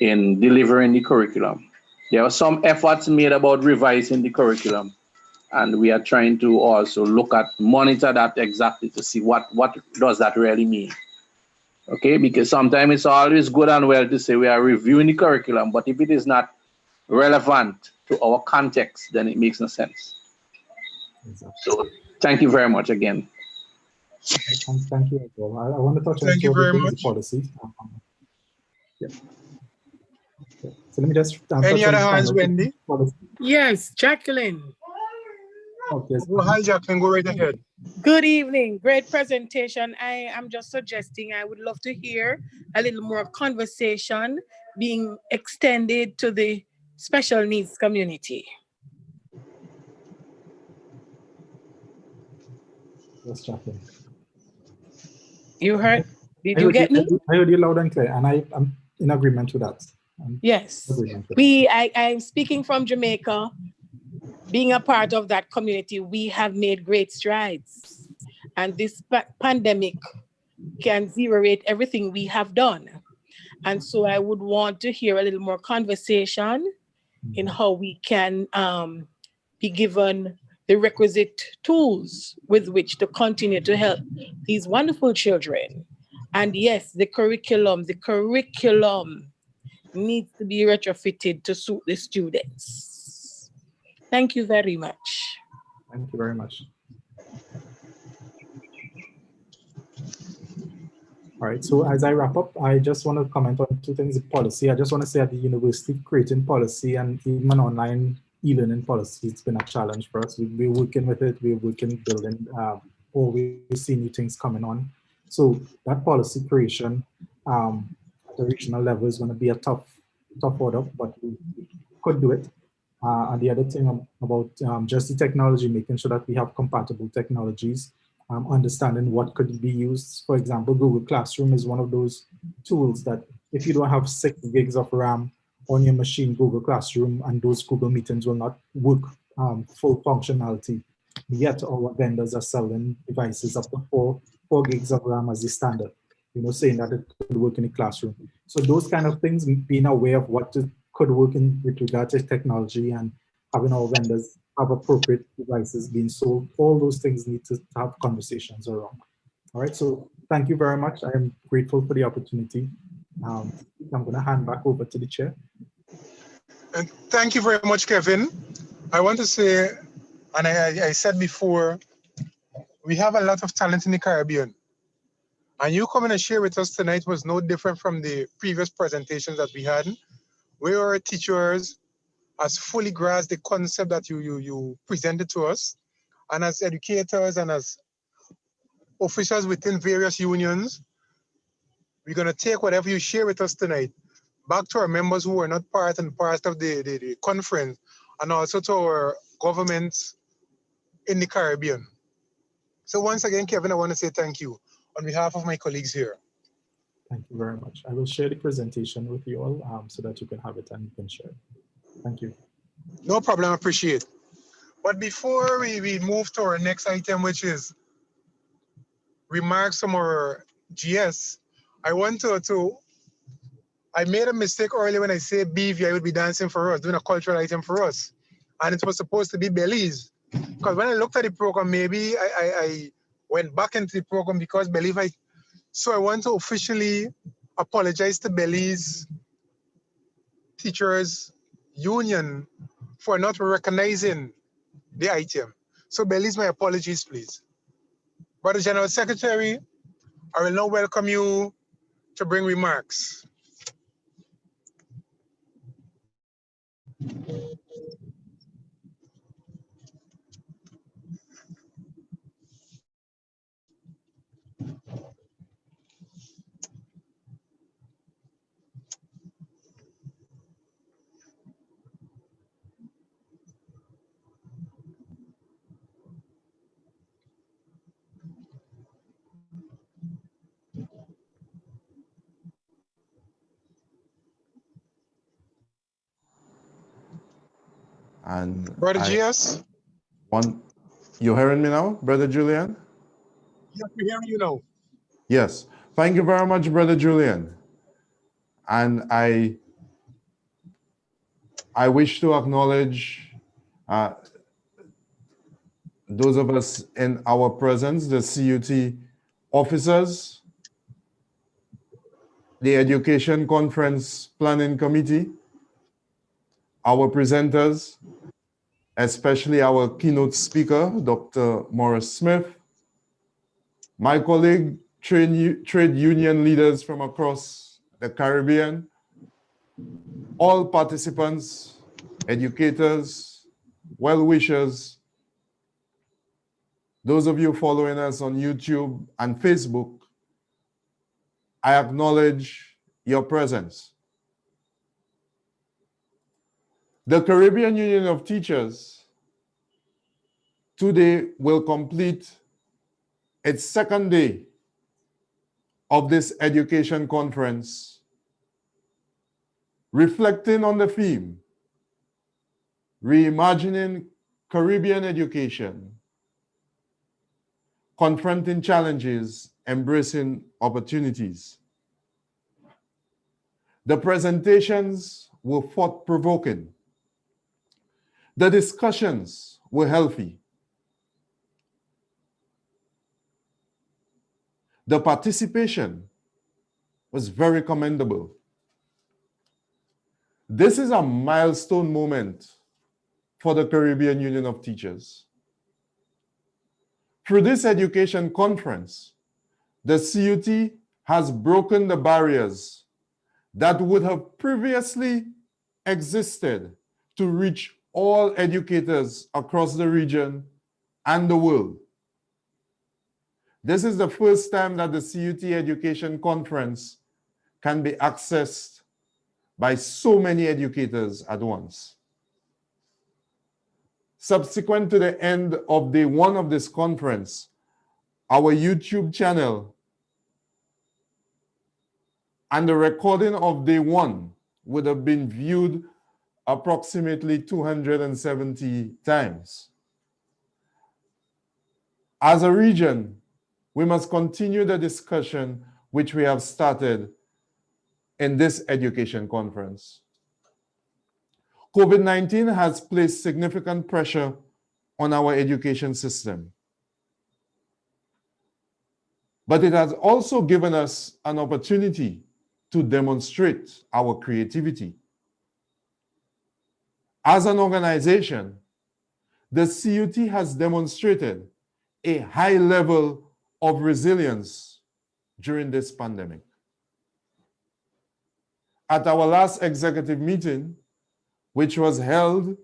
in delivering the curriculum. There are some efforts made about revising the curriculum, and we are trying to also monitor that exactly to see what does that really mean. Okay, because sometimes it's always good and well to say we are reviewing the curriculum, but if it is not relevant to our context, then it makes no sense. Exactly. So thank you very much again. Thank you as well. I want to touch on Thank two you of the very things, much. the policy. Yeah. So let me just Any touch on other the hands, final Wendy? policy. Yes, Jacqueline. Okay. Go ahead, Jacqueline, go right ahead. Good evening. Great presentation. I am just suggesting I would love to hear a little more conversation being extended to the special needs community. Yes, Jacqueline. You heard? Did you get me? I heard you loud and clear, and I'm in agreement with that. Yes. I'm speaking from Jamaica. Being a part of that community, we have made great strides. And this pandemic can zero rate everything we have done. And so I would want to hear a little more conversation in how we can be given the requisite tools with which to continue to help these wonderful children. And yes, the curriculum needs to be retrofitted to suit the students. Thank you very much. Thank you very much. All right, so as I wrap up, I just want to comment on two things, the policy. I just want to say at the university, creating policy and even an online e-learning policy, it's been a challenge for us. We're working with it, we're working, building, always see new things coming on. So that policy creation at the regional level is going to be a tough order, but we could do it. And the other thing about just the technology, making sure that we have compatible technologies, understanding what could be used. For example, Google Classroom is one of those tools that if you don't have 6 gigs of RAM on your machine, Google Classroom and those Google meetings will not work full functionality. Yet our vendors are selling devices up to 4 gigs of RAM as the standard, saying that it could work in a classroom. So those kind of things, being aware of what could work in with regard to technology and having our vendors have appropriate devices being sold, all those things need to have conversations around. All right, so thank you very much. I am grateful for the opportunity. I'm going to hand back over to the chair. And thank you very much, Kevin. I want to say, and I said before, we have a lot of talent in the Caribbean. And you coming and share with us tonight was no different from the previous presentations that we had. We are teachers as fully grasp the concept that you presented to us. And as educators and as officials within various unions, we're going to take whatever you share with us tonight back to our members who were not part of the conference, and also to our governments in the Caribbean. So once again, Kevin, I want to say thank you on behalf of my colleagues here. Thank you very much. I will share the presentation with you all so that you can have it and you can share it. Thank you. No problem, I appreciate it. But before we move to our next item, which is remarks from our GS, I want I made a mistake earlier when I said BVI would be dancing for us, doing a cultural item for us. And it was supposed to be Belize. Because when I looked at the program, maybe I went back into the program because Belize, so I want to officially apologize to Belize Teachers Union for not recognizing the item. So Belize, my apologies, please. Brother General Secretary, I will now welcome you to bring remarks. And Brother GS? You hearing me now, Brother Julian? Yes, we're hearing you now. Yes. Thank you very much, Brother Julian. And I wish to acknowledge those of us in our presence, the CUT officers, the Education Conference Planning Committee, our presenters, especially our keynote speaker, Dr. Morris Smith, my colleague, trade union leaders from across the Caribbean, all participants, educators, well-wishers, those of you following us on YouTube and Facebook, I acknowledge your presence. The Caribbean Union of Teachers today will complete its second day of this education conference, reflecting on the theme, reimagining Caribbean education, confronting challenges, embracing opportunities. The presentations were thought-provoking. The discussions were healthy. The participation was very commendable. This is a milestone moment for the Caribbean Union of Teachers. Through this education conference, the CUT has broken the barriers that would have previously existed to reach all educators across the region and the world. This is the first time that the CUT Education Conference can be accessed by so many educators at once. Subsequent to the end of day one of this conference, our YouTube channel and the recording of day one would have been viewed approximately 270 times. As a region, we must continue the discussion which we have started in this education conference. COVID-19 has placed significant pressure on our education system, but it has also given us an opportunity to demonstrate our creativity. As an organization, the CUT has demonstrated a high level of resilience during this pandemic. At our last executive meeting, which was held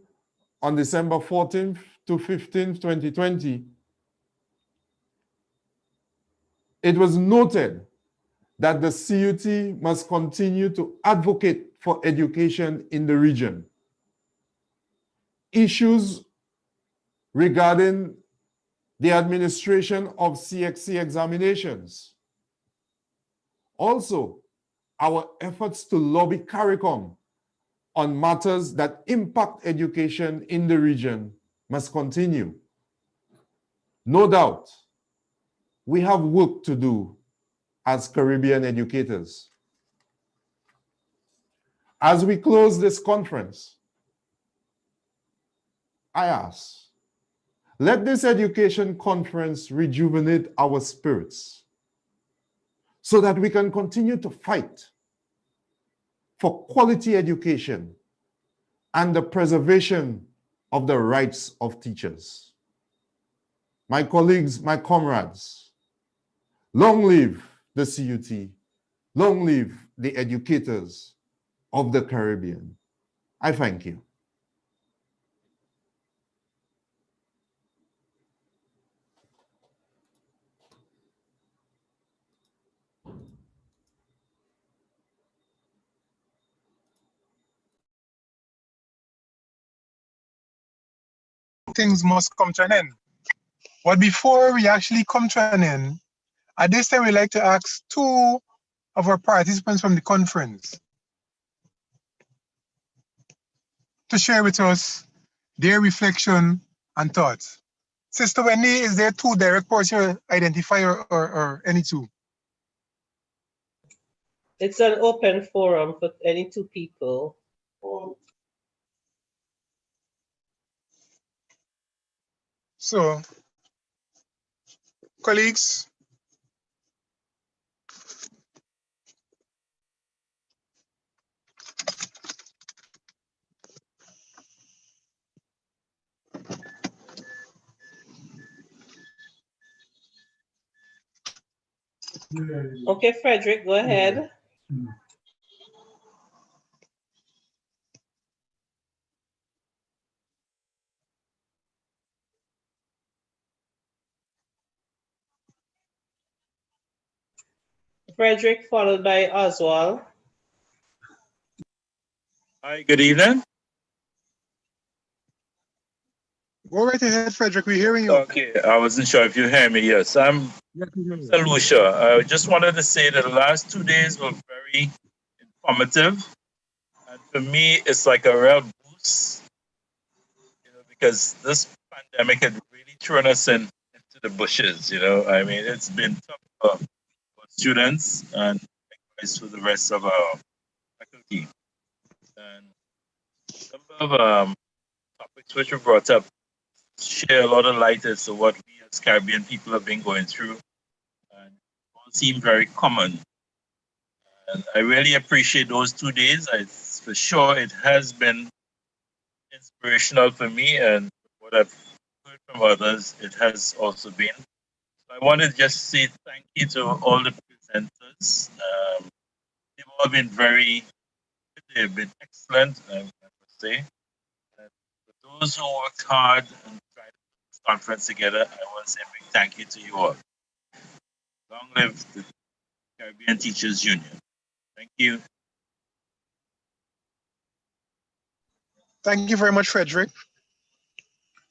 on December 14th to 15th, 2020, it was noted that the CUT must continue to advocate for education in the region. Issues regarding the administration of CXC examinations. Also, our efforts to lobby CARICOM on matters that impact education in the region must continue. No doubt, we have work to do as Caribbean educators. As we close this conference, I ask, let this education conference rejuvenate our spirits so that we can continue to fight for quality education and the preservation of the rights of teachers. My colleagues, my comrades, long live the CUT, long live the educators of the Caribbean. I thank you. Things must come to an end. But before we actually come to an end, at this time we'd like to ask two of our participants from the conference to share with us their reflection and thoughts. Sister Wendy, is there two direct points you identify or any two? It's an open forum for any two people. So, colleagues, Okay, Frederick, go ahead. Frederick, followed by Oswald. Hi, good evening. Go right ahead, Frederick. We're hearing you. Okay, I wasn't sure if you hear me. Yes, I'm Mr. Lucia. I just wanted to say that the last 2 days were very informative. And for me, it's like a real boost, because this pandemic had really thrown us into the bushes, I mean, it's been tough for students and likewise for the rest of our faculty. And a number of topics which were brought up share a lot of light as to what we as Caribbean people have been going through, and all seem very common. And I really appreciate those 2 days. For sure, it has been inspirational for me, and what I've heard from others, it has also been. So I want to just say thank you to all the presenters. They've all been they've been excellent, I must say. And for those who worked hard and tried to put this conference together, I want to say a big thank you to you all. Long live the Caribbean Teachers Union. Thank you. Thank you very much, Frederick.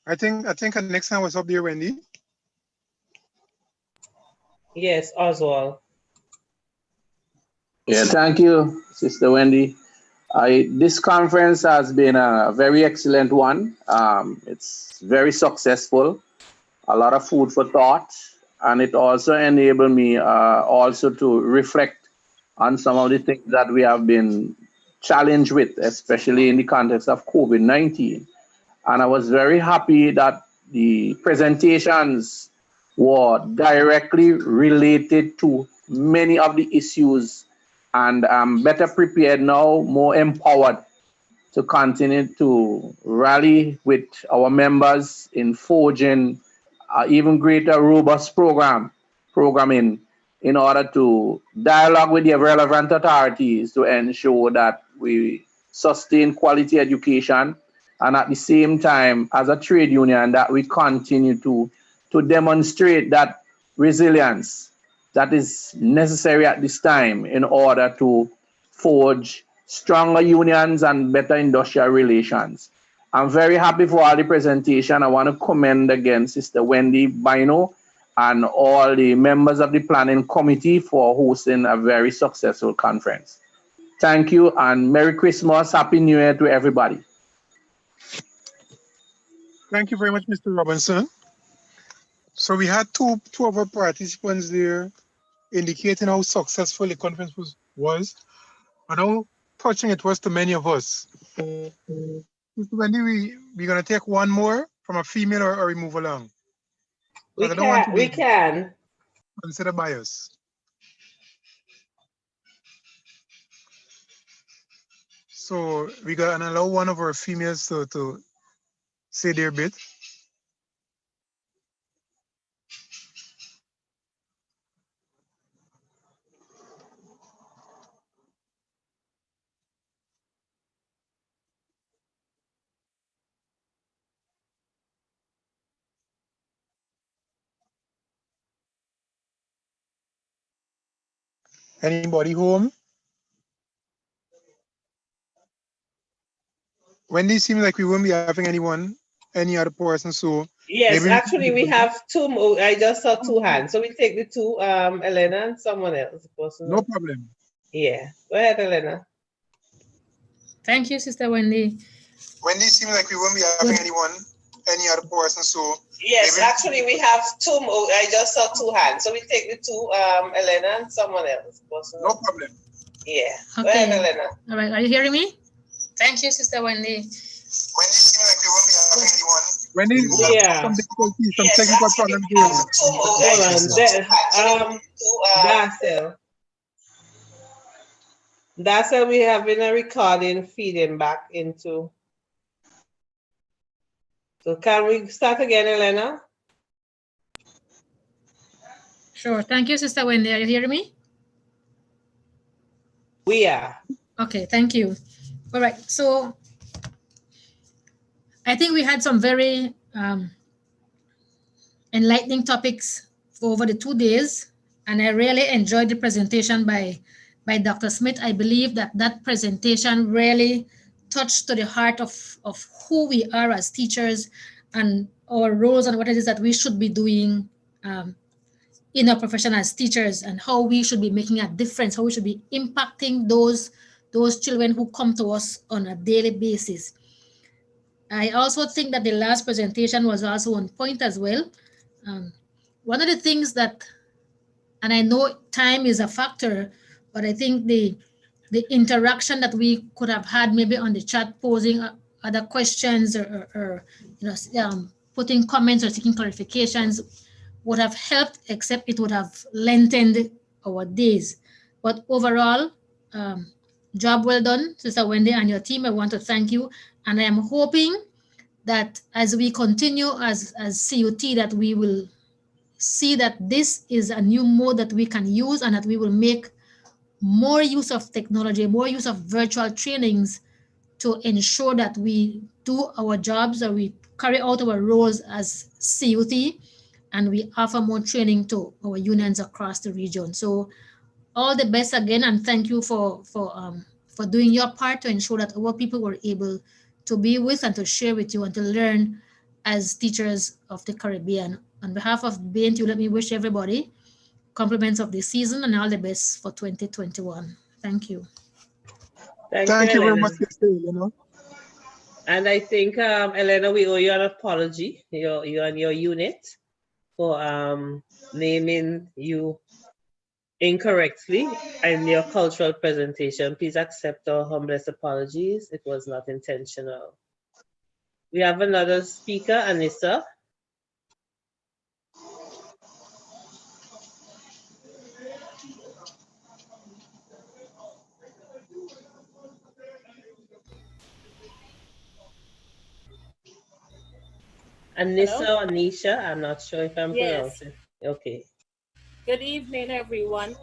I think our next time was up there, Wendy. Yes, Oswald. Yeah, thank you, Sister Wendy. This conference has been a very excellent one. It's very successful, a lot of food for thought, and it also enabled me also to reflect on some of the things that we have been challenged with, especially in the context of COVID-19. And I was very happy that the presentations were directly related to many of the issues, and I'm better prepared now, more empowered to continue to rally with our members in forging even greater robust programming in order to dialogue with the relevant authorities to ensure that we sustain quality education, and at the same time, as a trade union, that we continue to demonstrate that resilience that is necessary at this time in order to forge stronger unions and better industrial relations. I'm very happy for all the presentation. I want to commend again Sister Wendy Bino and all the members of the planning committee for hosting a very successful conference. Thank you, and Merry Christmas, Happy New Year to everybody. Thank you very much, Mr. Robinson. So we had two of our participants there indicating how successful the conference was and how touching it was to many of us. Mr. Wendy, we're going to take one more from a female or we move along? We can. Consider bias. So we got to allow one of our females to say their bit. Anybody home? Wendy, seems like we won't be having any other person, so yes, maybe actually we have two more. I just saw two hands, so we take the two, Elena and someone else. No problem. Yeah, go ahead, Elena. Thank you, Sister Wendy. Wendy, it seems like we won't be having any other person, so. Yes, actually we have two more. I just saw two hands. So we take the two, Elena and someone else. No problem. Yeah. Okay. Go ahead, Elena. All right. Are you hearing me? Thank you, Sister Wendy. Wendy, it seems like we won't be having anyone. Wendy, Yeah. some difficulties, some technical problems here. Hold on. That's we have been a recording feeding back into. So can we start again, Elena? Sure. Thank you, Sister Wendy. Are you hearing me? We are. Okay, thank you. All right. So I think we had some very enlightening topics for over the 2 days, and I really enjoyed the presentation by Dr. Smith. I believe that presentation really touched to the heart of who we are as teachers and our roles and what it is that we should be doing in our profession as teachers, and how we should be making a difference, how we should be impacting those children who come to us on a daily basis. I also think that the last presentation was also on point as well. One of the things that, and I know time is a factor, but I think the interaction that we could have had maybe on the chat, posing other questions or putting comments or seeking clarifications would have helped, except it would have lengthened our days. But overall, job well done, Sister Wendy and your team. I want to thank you. And I am hoping that as we continue as CUT, that we will see that this is a new mode that we can use, and that we will make more use of technology, more use of virtual trainings to ensure that we do our jobs, or we carry out our roles as CUT, and we offer more training to our unions across the region. So all the best again, and thank you for doing your part to ensure that our people were able to be with and to share with you and to learn as teachers of the Caribbean. On behalf of BNTU, let me wish everybody compliments of the season and all the best for 2021. Thank you. Thank you very Elena. much, Sister Elena. And I think, Elena, we owe you an apology, you and your unit, for naming you incorrectly in your cultural presentation. Please accept our humblest apologies. It was not intentional. We have another speaker, Anissa. Anissa or Anisha, I'm not sure if I'm pronouncing. Okay. Good evening, everyone.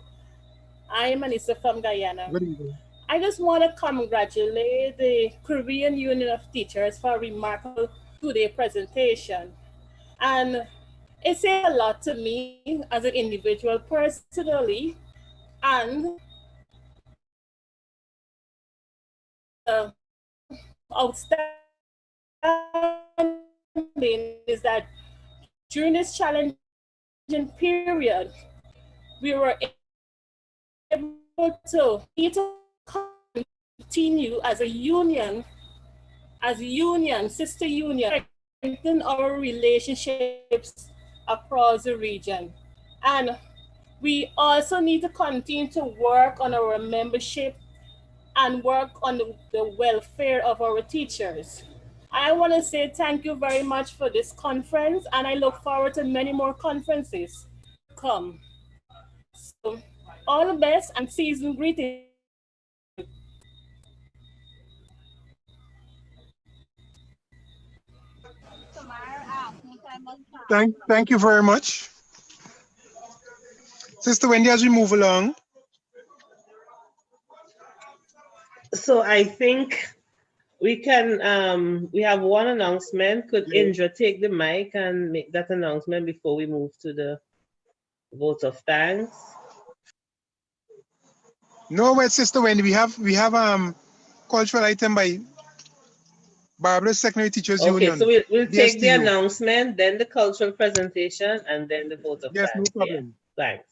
I am Anissa from Guyana. Good evening. I just want to congratulate the Caribbean Union of Teachers for a remarkable two-day presentation. And it says a lot to me as an individual personally, and outstanding is that during this challenging period, we were able to continue as a union, sister union, strengthen our relationships across the region. And we also need to continue to work on our membership and work on the welfare of our teachers. I want to say thank you very much for this conference, and I look forward to many more conferences to come. So, all the best and season greetings. Thank you very much. Sister Wendy, as we move along. So I think we can, we have one announcement. Could Indra take the mic and make that announcement before we move to the vote of thanks? No, wait, Sister Wendy, we have cultural item by Barbara's Secondary Teachers Union. Okay, so we'll take the announcement, then the cultural presentation, and then the vote of thanks. Yes, no problem. Yeah. Thanks.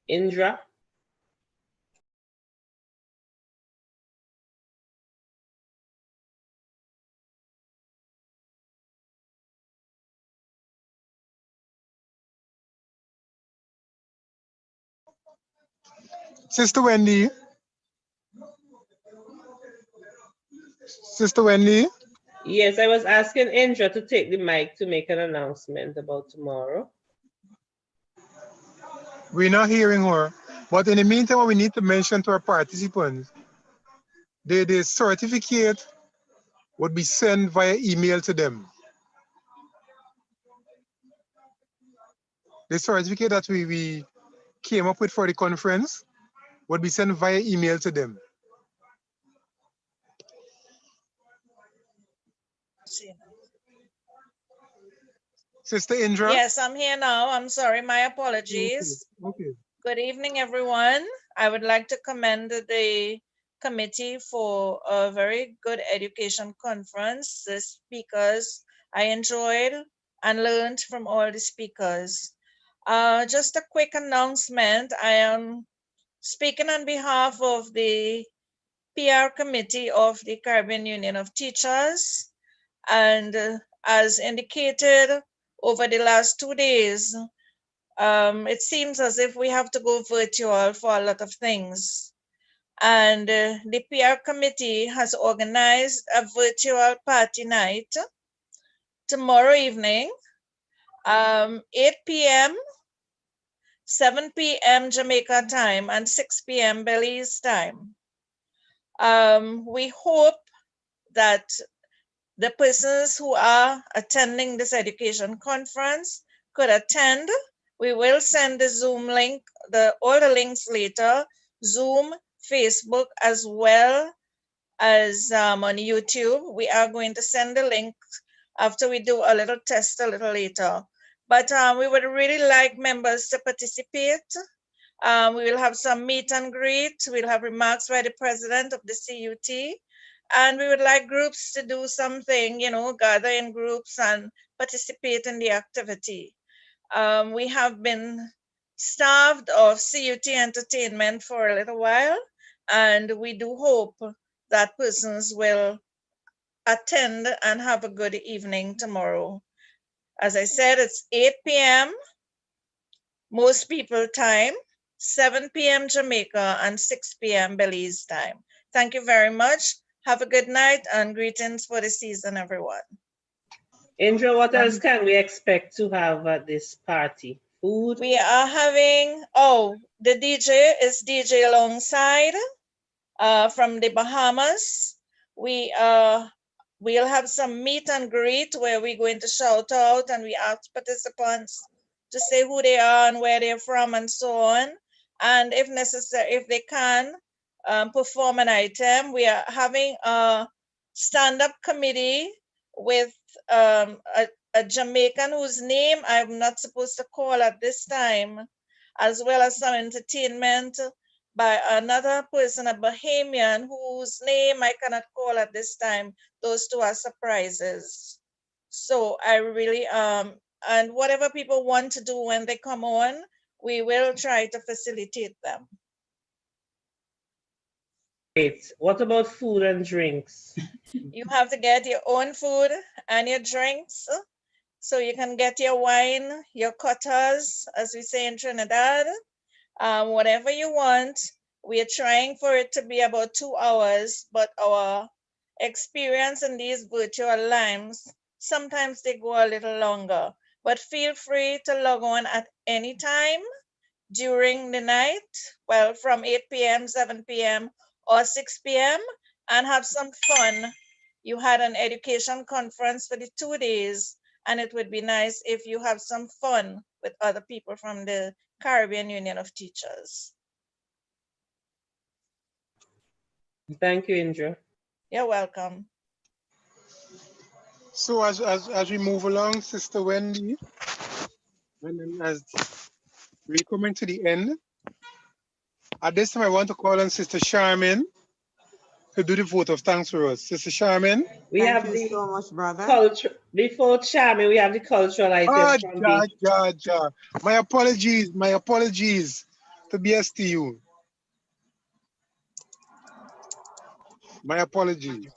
Indra? Sister Wendy? Sister Wendy? Yes, I was asking Indra to take the mic to make an announcement about tomorrow. We're not hearing her. But in the meantime, what we need to mention to our participants, the certificate would be sent via email to them. The certificate that we came up with for the conference would be sent via email to them. Sister Indra? Yes, I'm here now. I'm sorry, my apologies. Okay. Good evening, everyone. I would like to commend the committee for a very good education conference. The speakers, I enjoyed and learned from all the speakers. Just a quick announcement. I am speaking on behalf of the PR committee of the Caribbean Union of Teachers. And as indicated over the last 2 days, it seems as if we have to go virtual for a lot of things. And the PR committee has organized a virtual party night tomorrow evening, 8 p.m., 7 p.m. Jamaica time, and 6 p.m. Belize time. We hope that the persons who are attending this education conference could attend. We will send the Zoom link, all the links later, Zoom, Facebook, as well as on YouTube. We are going to send the link after we do a little test a little later. But we would really like members to participate. We will have some meet and greet. We'll have remarks by the president of the CUT. And we would like groups to do something, gather in groups and participate in the activity. We have been starved of CUT entertainment for a little while, and we do hope that persons will attend and have a good evening tomorrow. As I said, it's 8 p.m. most people time, 7 p.m. Jamaica, and 6 p.m. Belize time. Thank you very much. Have a good night and greetings for the season, everyone. Indra, what else can we expect to have at this party? Food? We are having, the DJ is DJ Alongside from the Bahamas. We'll have some meet and greet where we're going to shout out and we ask participants to say who they are and where they're from and so on. And if necessary, if they can, perform an item. We are having a stand-up comedy with a Jamaican whose name I'm not supposed to call at this time, as well as some entertainment by another person, a Bahamian, whose name I cannot call at this time. Those two are surprises. So I really, and whatever people want to do when they come on, we will try to facilitate them. Great. What about food and drinks? You have to get your own food and your drinks. So you can get your wine, your cuttas, as we say in Trinidad, whatever you want. We are trying for it to be about 2 hours, but our experience in these virtual limes, sometimes they go a little longer. But feel free to log on at any time during the night, well, from 8 p.m., 7 p.m., or 6 p.m., and have some fun. You had an education conference for the 2 days, and it would be nice if you have some fun with other people from the Caribbean Union of Teachers. Thank you, Indra. You're welcome. So as we move along, Sister Wendy, and then as we coming to the end, at this time I want to call on Sister Charmaine to do the vote of thanks for us. Sister Charmaine. Thank you so much, brother. Before Charmaine, we have the cultural items. My apologies. to BSTU. My apologies.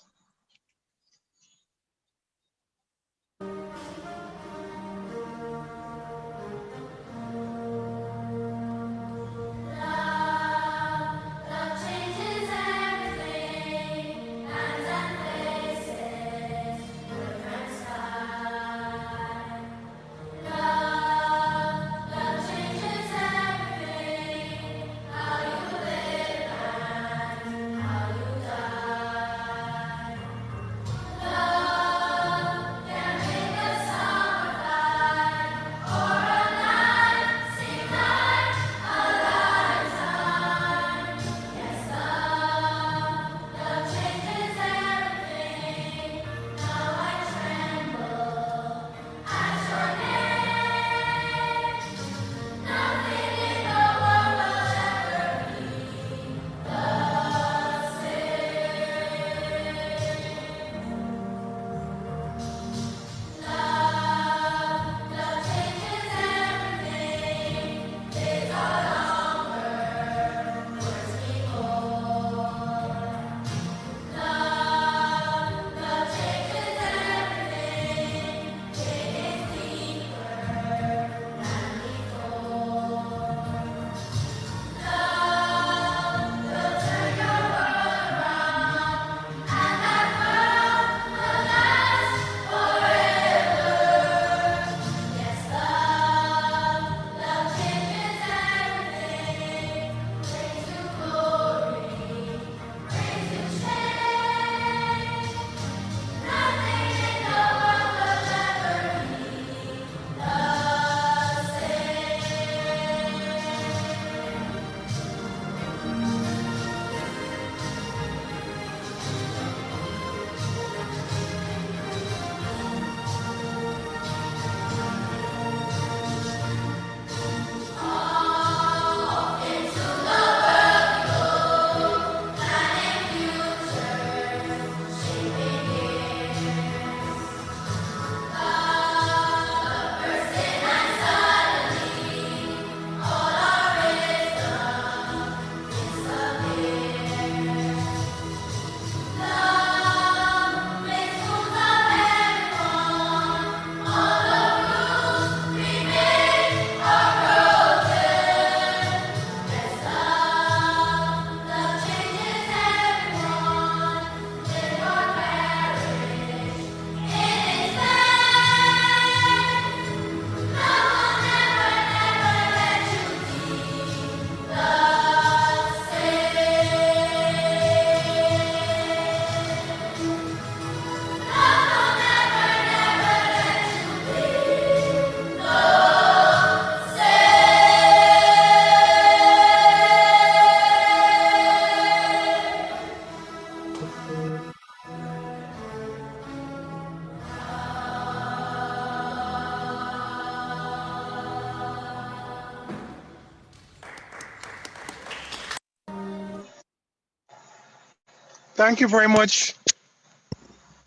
Thank you very much,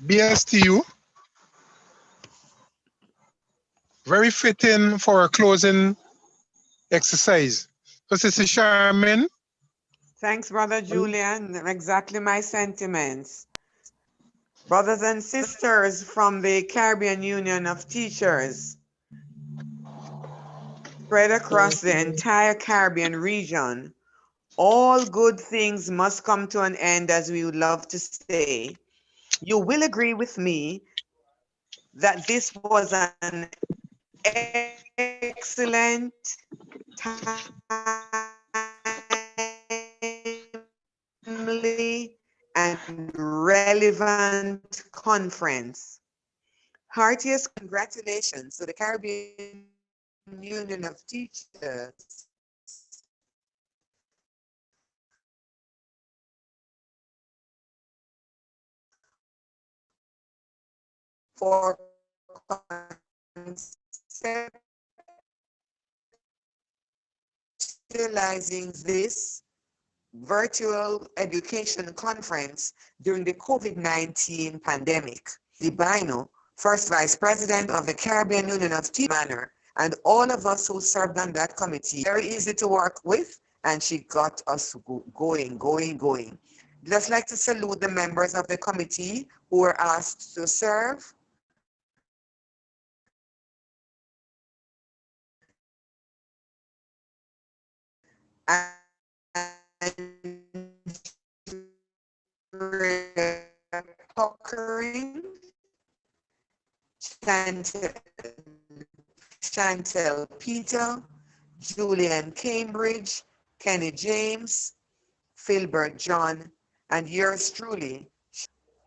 BSTU. Very fitting for a closing exercise. So, Sister Charmin. Thanks, Brother Julian. Exactly my sentiments. Brothers and sisters from the Caribbean Union of Teachers, spread across the entire Caribbean region, all good things must come to an end, as we would love to say. You will agree with me that this was an excellent, timely, and relevant conference. Heartiest congratulations to the Caribbean Union of Teachers for conceptualizing this virtual education conference during the COVID-19 pandemic. Libino, first Vice President of the Caribbean Union of Teachers, and all of us who served on that committee, very easy to work with and she got us going. Just like to salute the members of the committee who were asked to serve. Puckering, Chantel Peter, Julian Cambridge, Kenny James, Philbert John, and yours truly.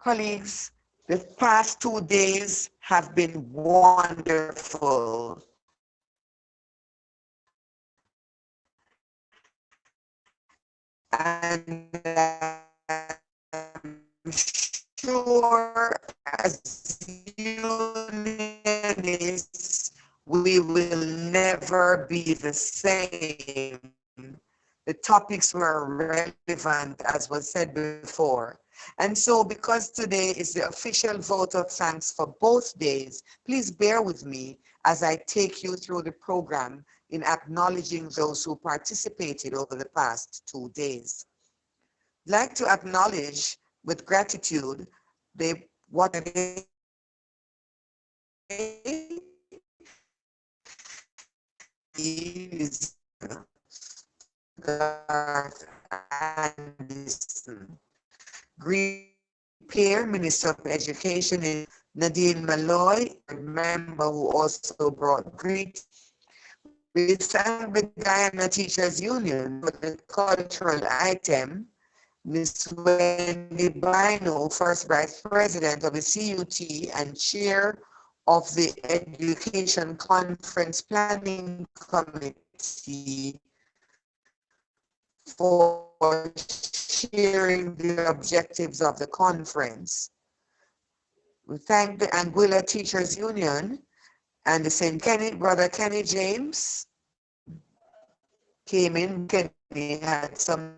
Colleagues, the past 2 days have been wonderful. And I'm sure as unionists, we will never be the same. The topics were relevant, as was said before. And so because today is the official vote of thanks for both days, please bear with me as I take you through the program in acknowledging those who participated over the past 2 days. I'd like to acknowledge with gratitude what they is Garth Anderson. Green Peer, Minister of Education, is Nadine Malloy, a member who also brought greet. We thank the Guyana Teachers Union for the cultural item. Ms. Wendy Bino, First Vice President of the CUT and Chair of the Education Conference Planning Committee, for sharing the objectives of the conference. We thank the Anguilla Teachers Union and the St. Kenny, Brother Kenny James came in. Kenny had some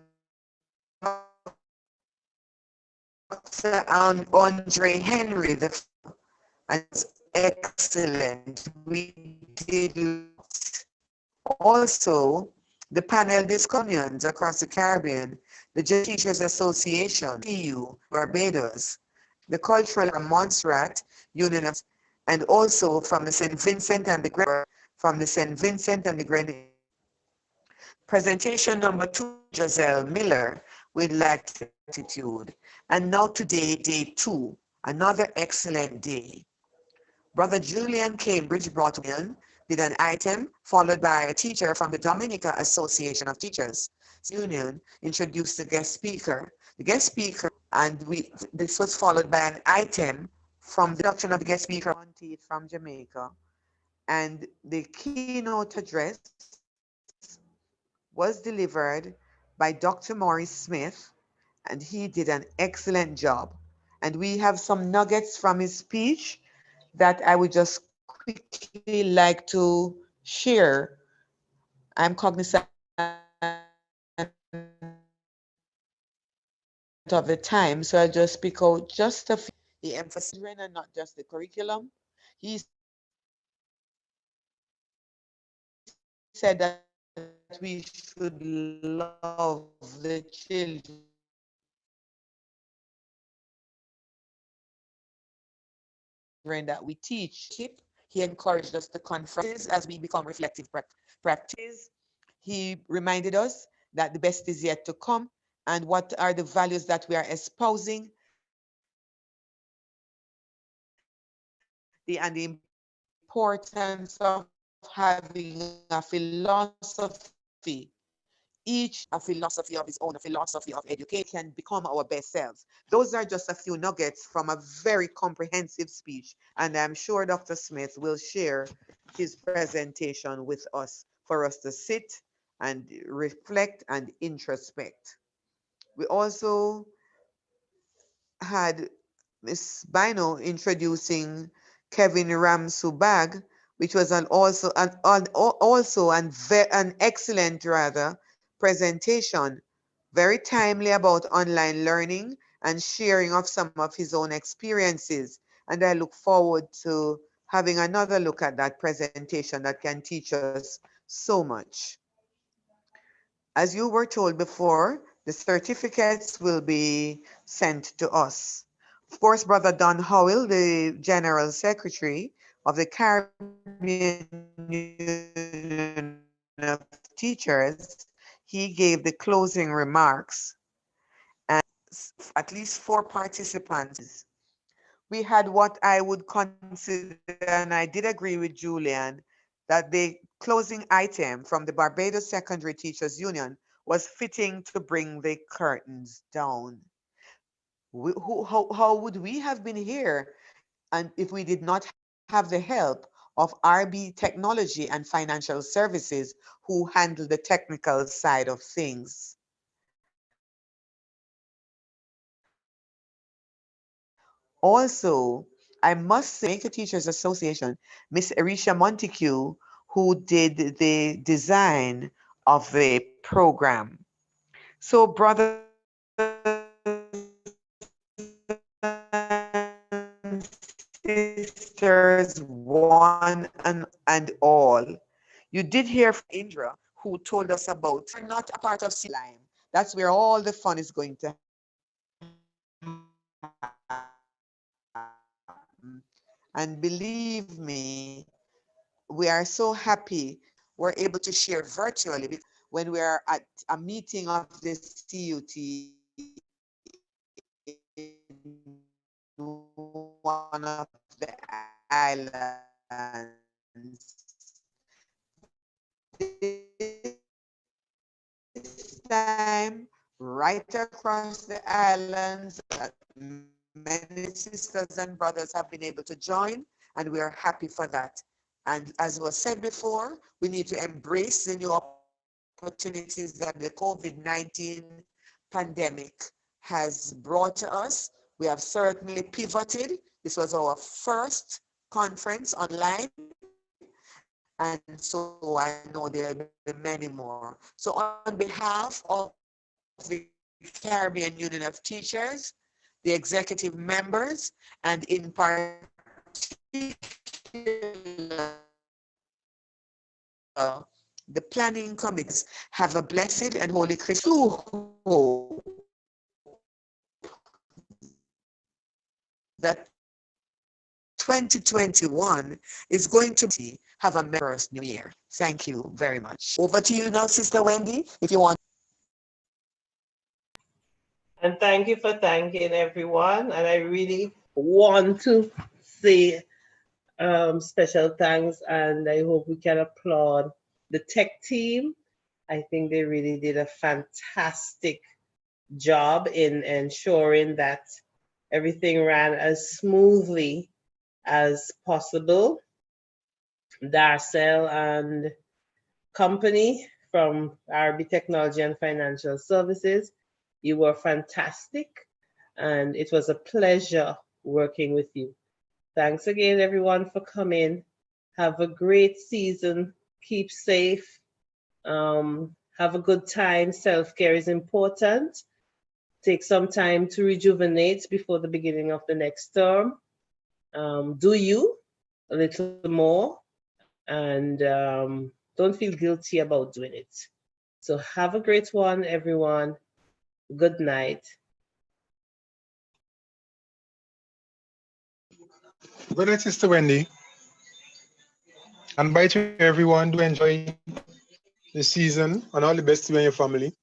Andre Henry, and excellent. We did also the panel discussions across the Caribbean, the Teachers Association, PU, Barbados, the Cultural Montserrat Union of, and also from the St. Vincent and the Grenadines. Presentation number 2, Giselle Miller, with gratitude. And now today, day 2, another excellent day. Brother Julian Cambridge brought in, did an item, followed by a teacher from the Dominica Association of Teachers Union, introduced the guest speaker. The guest speaker, and this was followed by an item from the introduction of the guest speaker from Jamaica. And the keynote address was delivered by Dr. Maurice Smith, and he did an excellent job. And we have some nuggets from his speech that I would just quickly like to share. I'm cognizant of the time, so I'll just pick out just a few. He emphasized and not just the curriculum. He said that we should love the children that we teach. He encouraged us to confront as we become reflective practice. He reminded us that the best is yet to come, and what are the values that we are espousing, and the importance of having a philosophy, each a philosophy of his own, a philosophy of education, can become our best selves. Those are just a few nuggets from a very comprehensive speech, and I'm sure Dr. Smith will share his presentation with us for us to sit and reflect and introspect. We also had Ms. Bino introducing Kevin Ramsubag, which was also an excellent presentation, very timely about online learning and sharing of some of his own experiences. And I look forward to having another look at that presentation that can teach us so much. As you were told before, the certificates will be sent to us. Of course, Brother Don Howell, the General Secretary of the Caribbean Union of Teachers, he gave the closing remarks, and at least 4 participants. We had what I would consider, and I did agree with Julian, that the closing item from the Barbados Secondary Teachers Union was fitting to bring the curtains down. How would we have been here and if we did not have the help of RB Technology and Financial Services, who handle the technical side of things? Also, I must say, Jamaica Teachers Association, Miss Arisha Montague, who did the design of the program. So, brothers and sisters, one and all, you did hear from Indra, who told us about, we're not a part of Lime. That's where all the fun is going to happen. And believe me, we are so happy we're able to share virtually when we are at a meeting of the CUT in one of the islands. This time, right across the islands, many sisters and brothers have been able to join, and we are happy for that. And as was said before, we need to embrace the new opportunities that the COVID-19 pandemic has brought to us. We have certainly pivoted. This was our first conference online, and so I know there will be many more. So on behalf of the Caribbean Union of Teachers, the executive members, and in particular, the planning committees, have a blessed and holy Christmas. That 2021 is going to have a merry new year. Thank you very much. Over to you now, Sister Wendy, if you want. And thank you for thanking everyone. And I really want to say special thanks, and I hope we can applaud the tech team. I think they really did a fantastic job in ensuring that everything ran as smoothly as possible. Darcel and company from RB Technology and Financial Services, you were fantastic, and it was a pleasure working with you. Thanks again, everyone, for coming. Have a great season. Keep safe. Have a good time. Self-care is important. Take some time to rejuvenate before the beginning of the next term. Do you a little more, and don't feel guilty about doing it. So have a great one, everyone. Good night. Good night, Sister Wendy. And bye to everyone. Do enjoy the season, and all the best to you and your family.